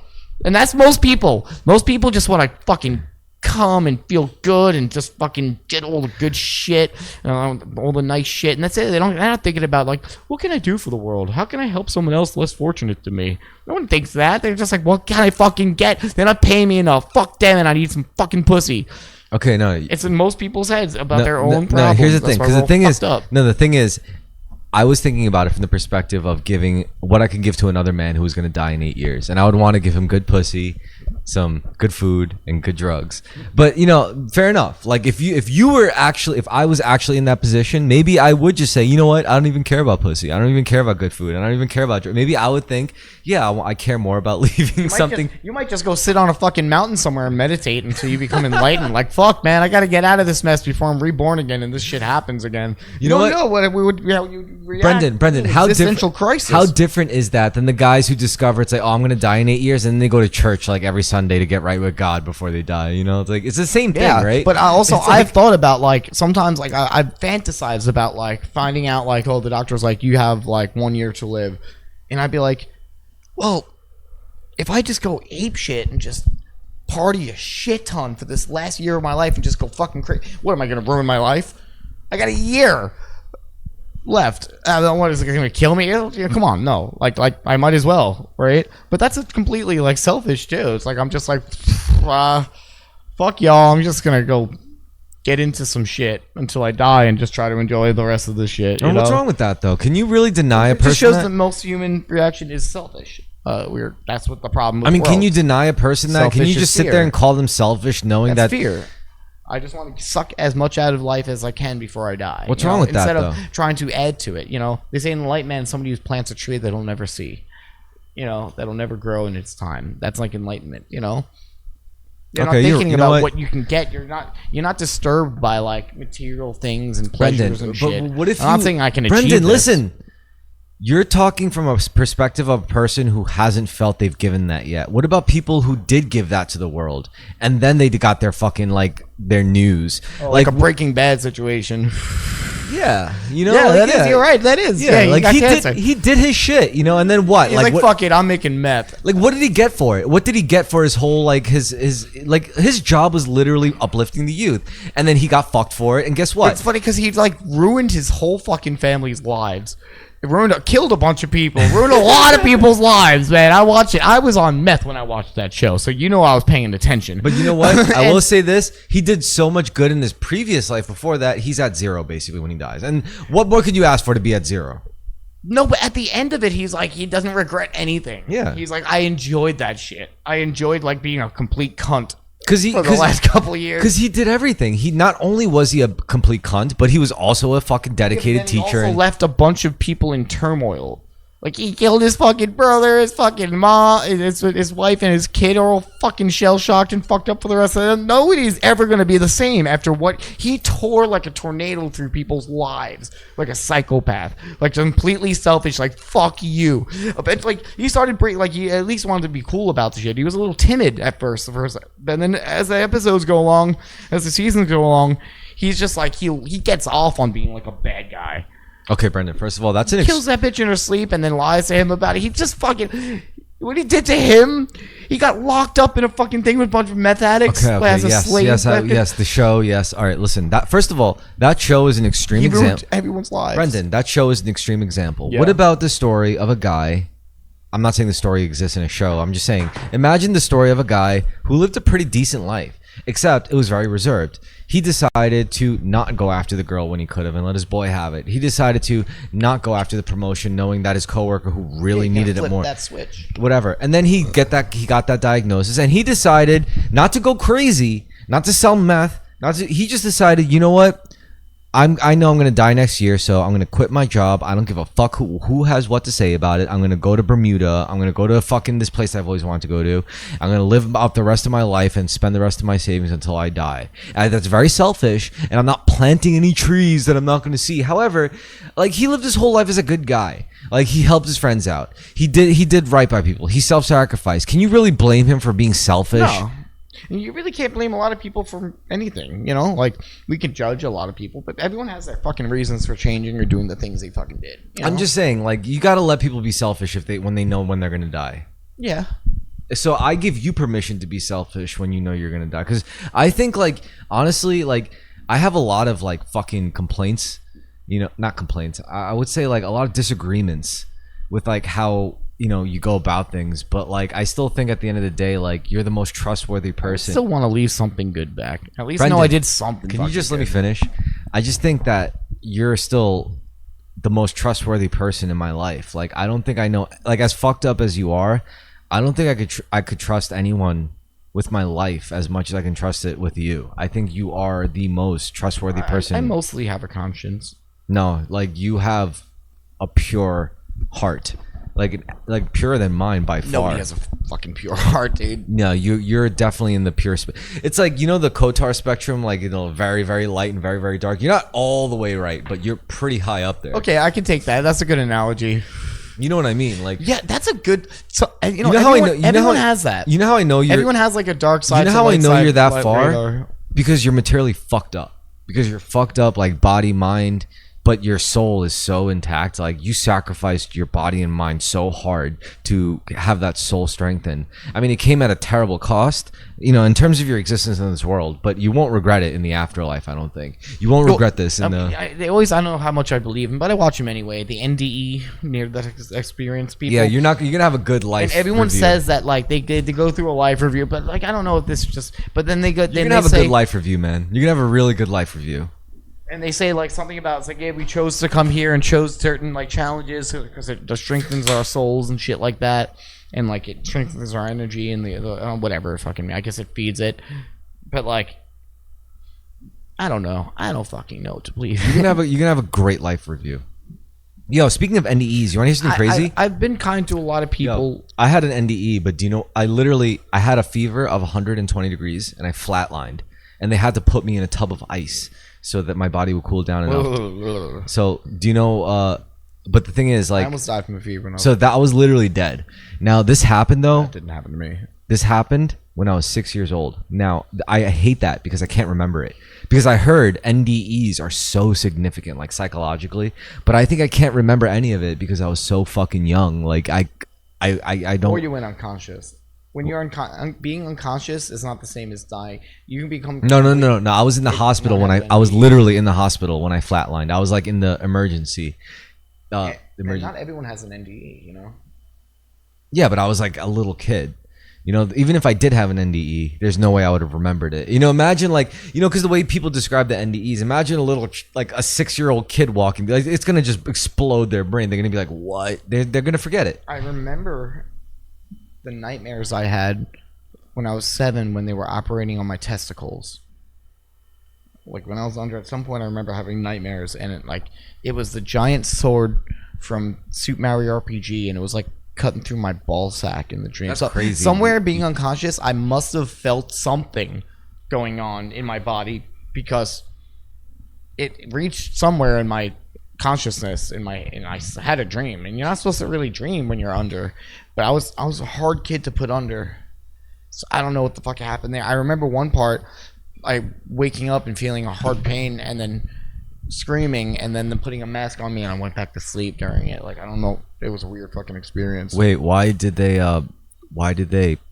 And that's most people. Most people just want to fucking... come and feel good and just fucking get all the good shit, all the nice shit, and that's it. They're not thinking about like, what can I do for the world? How can I help someone else less fortunate than me? No one thinks that. They're just like, what can I fucking get? They're not paying me enough. Fuck them, and I need some fucking pussy. Okay, no, it's in most people's heads about their own problems. No, here's the thing, because the thing is, I was thinking about it from the perspective of giving what I could give to another man who was going to die in 8 years, and I would want to give him good pussy some good food and good drugs. But you know, fair enough. Like if I was actually in that position, maybe I would just say, you know what, I don't even care about pussy, I don't even care about good food, I don't even care about drugs. Maybe I would think, yeah, I care more about leaving something. You might just go sit on a fucking mountain somewhere and meditate until you become enlightened. Like, fuck, man, I gotta get out of this mess before I'm reborn again and this shit happens again. You know what we would, how you react. Brendan, how existential different? crisis. How different is that than the guys who discover it's like, oh, I'm gonna die in 8 years, and then they go to church like every Sunday to get right with God before they die. You know, it's like it's the same thing, right? But It's I've thought about like sometimes like I've fantasized about like finding out like, oh, the doctor's like, you have like 1 year to live, and I'd be like, well, if I just go ape shit and just party a shit ton for this last year of my life and just go fucking crazy, what am I gonna ruin my life? I got a year left. What is it going to kill me? Come on, no. Like I might as well, right? But that's completely like selfish too. It's like I'm just like, fuck y'all. I'm just gonna go get into some shit until I die and just try to enjoy the rest of the shit. You know? What's wrong with that though? Can you really deny a person? It just shows that? the most human reaction is selfish. That's what the problem. With I mean, the can world. you deny a person that? Selfish Can you is just sit fear. there and call them selfish, knowing That's that fear. I just want to suck as much out of life as I can before I die. What's wrong with that, Instead though? of trying to add to it, you know, they say in the enlightenment, somebody who plants a tree that'll never see, you know, that'll never grow in its time. That's like enlightenment, you know. You're Okay, not thinking you know about what? what you can get. You're not disturbed by like material things and pleasures and shit. But what if I'm not saying I can Brendan, achieve this. listen. You're talking from a perspective of a person who hasn't felt they've given that yet. What about people who did give that to the world and then they got their fucking like their news, like a Breaking Bad situation. Yeah, you know, Yeah, like, that is. You're right. That is. Yeah, Yeah, like he got cancer. he did his shit, you know, and then what? He's like, what, fuck it, I'm making meth. Like, what did he get for it? What did he get for his whole like his job was literally uplifting the youth, and then he got fucked for it. And guess what? It's funny because he like ruined his whole fucking family's lives. It killed a bunch of people. Ruined a lot of people's lives, man. I watched it. I was on meth when I watched that show, so you know I was paying attention. But you know what? I will say this: he did so much good in his previous life. Before that, he's at zero basically when he dies. And what more could you ask for to be at zero? No, but at the end of it, he's like, he doesn't regret anything. Yeah. He's like, I enjoyed that shit. I enjoyed like being a complete cunt. For the last couple of years. Because he did everything. He not only was he a complete cunt, but he was also a fucking dedicated He teacher. also And left a bunch of people in turmoil. Like he killed his fucking brother, his fucking mom, his wife, and his kid are all fucking shell shocked and fucked up for the rest of them. Nobody's ever gonna be the same after what he tore like a tornado through people's lives, like a psychopath, like completely selfish. Like fuck you. But like he started like he at least wanted to be cool about the shit. He was a little timid at first, but then as the episodes go along, as the seasons go along, he's just like he gets off on being like a bad guy. okay, Brendan. First of all, that's an Kills that bitch in her sleep and then lies to him about it. He just fucking... What he did to him, he got locked up in a fucking thing with a bunch of meth addicts Okay, as a slave. yes, the show, yes. All right, listen. That first of all, that show is an extreme He ruined example. everyone's lives. Brendan, that show is an extreme example. Yeah. What about the story of a guy? I'm not saying the story exists in a show. I'm just saying, imagine the story of a guy who lived a pretty decent life, except it was very reserved. He decided to not go after the girl when he could have and let his boy have it. He decided to not go after the promotion, knowing that his coworker who really needed it more. That switch. Whatever. And then he got that diagnosis, and he decided not to go crazy, not to sell meth, he just decided, you know what? I know I'm gonna die next year, so I'm gonna quit my job. I don't give a fuck who has what to say about it. I'm gonna go to Bermuda. I'm gonna go to fucking this place I've always wanted to go to. I'm gonna live out the rest of my life and spend the rest of my savings until I die. And that's very selfish, and I'm not planting any trees that I'm not gonna see. However, like he lived his whole life as a good guy. Like he helped his friends out. He did right by people. He self-sacrificed. Can you really blame him for being selfish? No. And you really can't blame a lot of people for anything, you know? Like, we can judge a lot of people, but everyone has their fucking reasons for changing or doing the things they fucking did. You know? I'm just saying, like, you gotta let people be selfish when they know when they're gonna die. Yeah. So I give you permission to be selfish when you know you're gonna die, because I think, like, honestly, like, I have a lot of like fucking complaints, you know, not complaints. I would say like a lot of disagreements with like how, you know, you go about things, but like I still think at the end of the day, like, you're the most trustworthy person. I still want to leave something good back. At least Brendan, know I did something. Can you just let good. me finish? I just think that you're still the most trustworthy person in my life. Like, I don't think I know, like, as fucked up as you are, I don't think I could trust anyone with my life as much as I can trust it with you. I think you are the most trustworthy person. I mostly have a conscience. No, like you have a pure heart, like purer than mine by far. Nobody has a fucking pure heart, dude. No, you're definitely in the pure. It's like, you know, the Kotar spectrum, like, you know, very very light and very very dark. You're not all the way right, but you're pretty high up there. Okay, I can take that. That's a good analogy. You know what I mean? Like, yeah, that's a good. So you know, how I know? Everyone has that. You know how I know you're. Everyone has like a dark side. You know how I know you're that far? radar. Because you're materially fucked up. Because you're fucked up, like body, mind, but your soul is so intact. Like, you sacrificed your body and mind so hard to have that soul strengthened. I mean, it came at a terrible cost, you know, in terms of your existence in this world, but you won't regret it in the afterlife. I don't think you won't regret this in I don't know how much I believe him, but I watch him anyway. The NDE, near death experience people. Yeah, you're gonna have a good life. And everyone review. says that, like, they go through a life review, but like, I don't know if this is just. But then they go. You're gonna have a good life review, man. You're gonna have a really good life review. And they say like something about, it's like, yeah, we chose to come here and chose certain like challenges because it strengthens our souls and shit like that, and like it strengthens our energy and the whatever fucking. I guess it feeds it, but like, I don't know. I don't fucking know what to believe. You're gonna have a great life review. Yo, speaking of NDEs, you want to hear something crazy? I've been kind to a lot of people. Yo, I had an NDE, but do you know? I had a fever of 120 degrees and I flatlined, and they had to put me in a tub of ice so that my body would cool down enough. So, do you know? But the thing is, like, I almost died from a fever. So that I was literally dead. Now this happened though. That didn't happen to me. This happened when I was 6 years old. Now I hate that because I can't remember it, because I heard NDEs are so significant, like psychologically, but I think I can't remember any of it because I was so fucking young. Like I don't. Or you went unconscious. When you're being unconscious is not the same as dying. You can become no. I was in the hospital when I was literally in the hospital when I flatlined. I was like in the emergency. Not everyone has an NDE, you know. Yeah, but I was like a little kid. You know, even if I did have an NDE, there's no way I would have remembered it. You know, imagine like, you know, because the way people describe the NDEs, imagine a little, like a 6-year-old kid walking, like, it's going to just explode their brain. They're going to be like, what? They're going to forget it. I remember the nightmares I had when I was 7 when they were operating on my testicles. Like when I was under, at some point I remember having nightmares, and it was the giant sword from Super Mario RPG, and it was like cutting through my ball sack in the dream. That's crazy. Somewhere being unconscious, I must have felt something going on in my body, because it reached somewhere in my consciousness and I had a dream, and you're not supposed to really dream when you're under, but I was a hard kid to put under, so I don't know what the fuck happened there. I remember one part, I waking up and feeling a hard pain and then screaming and then putting a mask on me, and I went back to sleep during it. Like, I don't know, it was a weird fucking experience. Wait, why did they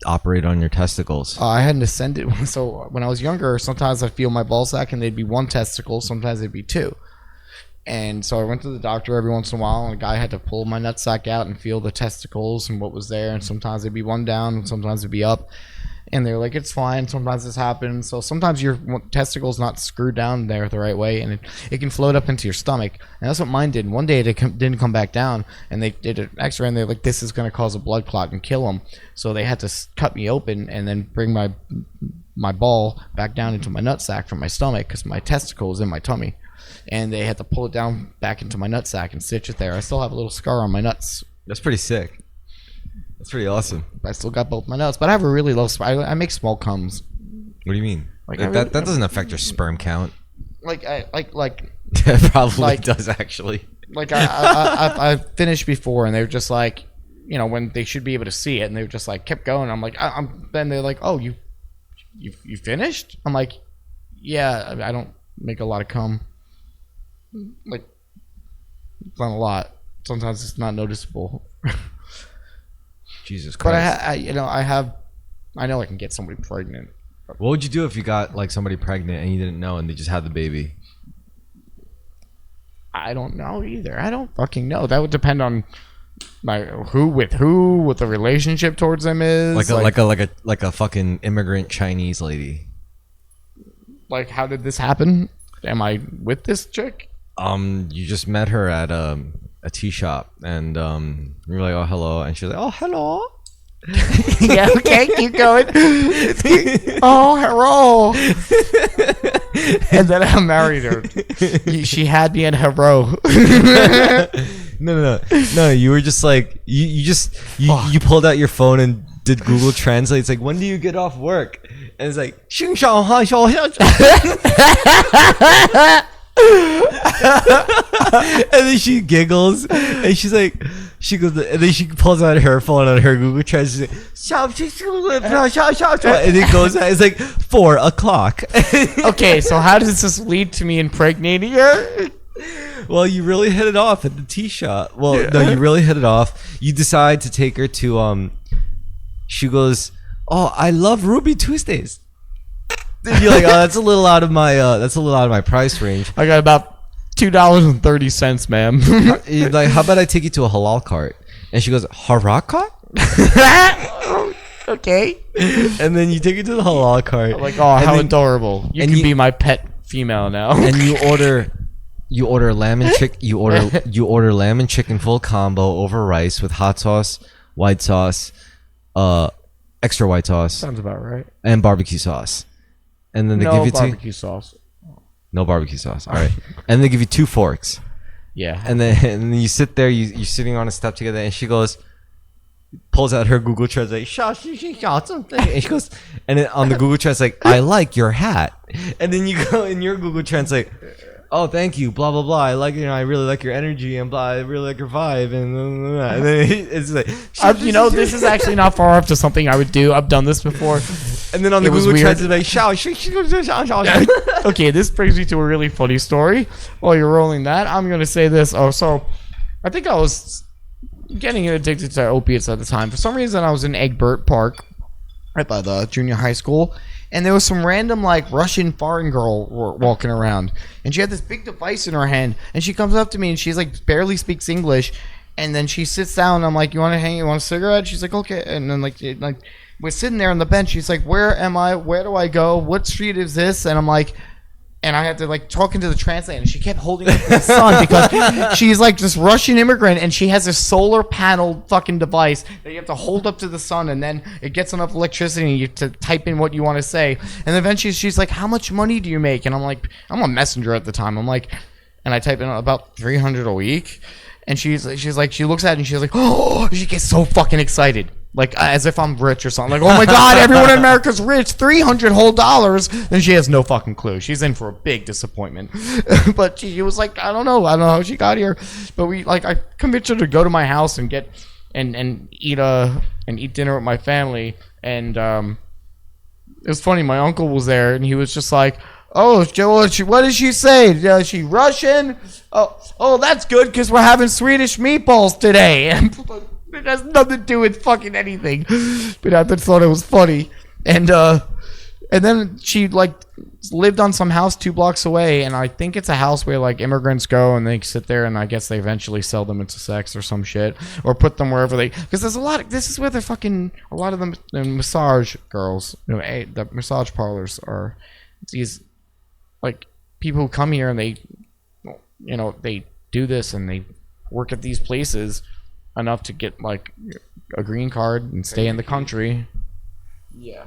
operate on your testicles? I hadn't ascended, so when I was younger, sometimes I'd feel my ball sack and they'd be one testicle, sometimes they'd be two. And so I went to the doctor every once in a while, and a guy had to pull my nutsack out and feel the testicles and what was there, and sometimes they'd be one down and sometimes it'd be up. And they're like, it's fine, sometimes this happens. So sometimes your testicle's not screwed down there the right way, and it can float up into your stomach. And that's what mine did. One day it didn't come back down, and they did an x-ray, and they're like, this is going to cause a blood clot and kill him. So they had to cut me open and then bring my ball back down into my nutsack from my stomach, because my testicle was in my tummy. And they had to pull it down back into my nutsack and stitch it there. I still have a little scar on my nuts. That's pretty sick. That's pretty awesome. I still got both my nuts, but I have a really low I make small comes. What do you mean? Like that doesn't affect your sperm count. It probably does, actually. Like I finished before, and they were just like, you know, when they should be able to see it, and they were just like kept going. I'm like, then they're like, oh, you finished? I'm like, yeah, I don't make a lot of cum. Like, it's not a lot. Sometimes it's not noticeable. Jesus Christ. But I know I can get somebody pregnant. What would you do if you got like somebody pregnant and you didn't know and they just had the baby? I don't know either. I don't fucking know. That would depend on what the relationship towards them is. Like a fucking immigrant Chinese lady. Like, how did this happen? Am I with this chick? You just met her at a tea shop, and you were like, oh, hello, and she's like, oh, hello, Yeah, okay, keep going. Oh, hero. And then I married her. She had me at hero. No. You were just like you pulled out your phone and did Google Translate. It's like, when do you get off work? And it's like, and then she giggles and she's like, she goes, and then she pulls out her phone on her Google Translate. And it goes, it's like 4 o'clock. Okay, so how does this lead to me impregnating her? Well, you really hit it off at the tea shop. Well, no, you really hit it off. You decide to take her to she goes, oh, I love Ruby Tuesdays. And you're like, oh, that's a little out of my price range. I got about $2.30, ma'am. Like, how about I take you to a halal cart? And she goes, haraka? Okay. And then you take her to the halal cart. I'm like, oh, how adorable! You can be my pet female now. And you order lamb and you order lamb and chicken full combo over rice with hot sauce, white sauce, extra white sauce. Sounds about right. And barbecue sauce. And then they give you barbecue sauce. No barbecue sauce. All right. And they give you 2 forks. Yeah. And then you sit there, you're sitting on a step together, and she goes, pulls out her Google Translate, and she goes, and then on the Google Translate, I like your hat. And then you go in your Google Translate, oh, thank you, blah blah blah. I like, I really like your energy and blah. I really like your vibe and then it's like, this is actually not far off to something I would do. I've done this before. And then on the Google Translate, like, okay, this brings me to a really funny story. While you're rolling that, I'm gonna say this. Oh, so I think I was getting addicted to opiates at the time. For some reason, I was in Egbert Park, right by the junior high school. And there was some random, like, Russian foreign girl walking around. And she had this big device in her hand. And she comes up to me, and she's, like, barely speaks English. And then she sits down, and I'm like, you want to hang? You want a cigarette? She's like, okay. And then, like, we're sitting there on the bench. She's like, where am I? Where do I go? What street is this? And I'm like... And I had to, like, talk into the translator, and she kept holding up the sun because she's, like, this Russian immigrant, and she has a solar panel fucking device that you have to hold up to the sun, and then it gets enough electricity, and you have to type in what you want to say. And eventually she's like, how much money do you make? And I'm like, I'm a messenger at the time. I'm like, and I type in about 300 a week. And she's like, she looks at it, and she's like, oh, she gets so fucking excited. Like, as if I'm rich or something. Like, oh my God, everyone in America's rich. $300 whole dollars. And she has no fucking clue. She's in for a big disappointment. But she was like, I don't know how she got here. But I convinced her to go to my house and get and eat dinner with my family. And it was funny. My uncle was there, and he was just like, oh, Joe, what did she say? Is she Russian? Oh, that's good because we're having Swedish meatballs today. It has nothing to do with fucking anything. But I just thought it was funny. And then she, like, lived on some house 2 blocks away. And I think it's a house where, like, immigrants go and they sit there, and I guess they eventually sell them into sex or some shit. Or put them wherever they... Because there's this is where they're fucking... A lot of the massage girls, the massage parlors are these, like, people who come here and they, they do this and they work at these places enough to get, like, a green card and stay in the country. Yeah,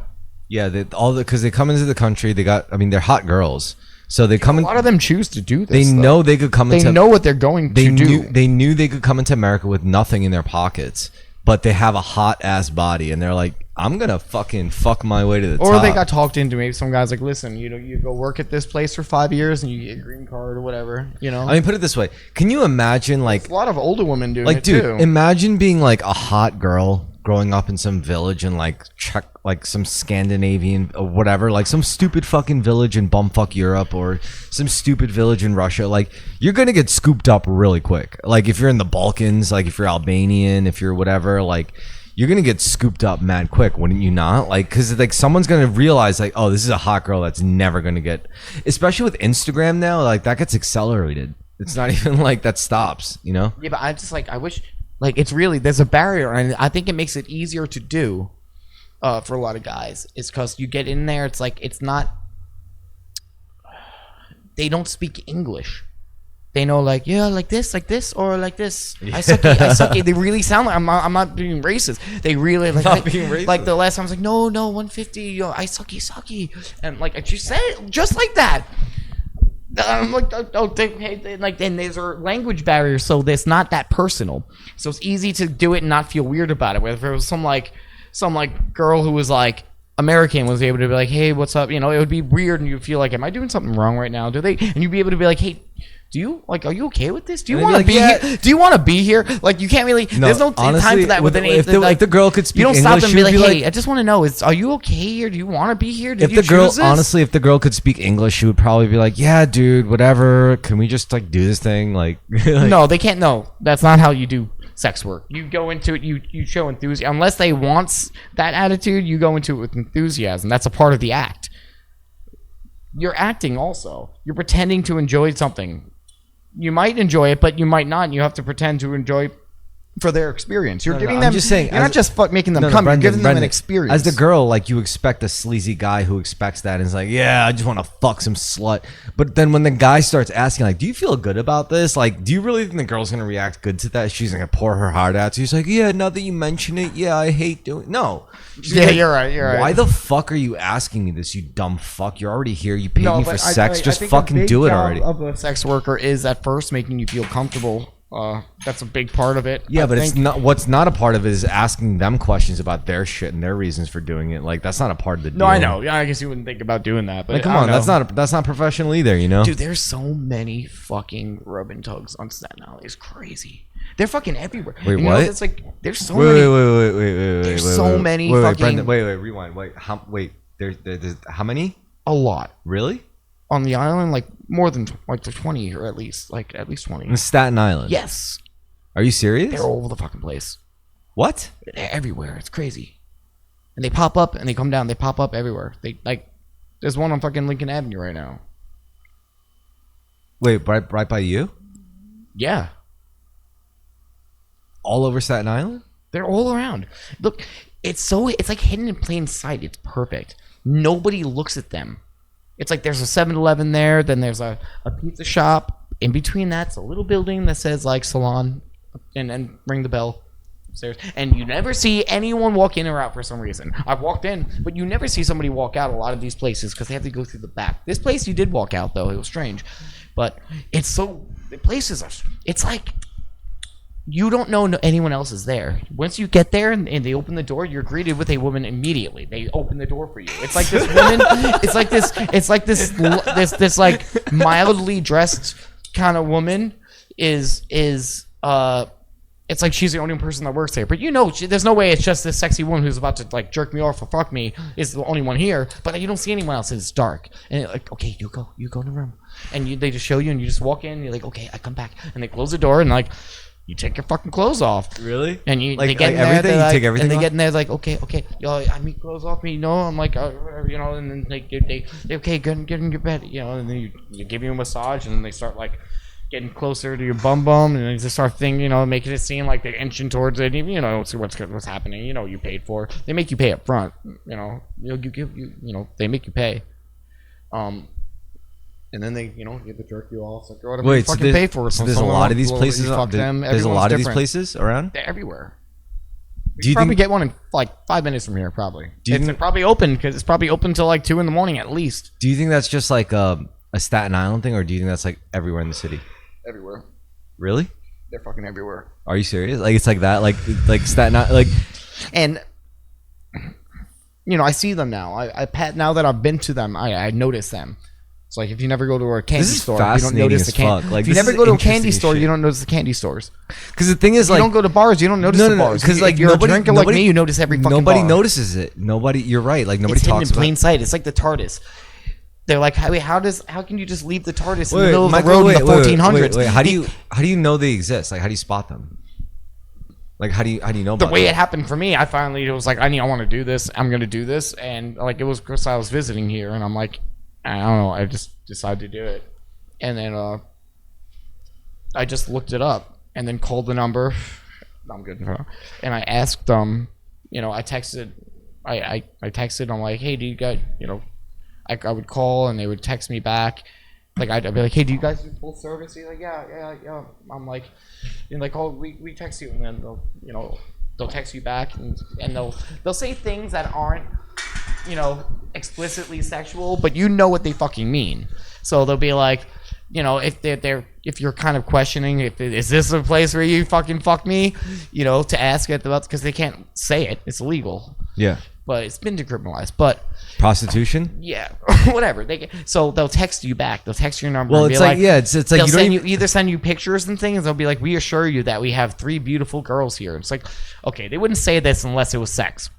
because they come into the country, they're hot girls, so they come in. A lot of them choose to do this. They know they could come into. They know what they're going to do. They knew they could come into America with nothing in their pockets, but they have a hot ass body, and they're like, I'm gonna fucking fuck my way to the top. Or they got talked into. Maybe some guy's like, listen, you go work at this place for 5 years and you get a green card or whatever. I mean, put it this way: can you imagine, like, there's a lot of older women doing like, it dude, too. imagine being like a hot girl growing up in some village in like some Scandinavian or whatever, like some stupid fucking village in bumfuck Europe or some stupid village in Russia. Like, you're gonna get scooped up really quick. Like, if you're in the Balkans, like if you're Albanian, if you're whatever, like, you're gonna get scooped up mad quick, wouldn't you not? Like, because, like, someone's gonna realize, like, oh, this is a hot girl that's never gonna get, especially with Instagram now, like, that gets accelerated. It's not even like that stops, Yeah, but I just, like, I wish, like, it's really, there's a barrier, and I think it makes it easier to do for a lot of guys. It's because you get in there, it's like, it's not, they don't speak English. they know like, yeah, like this, or like this. I sucky. They really sound like I'm not being racist. They really Being racist. like the last time I was like, no, 150. Yo, I sucky, and like she said it just like that. I'm like, like, then there's a language barrier, so it's not that personal. So it's easy to do it and not feel weird about it. Whether it was some girl who was like American was able to be like, hey, what's up? You know, it would be weird, and you'd feel like, am I doing something wrong right now? And you'd be able to be like, hey, are you okay with this? Do you want to be here? Do you want to be here? Like, you can't really. There's no time for that with an if the girl could speak you don't English, stop them and be like, hey, I just want to know, are you okay here? Do you want to be here? Did you choose this? Honestly, if the girl could speak English, she would probably be like, yeah, dude, whatever. Can we just like do this thing? Like no, they can't. No, that's not how you do sex work. You go into it, you show enthusiasm. Unless they want that attitude, you go into it with enthusiasm. That's a part of the act. You're acting also. You're pretending to enjoy something. You might enjoy it, but you might not. And you have to pretend to enjoy for their experience. You're giving them. I'm just saying. You're not just making them come. You're giving them an experience. As the girl, like, you expect a sleazy guy who expects that and is like, yeah, I just want to fuck some slut. But then when the guy starts asking, like, do you feel good about this? Like, do you really think the girl's gonna react good to that? She's gonna pour her heart out. So he's like, yeah, now that you mention it, yeah, I hate doing. No. Yeah, you're right. Why the fuck are you asking me this, you dumb fuck? You're already here. You paid me for sex. Just fucking do it already. Of a sex worker is at first making you feel comfortable. That's a big part of it. Yeah, but it's not. What's not a part of it is asking them questions about their shit and their reasons for doing it. Like, that's not a part of the deal. No, I know. Yeah, I guess you wouldn't think about doing that. But like, come on, that's not professional either. You know, dude. There's so many fucking rub and tugs on Staten Island. It's crazy. They're fucking everywhere. Wait, what? It's like there's so many. Wait. There's so many fucking. Brendan, wait, rewind. Wait, there's how many? A lot. Really? On the island, like more than like 20, or at least 20. In Staten Island. Yes. Are you serious? They're all over the fucking place. What? They're everywhere. It's crazy. And they pop up and they come down. They pop up everywhere. They like. There's one on fucking Lincoln Avenue right now. Wait, right by you? Yeah. All over Staten Island? They're all around. Look, it's like hidden in plain sight. It's perfect. Nobody looks at them. It's like there's a 7-Eleven there, then there's a pizza shop. In between that's a little building that says like salon, and ring the bell upstairs. And you never see anyone walk in or out for some reason. I've walked in, but you never see somebody walk out a lot of these places because they have to go through the back. This place you did walk out though. It was strange. But the places are, it's like, you don't know anyone else is there. Once you get there and they open the door, you're greeted with a woman immediately. They open the door for you. It's like this woman. It's like this like mildly dressed kind of woman is it's like she's the only person that works there. But you know, there's no way it's just this sexy woman who's about to like jerk me off or fuck me is the only one here. But you don't see anyone else. It's dark. And you're like, okay, you go in the room. And they just show you, and you just walk in. And you're like, okay, I come back. And they close the door, and like, you take your fucking clothes off. Really? And you like, they get like in there, everything. You take everything. And they off? get in there like, okay, yo, I mean, clothes off me, you know. I'm like, whatever, you know. And then they okay, get in your bed, you know. And then you give you a massage, and then they start like getting closer to your bum, and they just start you know, making it seem like they're inching towards it. You know, see what's happening. You know, you paid for. They make you pay up front. You know, you know, they make you pay. And then they, you know, give the jerky off, like, or whatever. Wait, you fucking pay for it. So there's a lot of these places. There's a lot of these places around. They're everywhere. Do you probably get one in like 5 minutes from here? Probably. It's probably open because it's probably open till like 2 a.m. at least. Do you think that's just like a Staten Island thing, or do you think that's like everywhere in the city? Everywhere. Really? They're fucking everywhere. Are you serious? Like it's like that? Like Staten Island? Like, and you know, I see them now. Now that I've been to them, I notice them. It's like if you never go to a candy store, you don't notice the candy. Like, if you never go to a candy store, you don't notice the candy stores. Because the thing is, like, you don't go to bars, you don't notice the bars. Because like, if you're a drinker like me, you notice every fucking nobody bar. notices it. Nobody. You're right. Like nobody it's talks hidden in plain about sight. It's like the TARDIS. They're like, how can you just leave the TARDIS in the middle of the road in the 1400s? Wait, how do you know they exist? Like, how do you spot them? Like, how do you know about the way it happened for me? I finally was like, I want to do this. I'm gonna do this, and like it was because I was visiting here, and I'm like, I don't know. I just decided to do it, and then I just looked it up, and then called the number. I'm good. And I asked them. You know, I texted. I texted. I'm like, hey, do you guys? You know, I would call, and they would text me back, Like I'd be like, hey, do you guys do full service? He's like, yeah. I'm like, and like, oh, we text you, and then they'll text you back, and they'll say things that aren't explicitly sexual, but you know what they fucking mean. So they'll be like, if you're kind of questioning is this a place where you fucking fuck me, to ask it about, because they can't say it, it's illegal. Yeah. But it's been decriminalized. But prostitution? Yeah, whatever. So they'll text you back. They'll text your number. Well, and it's be like yeah, it's like they'll you don't even... either send you pictures and things. They'll be like, we assure you that we have 3 beautiful girls here. It's like, okay, they wouldn't say this unless it was sex.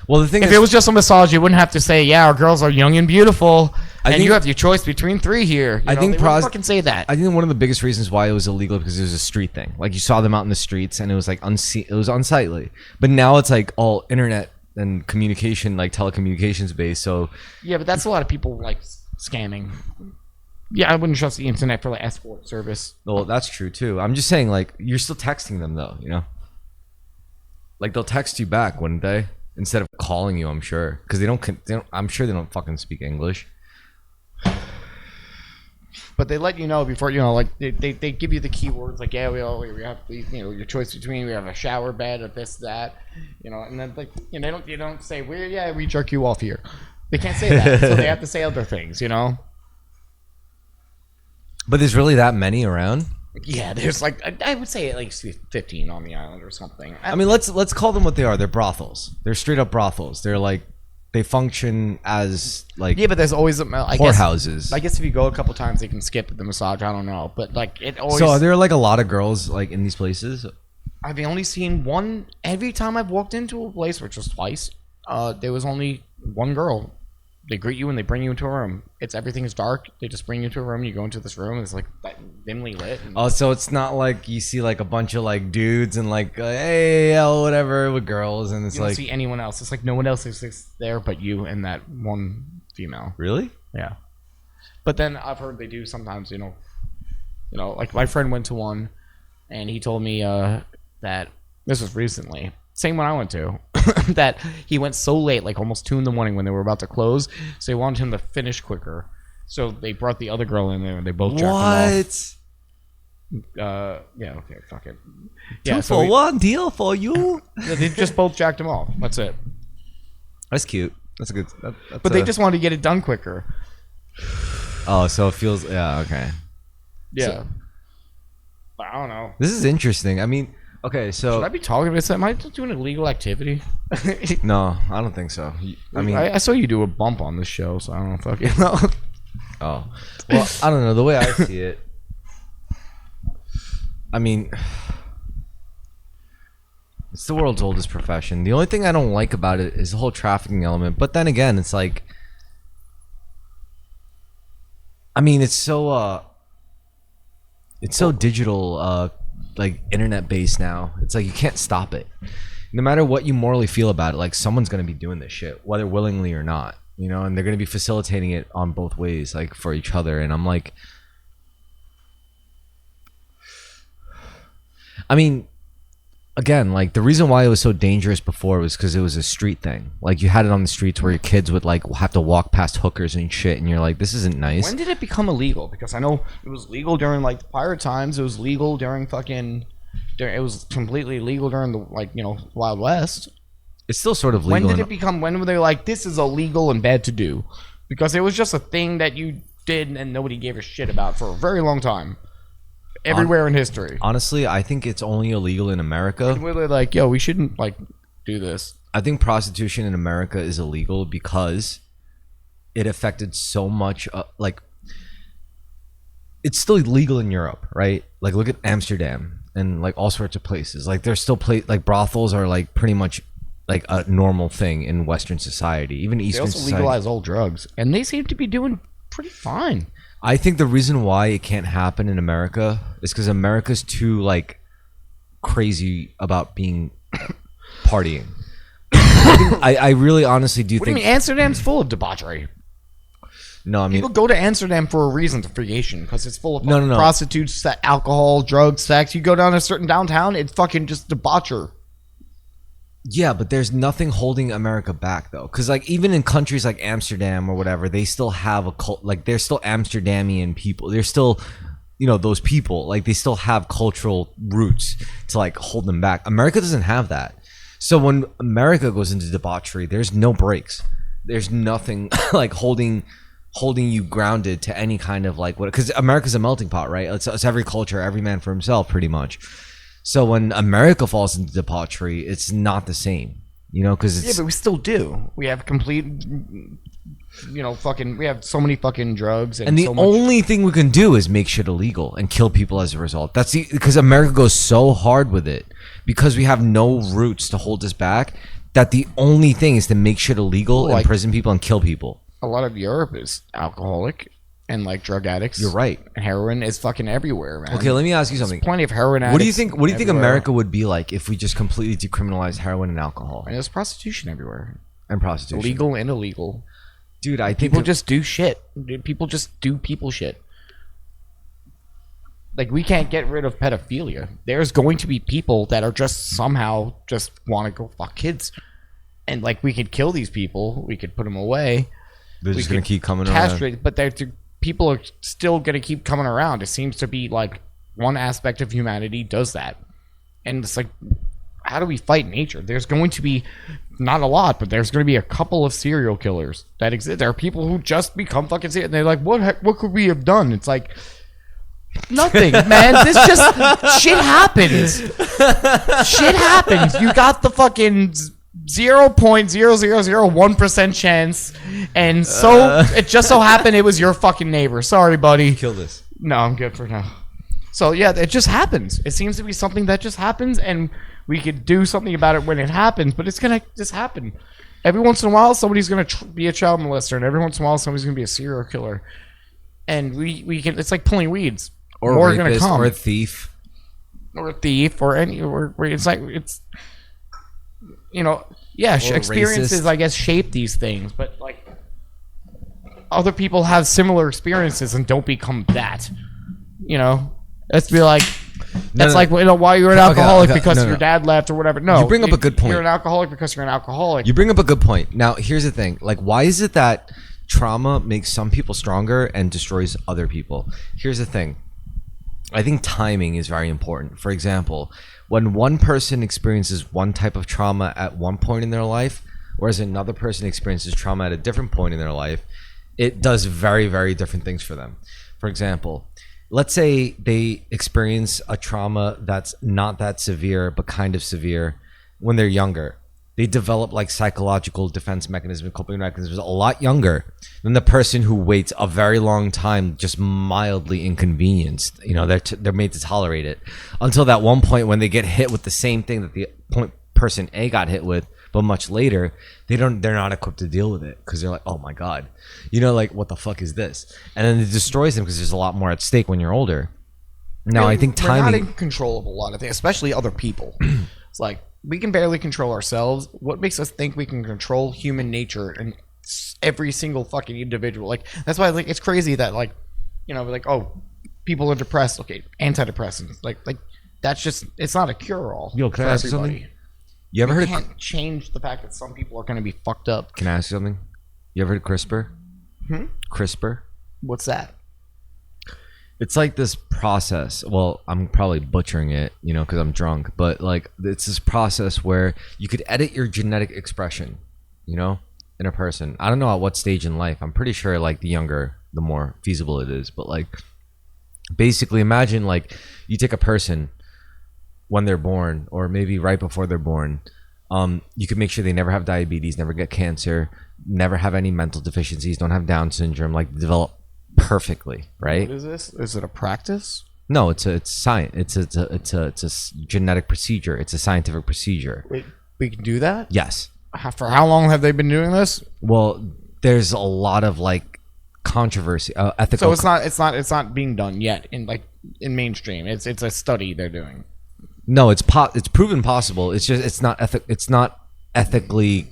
Well, the thing if is, it was just a massage, you wouldn't have to say, yeah, our girls are young and beautiful, and you have your choice between 3 here. I think they wouldn't fucking say that. I think one of the biggest reasons why it was illegal because it was a street thing. Like you saw them out in the streets, and it was like it was unsightly. But now it's like all internet and communication, like telecommunications based. So yeah, but that's a lot of people like scamming. Yeah, I wouldn't trust the internet for like escort service. Well, that's true too. I'm just saying, like, you're still texting them though, like they'll text you back, wouldn't they? Instead of calling you, I'm sure, because they don't. I'm sure they don't fucking speak English. But they let you know before, like they give you the keywords, like, yeah, we have your choice between, we have a shower bed or this, that, and then like, they don't say, we jerk you off here. They can't say that, so they have to say other things, But there's really that many around? Yeah, there's like, I would say at least 15 on the island or something. I mean, let's call them what they are. They're brothels. They're straight up brothels. They're like, they function as like, yeah, but there's always whorehouses. I guess if you go a couple times, they can skip the massage. I don't know, but like it always. So are there like a lot of girls like in these places? I've only seen one. Every time I've walked into a place, which was twice, there was only one girl. They greet you and they bring you into a room. Everything is dark. They just bring you to a room. You go into this room. It's like dimly lit. Oh, so it's not like you see like a bunch of like dudes and like hey, whatever with girls, and it's you like don't see anyone else. It's like no one else exists there but you and that one female. Really? Yeah. But then I've heard they do sometimes. Like my friend went to one, and he told me that this was recently. Same one I went to. That he went so late, like almost 2 a.m. when they were about to close. So they wanted him to finish quicker. So they brought the other girl in there and they both jacked him off. Yeah, okay, fuck it. Yeah, 2 for 1 deal for you. They just both jacked him off. That's it. That's cute. That's a good. But they just wanted to get it done quicker. Oh, so it feels. Yeah, okay. Yeah. So, I don't know. This is interesting. I mean, okay, so should I be talking about this? Am I doing an illegal activity? No, I don't think so. I mean, I saw you do a bump on this show, so I don't know if I can know. Oh, well, I don't know. The way I see it, I mean, it's the world's oldest profession. The only thing I don't like about it is the whole trafficking element. But then again, it's like, I mean, it's so digital, like internet based now. It's like you can't stop it. No matter what you morally feel about it, like someone's gonna be doing this shit, whether willingly or not. And they're gonna be facilitating it on both ways, like for each other. And I'm like, I mean, again, like the reason why it was so dangerous before was because it was a street thing. Like you had it on the streets where your kids would like have to walk past hookers and shit, and you're like, this isn't nice. When did it become illegal? Because I know it was legal during like the pirate times. It was legal during it was completely legal during the Wild West. It's still sort of legal. When were they like, this is illegal and bad to do? Because it was just a thing that you did and nobody gave a shit about for a very long time. Everywhere in history. Honestly, I think it's only illegal in America. And we're like, yo, we shouldn't do this. I think prostitution in America is illegal because it affected so much. It's still illegal in Europe, right? Like look at Amsterdam and like all sorts of places. Like there's still like brothels are like pretty much like a normal thing in Western society, even Eastern society. They also legalize all drugs, and they seem to be doing pretty fine. I think the reason why it can't happen in America is because America's too like crazy about being partying. I really honestly do think. What do you mean? Amsterdam's full of debauchery. No, I mean people go to Amsterdam for a reason, to vacation, because it's full of no. prostitutes, alcohol, drugs, sex. You go down a certain downtown, it's fucking just debaucher. Yeah, but there's nothing holding America back though, because like even in countries like Amsterdam or whatever, they still have a cult. Like they're still Amsterdamian people. They're still, those people. Like they still have cultural roots to like hold them back. America doesn't have that. So when America goes into debauchery, there's no breaks. There's nothing like holding you grounded to any kind of like what, because America's a melting pot, right? It's every culture, every man for himself, pretty much. So when America falls into debauchery, it's not the same, because Yeah, but we still do. We have complete, we have so many fucking drugs, and the so much. only thing we can do is make shit illegal and kill people as a result. Because America goes so hard with it, because we have no roots to hold us back, that the only thing is to make shit illegal, imprison people, and kill people. A lot of Europe is alcoholic and like drug addicts. You're right. And heroin is fucking everywhere, man. Okay, let me ask you something. There's plenty of heroin addicts. What do you think America would be like if we just completely decriminalized heroin and alcohol? And there's prostitution everywhere. And prostitution. Illegal and illegal. Dude, I think people just do shit. People just do people shit. Like, we can't get rid of pedophilia. There's going to be people that are just somehow just want to go fuck kids. And like, we could kill these people. We could put them away. They're just going to keep coming around. But people are still going to keep coming around. It seems to be like one aspect of humanity does that. And it's like, how do we fight nature? There's going to be, not a lot, but there's going to be a couple of serial killers that exist. There are people who just become fucking serial. And they're like, what could we have done? It's like, nothing, man. This just, shit happens. Shit happens. You got the fucking 0.0001% chance, and so it just so happened it was your fucking neighbor. Sorry, buddy. Kill this. No, I'm good for now. So yeah, it just happens. It seems to be something that just happens, and we could do something about it when it happens, but it's gonna just happen. Every once in a while, somebody's gonna be a child molester, and every once in a while, somebody's gonna be a serial killer. And we can. It's like pulling weeds. Or more a rapist, gonna come. or a thief, or it's like it's. Experiences, I guess, shape these things, but like other people have similar experiences and don't become that. Let's be like, why you're an alcoholic because your dad left or whatever. No, you bring up a good point. You're an alcoholic because you're an alcoholic. You bring up a good point. Now, here's the thing. Like, why is it that trauma makes some people stronger and destroys other people? Here's the thing. I think timing is very important. For example, when one person experiences one type of trauma at one point in their life, whereas another person experiences trauma at a different point in their life, it does very, very different things for them. For example, let's say they experience a trauma that's not that severe, but kind of severe when they're younger. They develop like psychological defense mechanisms, coping mechanisms a lot younger than the person who waits a very long time, just mildly inconvenienced. They're made to tolerate it until that one point when they get hit with the same thing that the person A got hit with, but much later. They're not equipped to deal with it because they're like, oh my god, like what the fuck is this? And then it destroys them because there's a lot more at stake when you're older. Now, I think timing. We're not in control of a lot of things, especially other people. It's like, we can barely control ourselves. What makes us think we can control human nature and every single fucking individual? Like, that's why it's crazy that people are depressed. Okay, antidepressants. Like that's just, it's not a cure-all. Yo, can I ask you something? You ever heard? Can't change the fact that some people are going to be fucked up. Can I ask you something? You ever heard of CRISPR? CRISPR. What's that? It's like this process. Well, I'm probably butchering it, because I'm drunk. But like, it's this process where you could edit your genetic expression, in a person. I don't know at what stage in life. I'm pretty sure like the younger, the more feasible it is. But like, basically, imagine like you take a person when they're born, or maybe right before they're born. You could make sure they never have diabetes, never get cancer, never have any mental deficiencies, don't have Down syndrome, like develop perfectly, right? What is this? Is it a practice? No, it's science. It's a genetic procedure. It's a scientific procedure. Wait, we can do that? Yes. For how long have they been doing this? Well, there's a lot of like controversy, ethical. So it's not being done yet in mainstream. It's a study they're doing. No, it's proven possible. It's just it's not ethically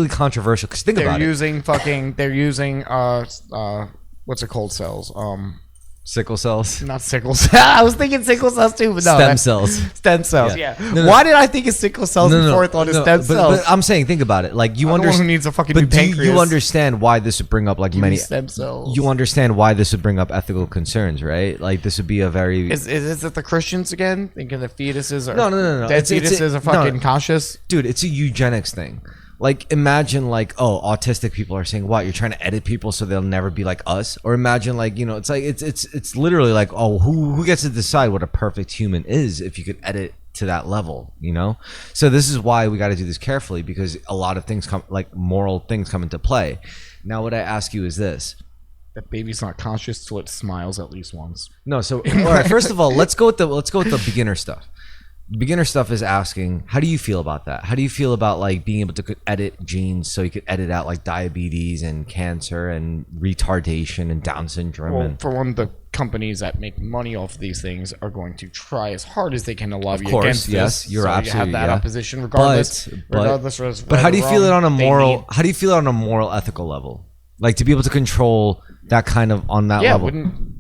controversial. Because think about it. They're using what's it called, cells? Sickle cells. Not sickle cells. I was thinking sickle cells too, but no. Stem cells. Stem cells, yeah. No. Why did I think of sickle cells before I thought of stem cells? But I'm saying, think about it. Like you I'm the one understand. who needs a fucking new pancreas. You understand why this would bring up like many stem cells. You understand why this would bring up ethical concerns, right? Like this would be a very. Is it the Christians again thinking that fetuses are no. Dead fetuses are fucking conscious? Dude, it's a eugenics thing. Like imagine like, oh, autistic people are saying, what, you're trying to edit people so they'll never be like us? Or imagine like, you know, it's like it's literally like, oh, who gets to decide what a perfect human is if you could edit to that level, you know? So this is why we got to do this carefully, because a lot of things come, like moral things come into play. Now what I ask you is this. That baby's not conscious till it smiles at least once. No, so all right, first of all, let's go with the beginner stuff. Beginner stuff is asking, how do you feel about that? How do you feel about like being able to edit genes so you could edit out like diabetes and cancer and retardation and Down syndrome? Well, and for one, the companies that make money off of these things are going to try as hard as they can to lobby of course, against yes, this. you're so absolutely you have that yeah. opposition regardless. But how do you feel it on a moral? How do you feel it on a moral, ethical level? Like to be able to control that kind of on that level.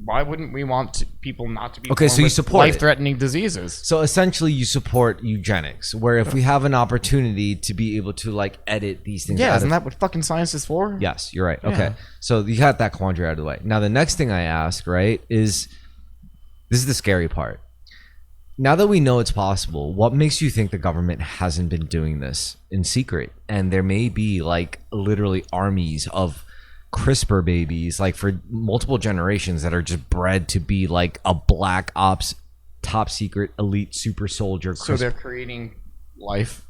Why wouldn't we want people not to be okay? born So you with support life-threatening diseases? So essentially, you support eugenics, where if we have an opportunity to be able to like edit these things, yeah, isn't that what fucking science is for? Yes, you're right. Yeah. Okay, so you got that quandary out of the way. Now the next thing I ask, right, is this is the scary part. Now that we know it's possible, what makes you think the government hasn't been doing this in secret? And there may be like literally armies of CRISPR babies like for multiple generations that are just bred to be like a black ops top secret elite super soldier. So they're creating life.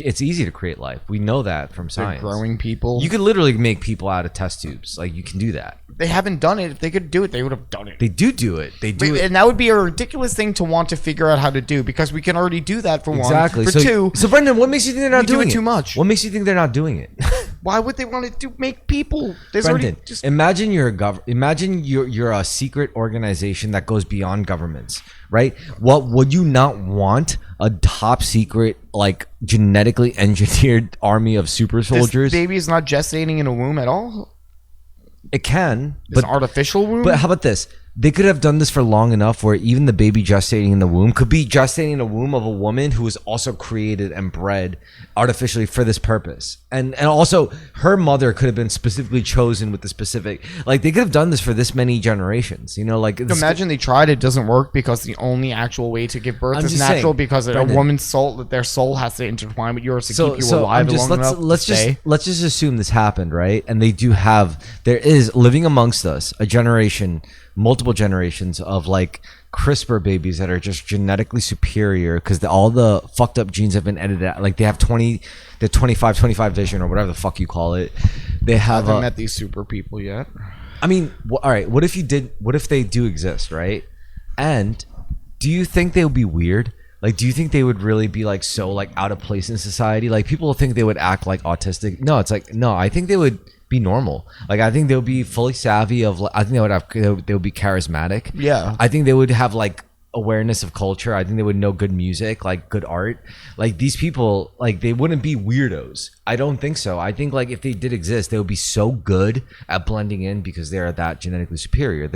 It's easy to create life. We know that from science. They're growing people. You could literally make people out of test tubes. Like you can do that. They haven't done it. If they could do it, they would have done it. They do it. They do it. And that would be a ridiculous thing to want to figure out how to do, because we can already do that for exactly. one. For two. So Brendan, what makes you think they're not doing it it too much? What makes you think they're not doing it? Why would they want to make people? There's Brendan, already just imagine you're a secret organization that goes beyond governments, right? What would you not want? A top secret, like genetically engineered army of super soldiers. This baby is not gestating in a womb at all. It can, It's an artificial womb. But how about this? They could have done this for long enough where even the baby gestating in the womb could be gestating in the womb of a woman who was also created and bred artificially for this purpose. And also her mother could have been specifically chosen with the specific, like they could have done this for this many generations, you know, like imagine they tried, it doesn't work because the only actual way to give birth I'm is just natural, saying, because Brendan, a woman's soul, their soul has to intertwine with yours to keep you alive long enough let's to stay. let's just assume this happened, right? And there is living amongst us a generation, multiple generations of like CRISPR babies that are just genetically superior because all the fucked up genes have been edited out. Like they have 25 vision or whatever the fuck you call it. They have I haven't met these super people yet. I mean, all right, what if they do exist, right? And do you think they would be weird? Like, do you think they would really be like so like out of place in society? Like people think they would act like autistic. No, it's like, no, I think they would be normal. Like I think they would be fully savvy of, I think they would be charismatic. Yeah. I think they would have like awareness of culture. I think they would know good music, like good art. Like these people, like they wouldn't be weirdos. I don't think so. I think like if they did exist, they would be so good at blending in because they're that genetically superior.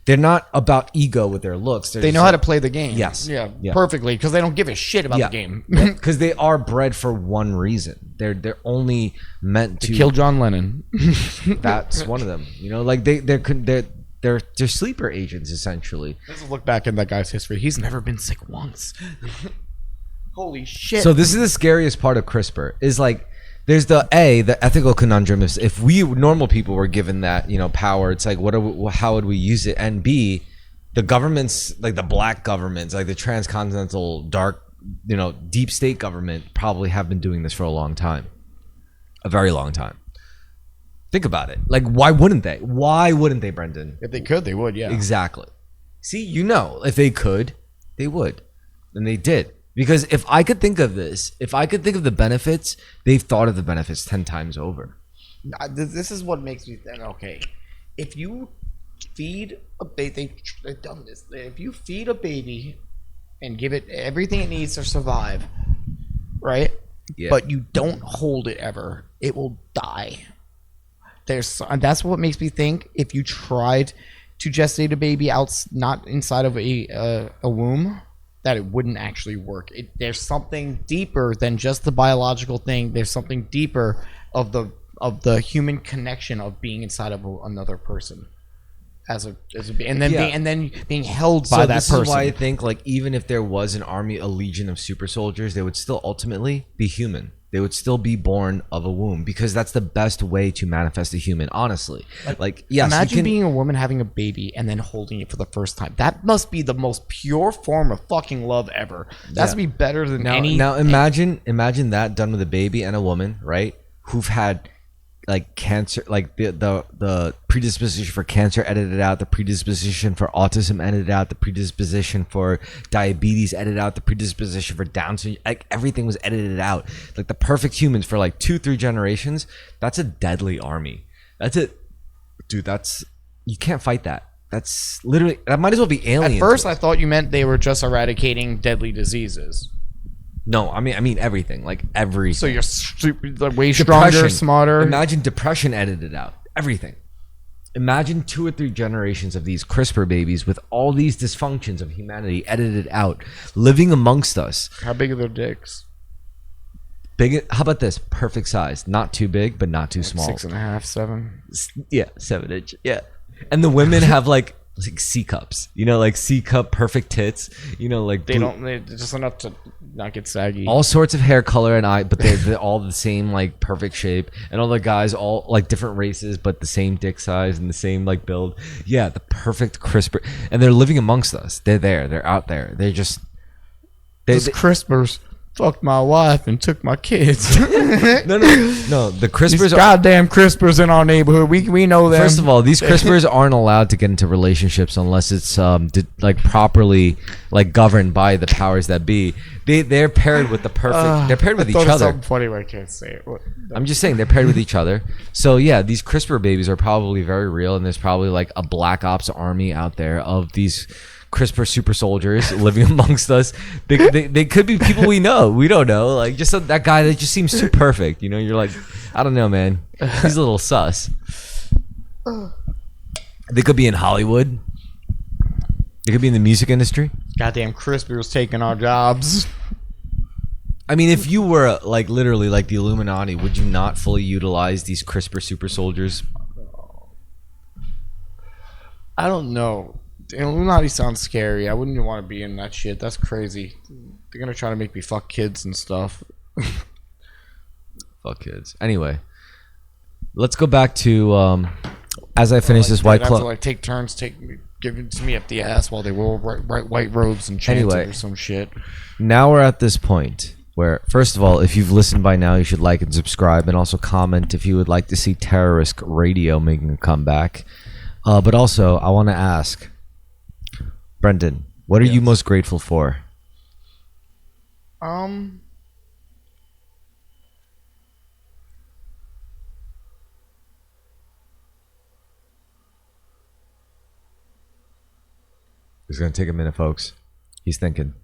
They're not about ego with their looks. They know how to play the game. Yes. Yeah. Yeah. Perfectly, because they don't give a shit about the game. Because they are bred for one reason. They're only meant to kill John Lennon. That's one of them. You know, like they're sleeper agents essentially. Let's look back in that guy's history. He's never been sick once. Holy shit. So this is the scariest part of CRISPR is like there's the ethical conundrum is if we normal people were given that, you know, power, it's like how would we use it? And B, the governments, like the black governments, like the transcontinental dark, you know, deep state government probably have been doing this for a long time. A very long time. Think about it. Like why wouldn't they? Why wouldn't they, Brendan? If they could, they would, yeah. Exactly. See, you know, if they could, they would. And they did. Because if I could think of this, if I could think of the benefits, they've thought of the benefits 10 times over. This is what makes me think, okay, if you feed a baby, they've done this. If you feed a baby and give it everything it needs to survive, right? Yeah. But you don't hold it ever, it will die. That's what makes me think if you tried to gestate a baby out not inside of a womb, that it wouldn't actually work. There's something deeper than just the biological thing. There's something deeper of the human connection of being inside of another person and then being held by that person. This is why I think, like, even if there was an army, a legion of super soldiers, they would still ultimately be human. They would still be born of a womb, because that's the best way to manifest a human, honestly. Like yes, imagine being a woman having a baby and then holding it for the first time. That must be the most pure form of fucking love ever. That's to be better than any. Now imagine that done with a baby and a woman, right? Who've had like cancer, like the predisposition for cancer edited out, the predisposition for autism edited out, the predisposition for diabetes edited out, the predisposition for Down syndrome, like everything was edited out. Like the perfect humans for like 2-3 generations. That's a deadly army. That's it, dude. You can't fight that. That's literally, that might as well be alien. At first I thought you meant they were just eradicating deadly diseases. No, I mean everything, like everything. So you're way stronger, smarter. Imagine depression edited out, everything. Imagine 2 or 3 generations of these CRISPR babies with all these dysfunctions of humanity edited out, living amongst us. How big are their dicks? Big. How about this? Perfect size, not too big, but not too small. 6.5, 7. Yeah, 7-inch. Yeah, and the women have like C cups, like C cup perfect tits, like they're just enough to not get saggy. All sorts of hair color and but they're all the same like perfect shape, and all the guys all like different races but the same dick size and the same like build. Yeah, the perfect CRISPR, and they're living amongst us. They're out there. Those CRISPRs fucked my wife and took my kids. No. The CRISPRs, these goddamn CRISPRs in our neighborhood. We know them. First of all, these CRISPRs aren't allowed to get into relationships unless it's like properly like governed by the powers that be. They're paired with the perfect. They're paired with each other. Something funny, but I can't say it. I'm just saying they're paired with each other. So yeah, these CRISPR babies are probably very real, and there's probably like a black ops army out there of these CRISPR super soldiers living amongst us. They could be people we know. We don't know. Like just that guy that just seems too perfect. You're like, I don't know, man. He's a little sus. They could be in Hollywood. They could be in the music industry. Goddamn CRISPR's taking our jobs. I mean, if you were like literally like the Illuminati, would you not fully utilize these CRISPR super soldiers? I don't know. Illuminati sounds scary. I wouldn't want to be in that shit. That's crazy. They're gonna try to make me fuck kids and stuff. Fuck kids. Anyway, let's go back to as I finish this White Claw. Like take turns, give it to me up the ass while they wear white robes and chanting or some shit. Now we're at this point where, first of all, if you've listened by now, you should like and subscribe, and also comment if you would like to see Terrorisk Radio making a comeback. But also, I want to ask, Brendan, what are you most grateful for? It's gonna take a minute, folks. He's thinking.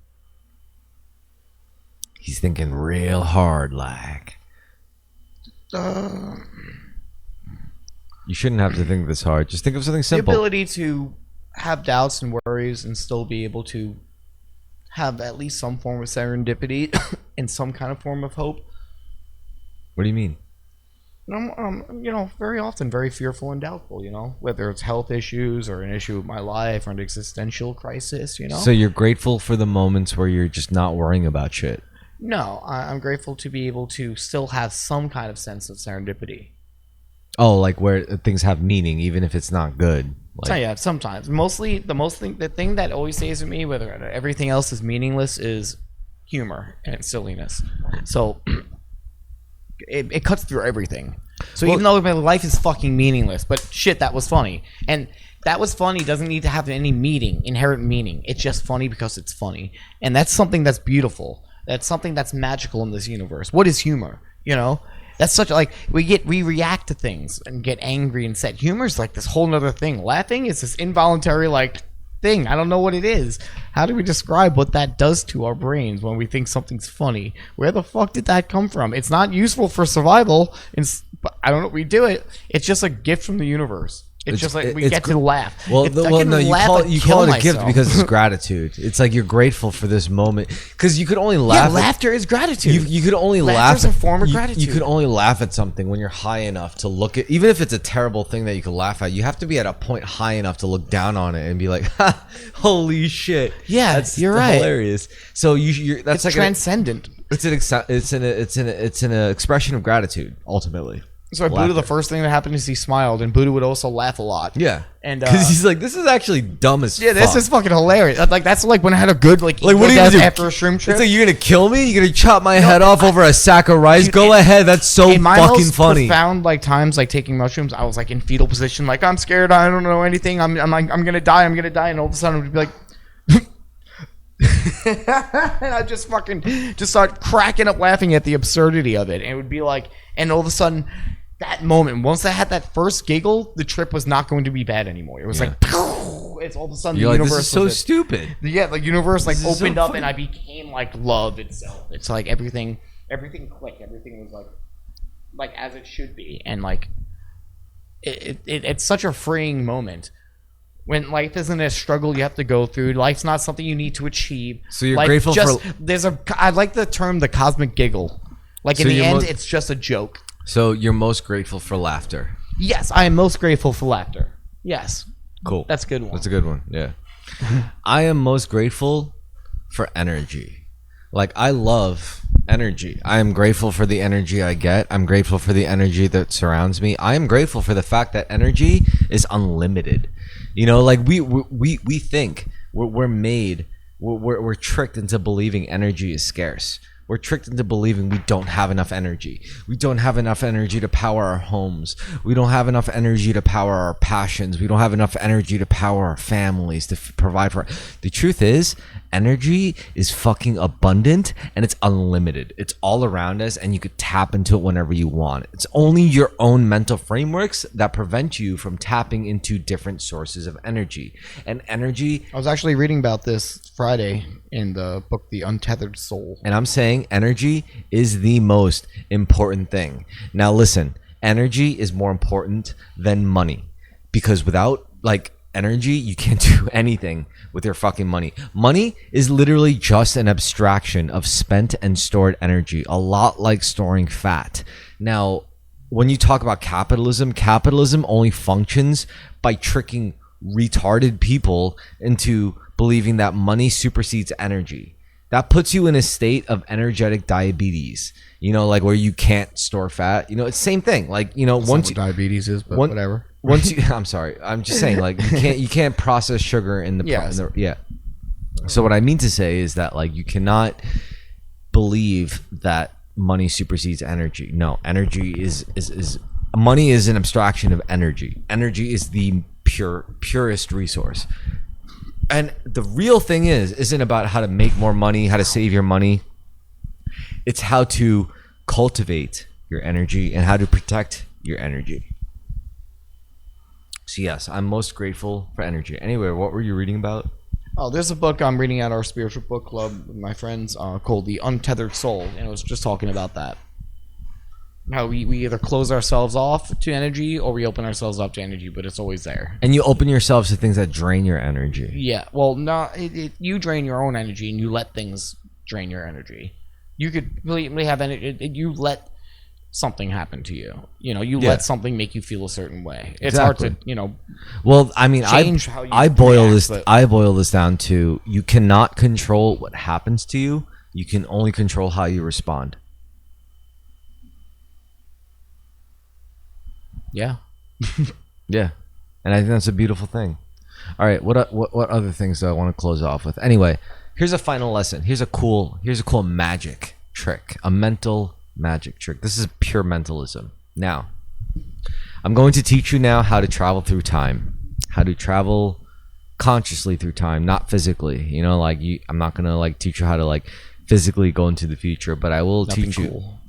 He's thinking real hard, like. You shouldn't have to think this hard. Just think of something simple. The ability to have doubts and worries and still be able to have at least some form of serendipity and some kind of form of hope. What do you mean? I'm very often very fearful and doubtful, whether it's health issues or an issue with my life or an existential crisis, So you're grateful for the moments where you're just not worrying about shit? No, I'm grateful to be able to still have some kind of sense of serendipity. Oh, like where things have meaning, even if it's not good. Like, yeah, sometimes. Mostly, the thing that always stays with me, whether everything else is meaningless, is humor and silliness. So it cuts through everything. So even though my life is fucking meaningless, but shit, that was funny. And that was funny doesn't need to have any inherent meaning. It's just funny because it's funny. And that's something that's beautiful. That's something that's magical in this universe. What is humor? That's such we react to things and get angry and sad. Humor is like this whole nother thing. Laughing is this involuntary thing. I don't know what it is. How do we describe what that does to our brains when we think something's funny? Where the fuck did that come from? It's not useful for survival. I don't know. We do it. It's just a gift from the universe. It's just like we it's get to laugh. Well, If no, I can you laugh, call, I'd you kill call it a myself. gift because it's gratitude. It's like you're grateful for this moment because you could only laugh. Yeah, laughter is gratitude. You could only Laughter's laugh. a form of You gratitude. could only laugh at something when you're high enough to look at, even if it's a terrible thing that you could laugh at. You have to be at a point high enough to look down on it and be like, ha, "Holy shit!" Yeah, that's you're right. hilarious. So that's It's like transcendent. it's an expression of gratitude ultimately. So Buddha, the Laughter. first thing that happened is he smiled, and Buddha would also laugh a lot. Yeah, And, because he's like, this is actually dumb as Yeah, this fuck. is fucking hilarious. Like that's like when I had a good Like, what are you gonna do after a shroom trip. It's like, you're gonna kill me? You're gonna chop my head off over a sack of rice? Go ahead. That's so in my fucking most funny. profound like times, like taking mushrooms, I was like in fetal position, like I'm scared, I don't know anything, I'm gonna die, and all of a sudden it would be like, and I just start cracking up laughing at the absurdity of it, and it would be like, and all of a sudden, that moment, once I had that first giggle, the trip was not going to be bad anymore. It was like, it's all of a sudden You're the like, universe this is so was stupid. yeah, the universe like This is so opened up, funny. and I became like love itself. It's like everything clicked. Everything was like as it should be, and like it's such a freeing moment when life isn't a struggle you have to go through. Life's not something you need to achieve. So you're Like, grateful just, for- there's a I like the term the cosmic giggle. Like So in the you're end, mo- it's just a joke. So you're most grateful for laughter. Yes, I am most grateful for laughter. Yes, Cool. that's a good one. That's a good one. Yeah. I am most grateful for energy. Like, I love energy. I am grateful for the energy I get. I'm grateful for the energy that surrounds me. I am grateful for the fact that energy is unlimited. You know, like we think we're tricked into believing energy is scarce. We're tricked into believing we don't have enough energy. We don't have enough energy to power our homes. We don't have enough energy to power our passions. We don't have enough energy to power our families, to provide for. The truth is, energy is fucking abundant and it's unlimited. It's all around us and you could tap into it whenever you want. It's only your own mental frameworks that prevent you from tapping into different sources of energy. And energy, I was actually reading about this Friday in the book The Untethered Soul. and I'm saying energy is the most important thing. Now listen, energy is more important than money, because without like energy, you can't do anything with your fucking money. Money is literally just an abstraction of spent and stored energy, a lot like storing fat. Now, when you talk about capitalism, capitalism only functions by tricking retarded people into believing that money supersedes energy. That puts you in a state of energetic diabetes, you know, like where you can't store fat. You know, it's the same thing. Like, you know, once you, diabetes is, but one- whatever. once you, I'm sorry, I'm just saying, like, you can't process sugar in the, Yes. yeah. So what I mean to say is that, like, you cannot believe that money supersedes energy. No, energy is money is an abstraction of energy. Energy is the purest resource. And the real thing isn't about how to make more money, how to save your money. It's how to cultivate your energy and how to protect your energy. So yes, I'm most grateful for energy. Anyway, what were you reading about? Oh, there's a book I'm reading at our spiritual book club with my friends called The Untethered Soul, and it was just talking about that. How we either close ourselves off to energy or we open ourselves up to energy, but it's always there. And you open yourselves to things that drain your energy. Yeah, well, no, you drain your own energy and you let things drain your energy. You could completely have energy. You let something happen to you. You know, you Yeah. let something make you feel a certain way. It's hard to, you know, Well, I mean, change how you I boil react, this. but- I boil this down to: you cannot control what happens to you. You can only control how you respond. yeah. Yeah, and I think that's a beautiful thing. All right, what other things do I want to close off with? Anyway, here's a final lesson. Here's a cool magic trick, a mental magic trick. This is pure mentalism. Now, I'm going to teach you now how to travel through time, how to travel consciously through time, not physically. You know, like I'm not gonna like teach you how to like physically go into the future, but I will Nothing teach you. cool.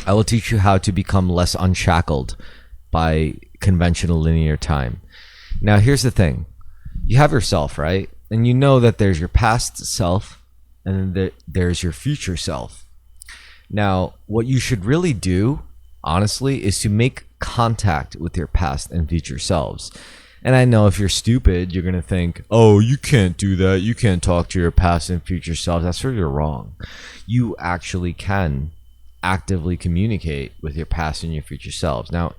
I will teach you how to become less unshackled by conventional linear time. Now, here's the thing. You have yourself, right? And you know that there's your past self and then there's your future self. Now, what you should really do, honestly, is to make contact with your past and future selves. And I know if you're stupid, you're going to think, oh, you can't do that. You can't talk to your past and future selves. That's where you're wrong. You actually can actively communicate with your past and your future selves. Now,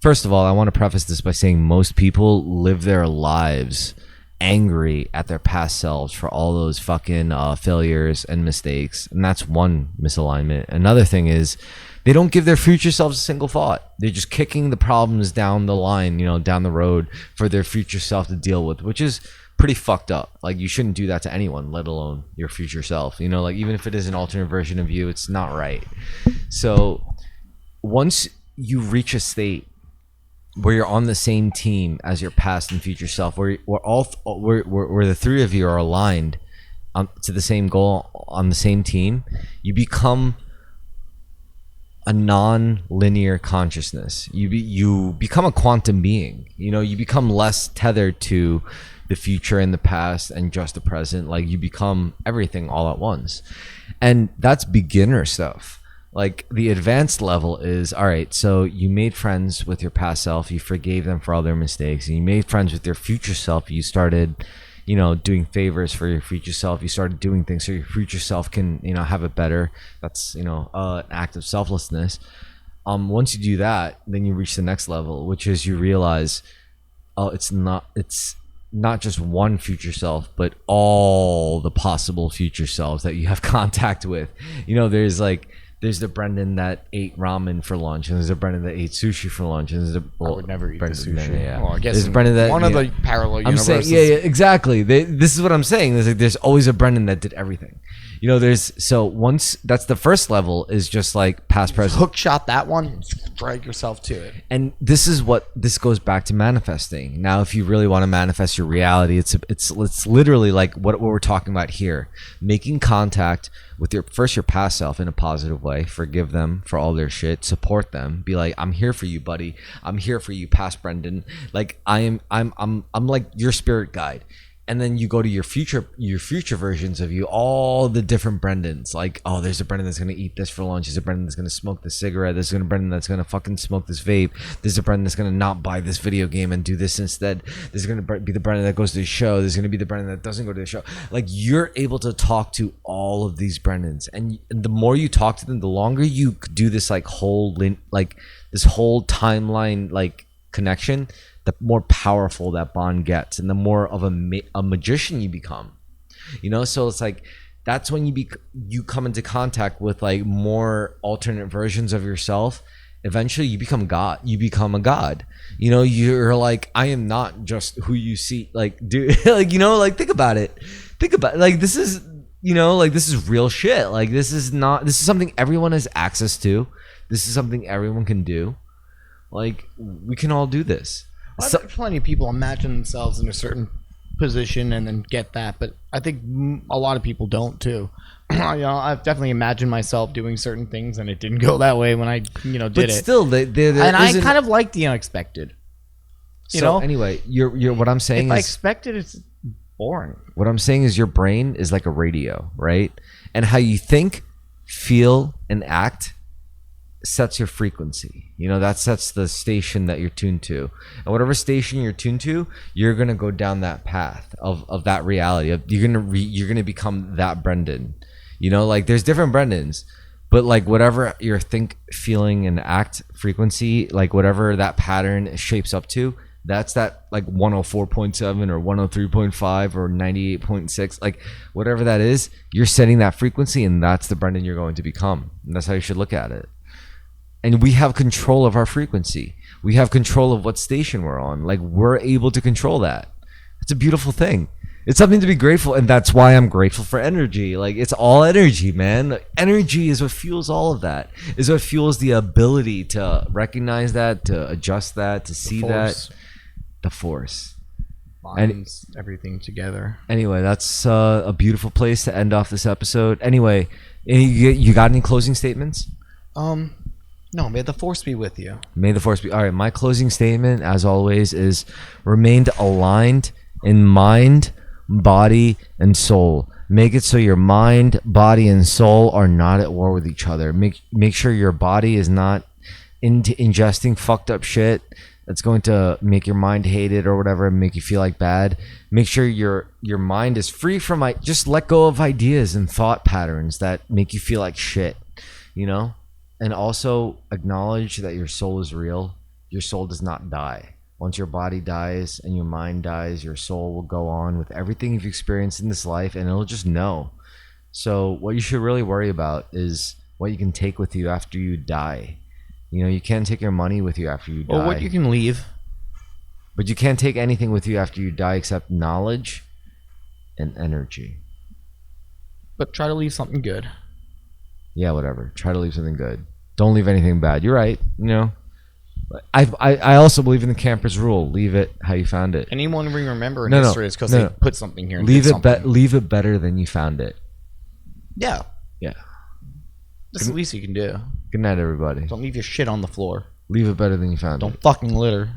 first of all, I want to preface this by saying most people live their lives angry at their past selves for all those fucking failures and mistakes. And that's one misalignment. Another thing is they don't give their future selves a single thought. They're just kicking the problems down the line, down the road for their future self to deal with, which is pretty fucked up. Like, you shouldn't do that to anyone, let alone your future self. Like, even if it is an alternate version of you, it's not right. So once you reach a state where you're on the same team as your past and future self, where the three of you are aligned to the same goal on the same team, you become a non-linear consciousness. You become a quantum being. You become less tethered to the future and the past and just the present. Like, you become everything all at once, and that's beginner stuff. Like, the advanced level is, all right, so you made friends with your past self, you forgave them for all their mistakes, and you made friends with your future self. You started doing favors for your future self. You started doing things so your future self can, have it better. That's, an act of selflessness. Once you do that, then you reach the next level, which is you realize, it's not just one future self, but all the possible future selves that you have contact with. There's the Brendan that ate ramen for lunch, and there's a Brendan that ate sushi for lunch, and there's I would never eat Brendan, the sushi. Yeah. Well, I guess there's Brendan that one of the parallel universes. I'm saying, yeah, exactly. This is what I'm saying. There's always a Brendan that did everything. Once that's the first level is just like past, present. Hook shot that one, and drag yourself to it. And this goes back to manifesting. Now, if you really want to manifest your reality, it's literally like what we're talking about here, making contact with your past self in a positive way. Forgive them for all their shit, support them, be like, I'm here for you, buddy, I'm here for you, past Brendan. Like, I'm like your spirit guide. And then you go to your future versions of you, all the different Brendans. Like, oh, there's a Brendan that's gonna eat this for lunch. There's a Brendan that's gonna smoke this cigarette. There's a Brendan that's gonna fucking smoke this vape. There's a Brendan that's gonna not buy this video game and do this instead. There's gonna be the Brendan that goes to the show. There's gonna be the Brendan that doesn't go to the show. Like, you're able to talk to all of these Brendans, and the more you talk to them, the longer you do this this whole timeline connection, the more powerful that bond gets, and the more of a magician you become. So it's like, that's when you come into contact with like more alternate versions of yourself. Eventually you become God. You become a god. You're like, I am not just who you see. Like, dude, think about it. Like, this is, this is real shit. Like, this is something everyone has access to. This is something everyone can do. Like, we can all do this. I've had plenty of people imagine themselves in a certain position and then get that, but I think a lot of people don't too. I've definitely imagined myself doing certain things, and it didn't go that way when I did it. But still, I kind of like the unexpected. Anyway, you're what I'm saying if is, I expect it, it's boring. What I'm saying is, your brain is like a radio, right? And how you think, feel, and act sets your frequency. That sets the station that you're tuned to, and whatever station you're tuned to, you're gonna go down that path of that reality. You're gonna become that Brendan. Like, there's different Brendans, but like, whatever your think, feeling, and act frequency, like whatever that pattern shapes up to, that's that like 104.7 or 103.5 or 98.6, like whatever that is, you're setting that frequency, and that's the Brendan you're going to become. And that's how you should look at it. And we have control of our frequency. We have control of what station we're on. Like, we're able to control that. It's a beautiful thing. It's something to be grateful. And that's why I'm grateful for energy. Like, it's all energy, man. Energy is what fuels all of that. Is what fuels the ability to recognize that, to adjust that, to see that. The force. Binds everything together. Anyway, that's a beautiful place to end off this episode. Anyway, you got any closing statements? No, may the force be with you. May the force be. All right, my closing statement, as always, is remain aligned in mind, body, and soul. Make it so your mind, body, and soul are not at war with each other. Make sure your body is not into ingesting fucked up shit that's going to make your mind hate it or whatever and make you feel like bad, make sure your mind is free from just let go of ideas and thought patterns that make you feel like shit, you know? And also acknowledge that your soul is real. Your soul does not die. Once your body dies and your mind dies, your soul will go on with everything you've experienced in this life, and it'll just know. So what you should really worry about is what you can take with you after you die. You know, you can't take your money with you after you die. Or what you can leave. But you can't take anything with you after you die except knowledge and energy. But try to leave something good. Yeah, whatever. Try to leave something good. Don't leave anything bad. You're right. You know, I also believe in the camper's rule. Leave it how you found it. Anyone we remember in No, history is because they put something here. And Leave did it. Leave it better than you found it. Yeah. Yeah. That's the least you can do. Good night, everybody. Don't leave your shit on the floor. Leave it better than you found it. Don't fucking litter.